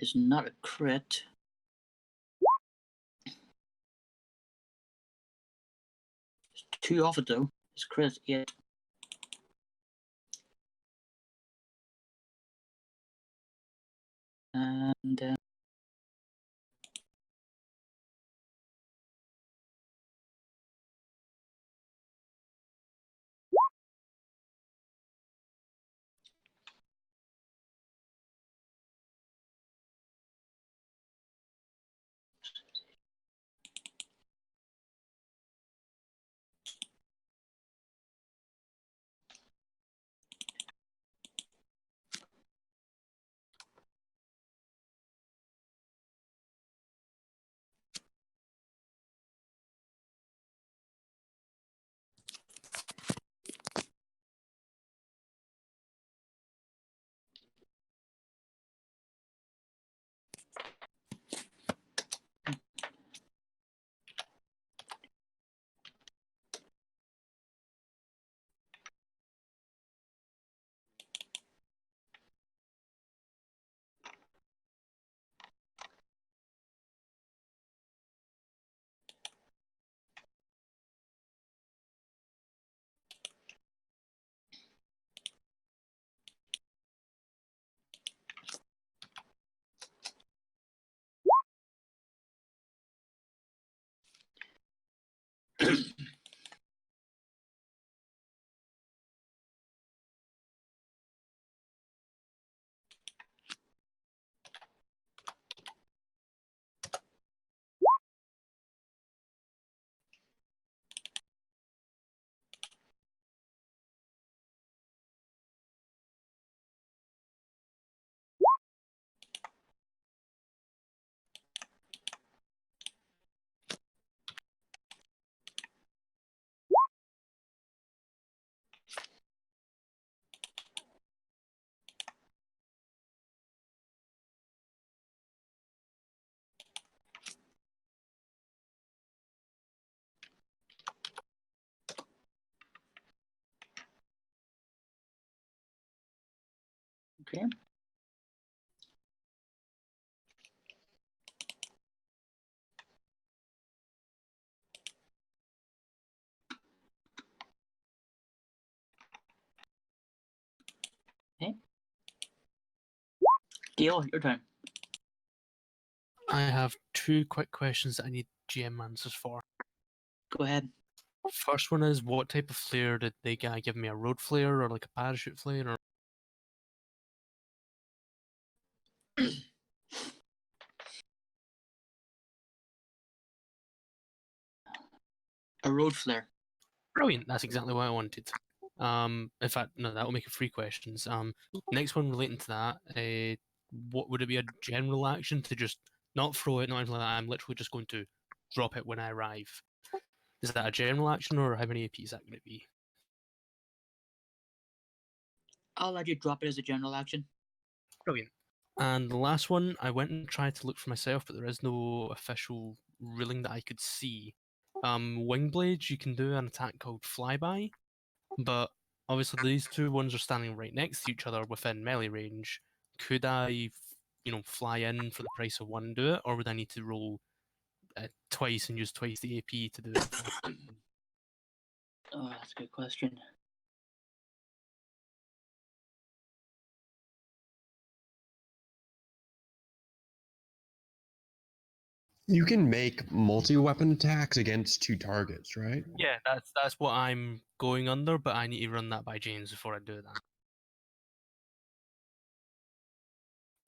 Is not a crit. It's 2 off it though. His crit 8. And okay. Okay. Gail, your turn. I have two quick questions that I need GM answers for. Go ahead. First one is, what type of flare did they give me? A road flare or like a parachute flare? Or A road flare. brilliant! That's exactly what I wanted. In fact, no, that will make it 3 questions. Next one relating to that. What would it be, a general action to just not throw it, not anything like that? I'm literally just going to drop it when I arrive. Is that a general action, or how many AP is that going to be? I'll let you drop it as a general action. Brilliant. And the last one, I went and tried to look for myself, but there is no official ruling that I could see. Wing blades, you can do an attack called Flyby, but obviously these two ones are standing right next to each other within melee range. Could I, fly in for the price of one and do it, or would I need to roll twice and use twice the AP to do it? Oh, that's a good question. You can make multi-weapon attacks against 2 targets, right? Yeah, that's what I'm going under, but I need to run that by James before I do that.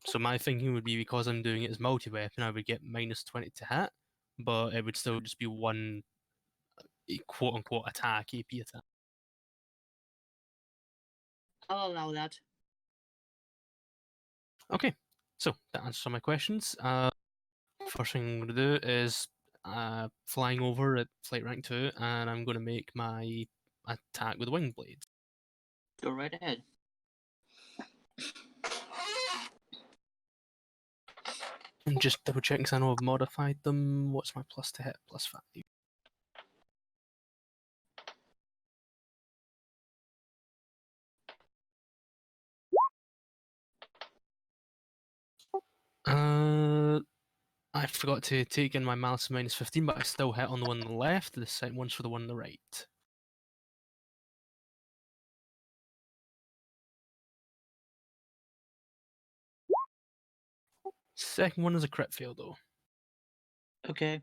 So my thinking would be, because I'm doing it as multi-weapon, I would get -20 to hit, but it would still just be one quote-unquote attack, AP attack. I'll allow that. Okay, so that answers all my questions. First thing I'm going to do is flying over at flight rank 2, and I'm going to make my attack with wing blades. Go right ahead. And just double check, because I know I've modified them. What's my plus to hit? +5. I forgot to take in my malice -15, but I still hit on the one on the left. The second one's for the one on the right. Second one is a crit fail, though. Okay.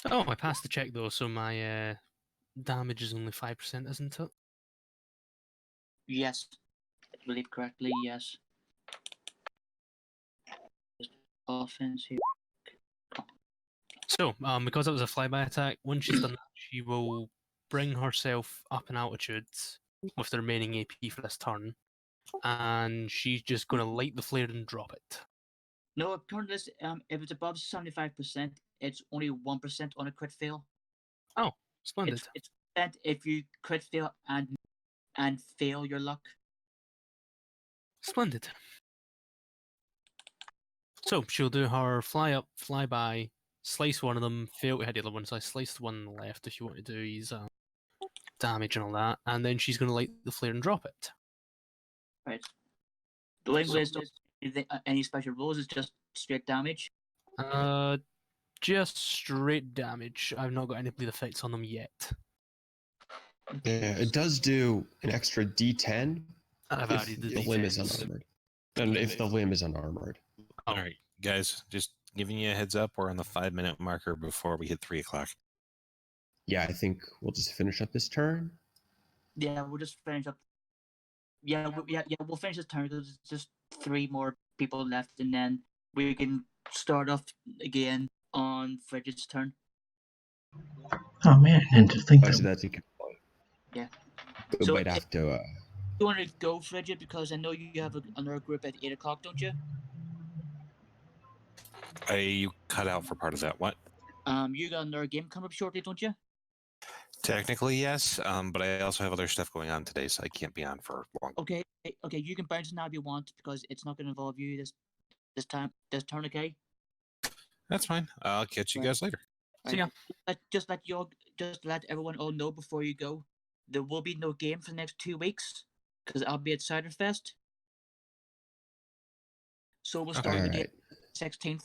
Oh, I passed the check, though, so my damage is only 5%, isn't it? Yes. I believe correctly, yes. Offensive. So, because it was a flyby attack, when she's done that, she will bring herself up in altitude with the remaining AP for this turn, and she's just going to light the flare and drop it. No, currently, if it's above 75%, it's only 1% on a crit fail. Oh, splendid. It's percent if you crit fail and fail your luck. Splendid. So, she'll do her fly up, fly by, slice one of them, fail to hit the other one, so I sliced the one on the left if you want to do his damage and all that, and then she's going to light the flare and drop it. Right. The way wisdom, any special rules is just straight damage. Just straight damage. I've not got any bleed effects on them yet. Yeah, it does do an extra D10 I've if added the the limb is D10s. unarmored. And if the limb is unarmored. Oh. All right, guys, just giving you a heads up. We're on the 5-minute marker before we hit 3 o'clock. Yeah, I think we'll just finish up this turn. Yeah, we'll just finish up. Yeah, we'll finish this turn. There's just 3 more people left, and then we can start off again on Frigid's turn. Oh man, and to think So that that's a good point. Yeah. We So might have to. You want to go, Frigid, because I know you have another group at 8 o'clock, don't you? You cut out for part of that. What? You got another game coming up shortly, don't you? Technically, yes, but I also have other stuff going on today, so I can't be on for long. Okay, you can bounce now if you want, because it's not going to involve you this turn, okay? That's fine. I'll catch you guys later. See ya. Just let everyone all know before you go. There will be no game for the next 2 weeks because I'll be at Ciderfest. So we'll start the game 16th.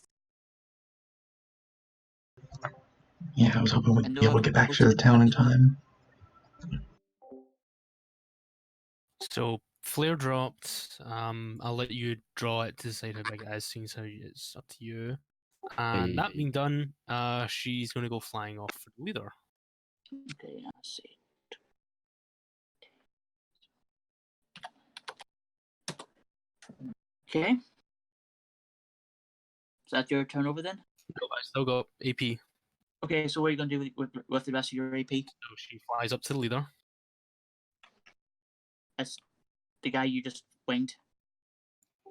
yeah, I was hoping we'd be able to get back to the town in time. So, flare dropped. I'll let you draw it to decide how big it is, seeing as how it's up to you. And that being done, she's going to go flying off for the leader. Okay, let's see. Okay. Is that your turn over then? No, I still got AP. Okay, so what are you going to do with the rest of your AP? So she flies up to the leader. That's the guy you just winged.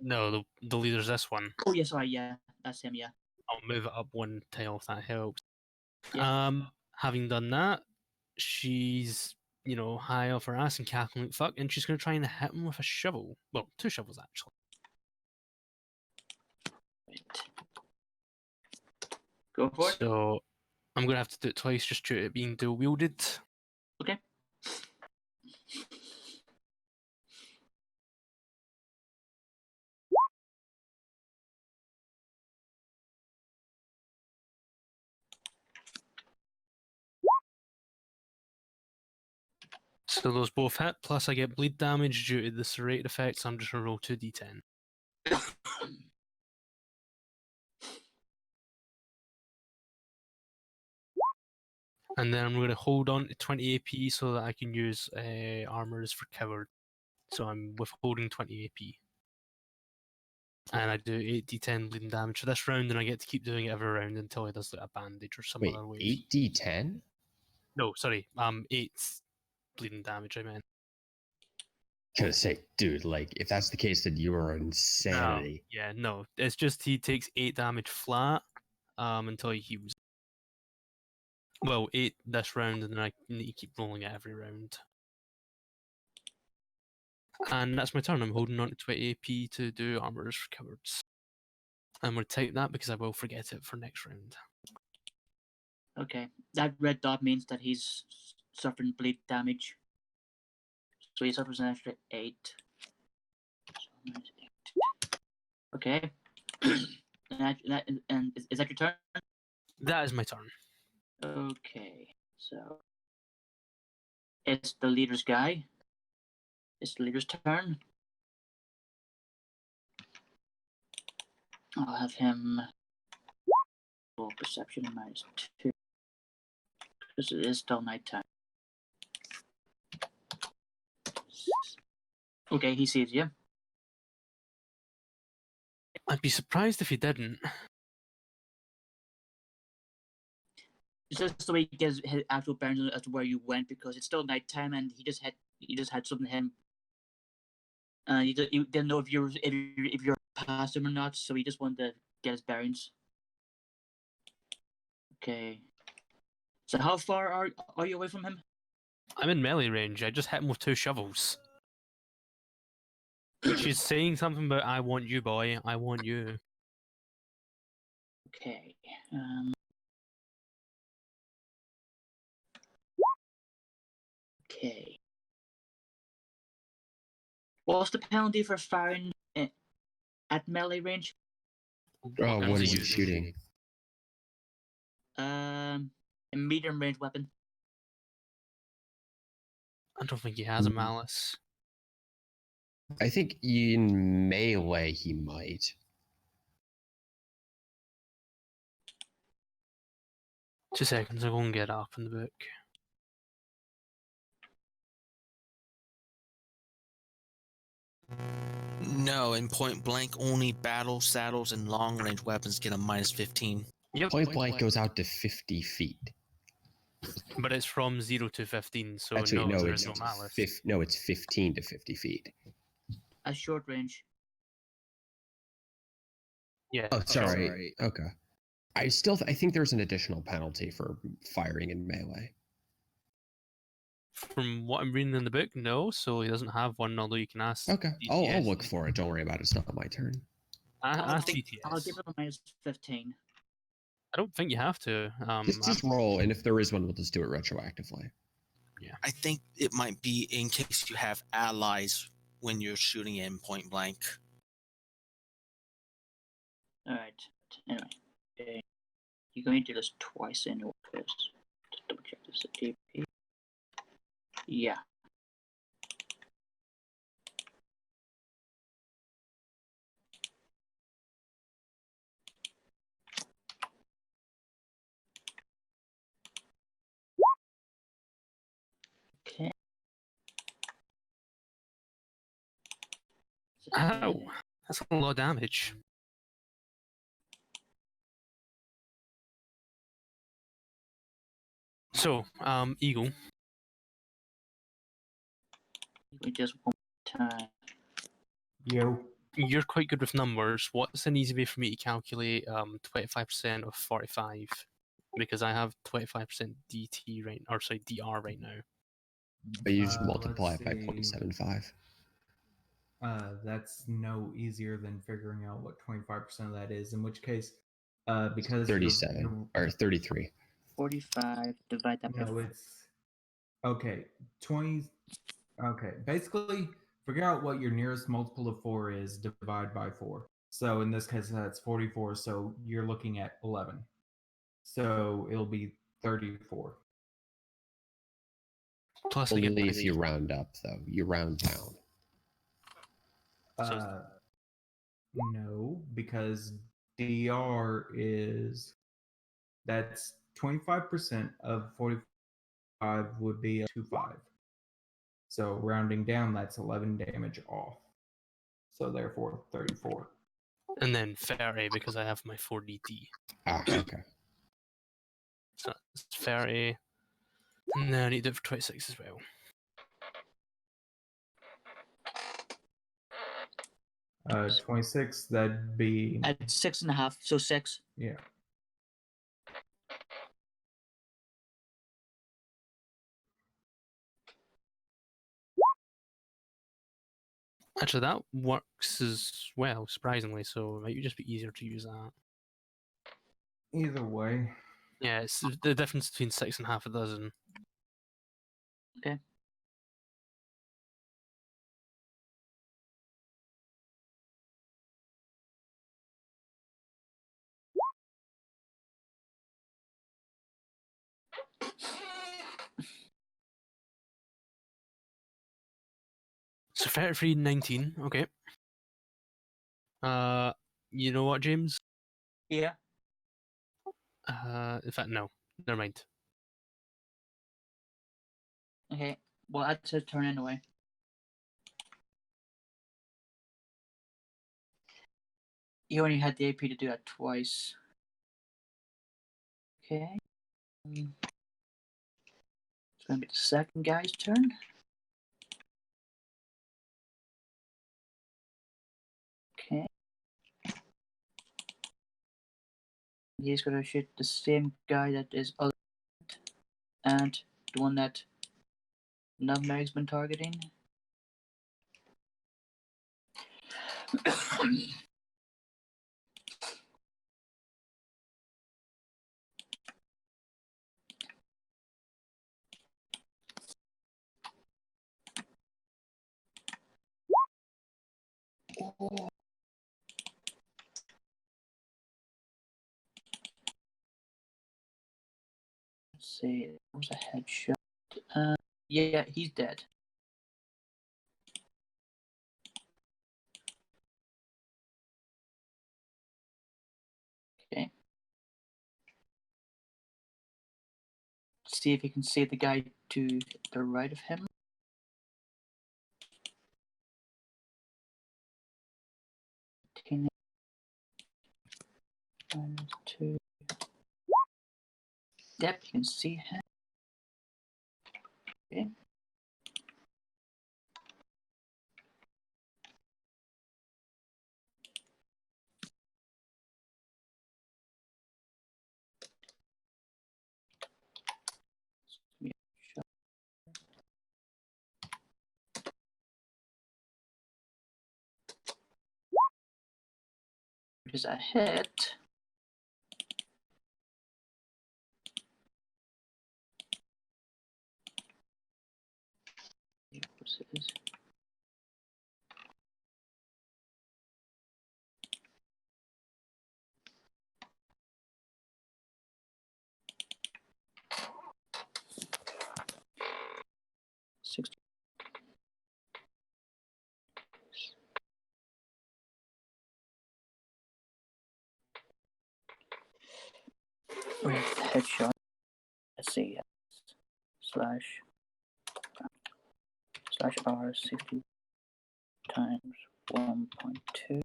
No, the leader's this one. Oh, yeah, sorry, yeah. That's him, yeah. I'll move it up 1 tile if that helps. Yeah. Having done that, she's, high off her ass and cackling like fuck, and she's going to try and hit him with a shovel. Well, 2 shovels, actually. Right. Go for it. So, I'm going to have to do it twice just due to it being dual wielded. Okay. So those both hit, plus I get bleed damage due to the serrated effect, so I'm just going to roll 2d10. And then I'm going to hold on to 20 AP so that I can use armors for coward. So I'm withholding 20 AP. And I do 8d10 bleeding damage for this round, and I get to keep doing it every round until he does like a bandage or some Wait, other way. 8d10? No, sorry, 8 bleeding damage, I meant. Gonna say, dude, like, if that's the case, then you are insanity. No, it's just he takes 8 damage flat until he heals. Well, 8 this round, and then I need to keep rolling it every round. And that's my turn. I'm holding on to 20 AP to do armors for cowards. I'm going to type that because I will forget it for next round. Okay. That red dot means that he's suffering bleed damage. So he suffers an extra 8. Okay. And is that your turn? That is my turn. Okay. So It's the leader's guy. It's the leader's turn. I'll have him roll perception -2 because it is still nighttime. Okay, he sees you. I'd be surprised if he didn't. It's just the way he gives his actual bearings as to where you went because it's still nighttime and he just had something to him. You didn't know if you're past him or not, so he just wanted to get his bearings. Okay. So how far are you away from him? I'm in melee range. I just hit him with 2 shovels. Which is saying something about I want you, boy. I want you. Okay. Okay. What's the penalty for firing at melee range? Oh, what is he using? shooting? A medium range weapon. I don't think he has a malice. I think in melee he might. Two seconds, I'll go and get it up in the book. No, in point blank, only battle saddles and long range weapons get a -15. Yep. Point blank goes out to 50 feet. But it's from 0 to 15, so Actually, no, no, there it's is no malice. it's 15 to 50 feet. A short range. Yeah. Oh, sorry. Okay. I think there's an additional penalty for firing in melee. From what I'm reading in the book, no, so he doesn't have one, although you can ask. Okay, I'll DTS. look for it. Don't worry about it. It's not my turn. Ask I'll DTS. give him a -15. I don't think you have to. Just roll, and if there is one, we'll just do it retroactively. I think it might be in case you have allies when you're shooting in point blank. Alright. Anyway. Okay. You're going to do this twice anyway. Just double check this at DP. Yeah. Okay. Ow, that's a lot of damage. So, Eagle. Just one time. Yo. You're quite good with numbers. What's an easy way for me to calculate 25% of 45? Because I have 25% DT right, or sorry, DR right now. But you just multiply let's it by see. 0.75. That's no easier than figuring out what 25% of that is. In which case, because 37 or 33. 45 divide that by no, it's okay. 20. Okay, basically, figure out what your nearest multiple of 4 is. Divide by 4. So in this case, that's 44. So you're looking at 11. So it'll be 34. Plus, I get Only my if you round up, though. You round down. No, because DR is that's 25% of 45 would be a 2-5. So rounding down, that's 11 damage off. So therefore 34. And then 30 because I have my 4DT. Ah, okay. So it's 30. And then I need to do it for 26 as well. 26, that'd be at 6.5, so 6. yeah. Actually, that works as well, surprisingly, so it might just be easier to use that. Either way. Yeah, it's the difference between 6 and half a dozen. Okay. So free 19. Okay. You know what, James? Yeah. In fact, no. Never mind. Okay. Well, that's his turn anyway. You only had the AP to do that twice. Okay. It's gonna be the second guy's turn. Okay. He's gonna shoot the same guy that is other and the one that Nutmeg's been targeting. Oh. Let's see, that was a headshot. Yeah, he's dead. Okay. See if you can see the guy to the right of him. One, two. Yep, you can see him. Okay. Which is a hit. What's it? 60. Where's the headshot? Let's see. Slash R 60 times 1.2.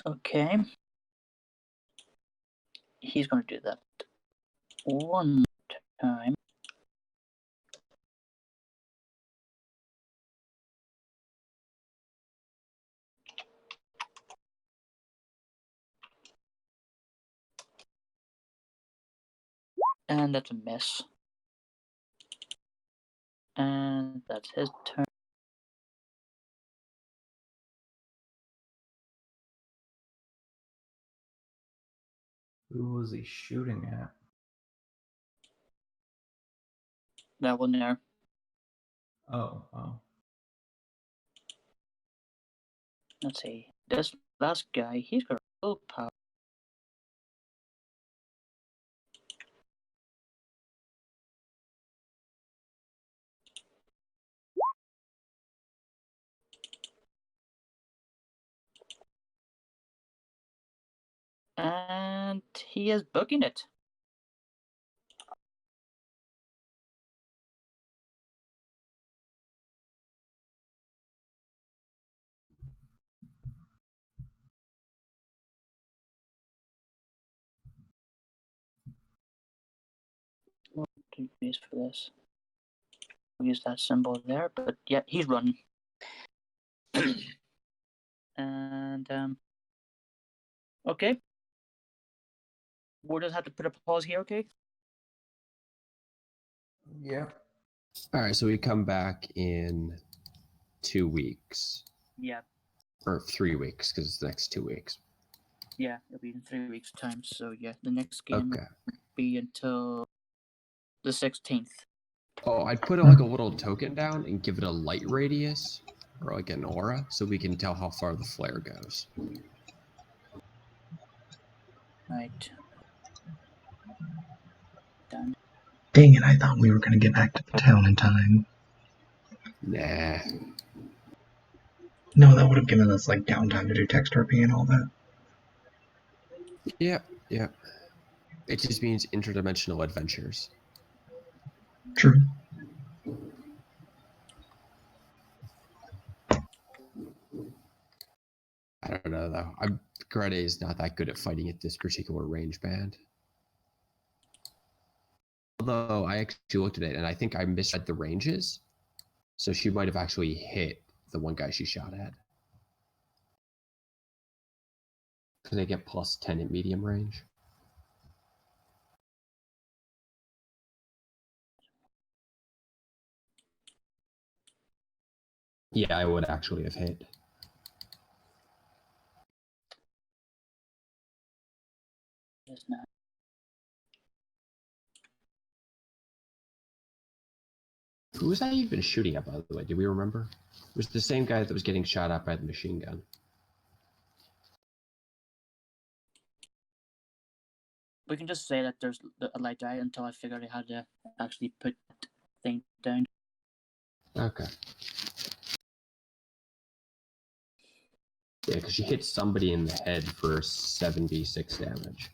Okay. He's going to do that one time. And that's a miss. And that's his turn. Who was he shooting at? That one there. Oh. Let's see. This last guy, he's got full power. And he is booking it. What do you use for this? We'll use that symbol there, but yeah, he's running. And okay. We'll just have to put a pause here, okay? Yeah. All right, so we come back in 2 weeks. Yeah. Or 3 weeks, because it's the next 2 weeks. Yeah, it'll be in 3 weeks' time. So yeah, the next game Okay. won't be until The 16th. Oh, I'd put like a little token down and give it a light radius or like an aura so we can tell how far the flare goes. Right. Done. Dang it, I thought we were going to get back to the town in time. Nah. No, that would have given us like downtime to do text RP and all that. Yep, yep. It just means interdimensional adventures. True. I don't know though. Greta is not that good at fighting at this particular range band. Although I actually looked at it and I think I misread the ranges. So she might have actually hit the one guy she shot at. Because they get plus 10 at medium range. Yeah, I would actually have hit. Just not. Who was that even shooting at, by the way? Do we remember? It was the same guy that was getting shot at by the machine gun. We can just say that there's a light eye until I figure out how to actually put that thing down. Okay. Yeah, because she hit somebody in the head for 76 damage.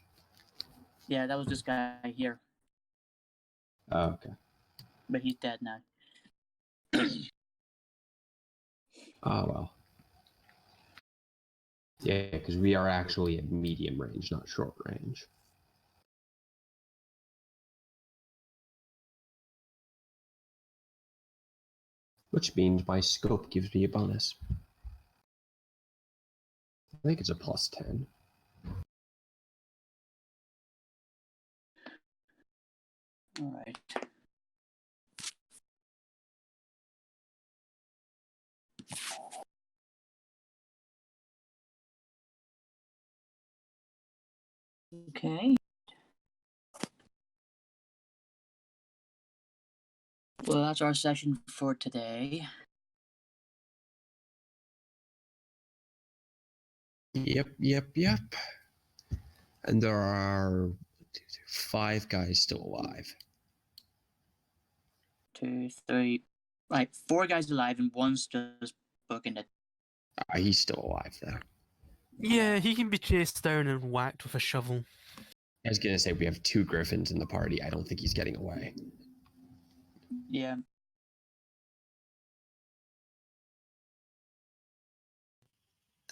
Yeah, that was this guy here, Oh, okay. but he's dead now. Oh, well. Yeah, because we are actually at medium range, not short range. Which means my scope gives me a bonus. I think it's a plus 10. All right. Okay. Well, that's our session for today. Yep. And there are 5 guys still alive. 2, 3. Right, 4 guys alive and one's just booking it. He's still alive, though. Yeah, he can be chased down and whacked with a shovel. I was going to say, we have 2 griffins in the party. I don't think he's getting away. Yeah.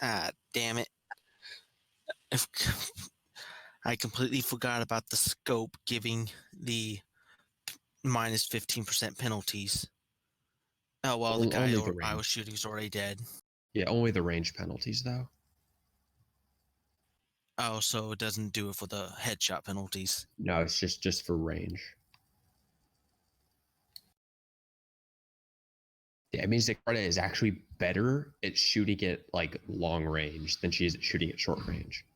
Ah, damn it. I completely forgot about the scope giving the minus 15% penalties. Oh, well, the guy I was shooting is already dead. Yeah, only the range penalties, though. Oh, so it doesn't do it for the headshot penalties. No, it's just for range. Yeah, it means that Greta is actually better at shooting at like long range than she is at shooting at short range.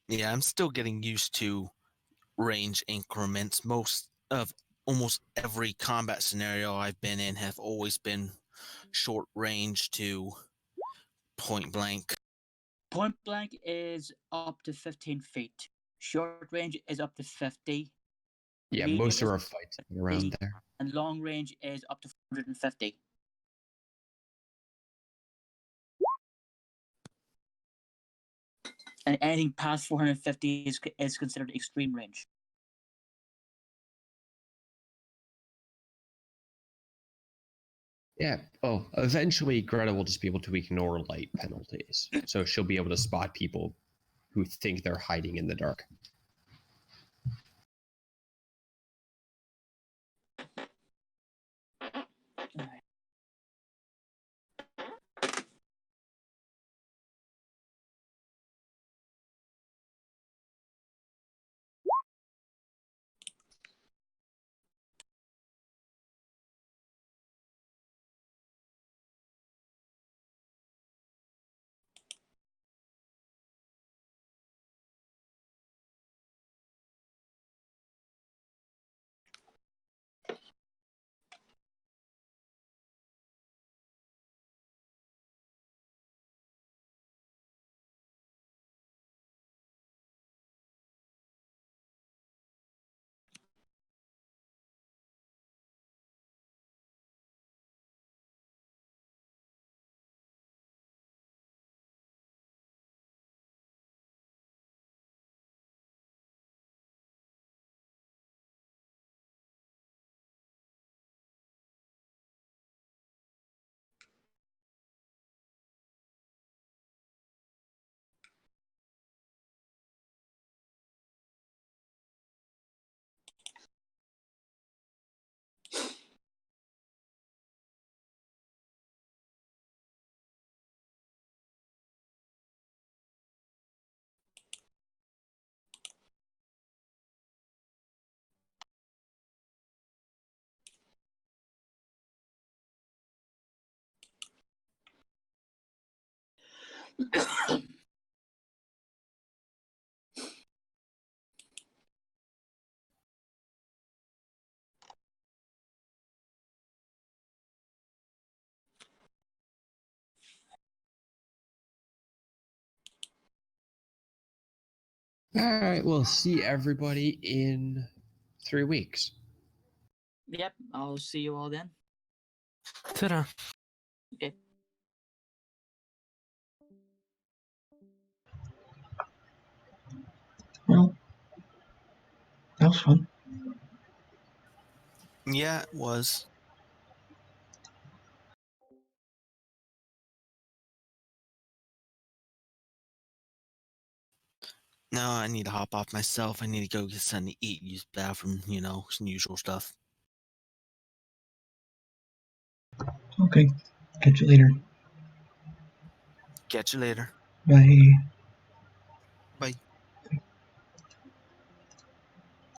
Yeah, I'm still getting used to range increments. Almost every combat scenario I've been in have always been short range to point blank. Point blank is up to 15 feet. Short range is up to 50. Yeah, Medium most of is our fights are around there. And long range is up to 450. And anything past 450 is considered extreme range. Yeah. Oh, eventually Greta will just be able to ignore light penalties. So she'll be able to spot people who think they're hiding in the dark. All right, we'll see everybody in 3 weeks. Yep, I'll see you all then. Ta-da. Okay. Well, that was fun. Yeah, it was. Now I need to hop off myself. I need to go get something to eat, use the bathroom, some usual stuff. Okay. Catch you later. Catch you later. Bye.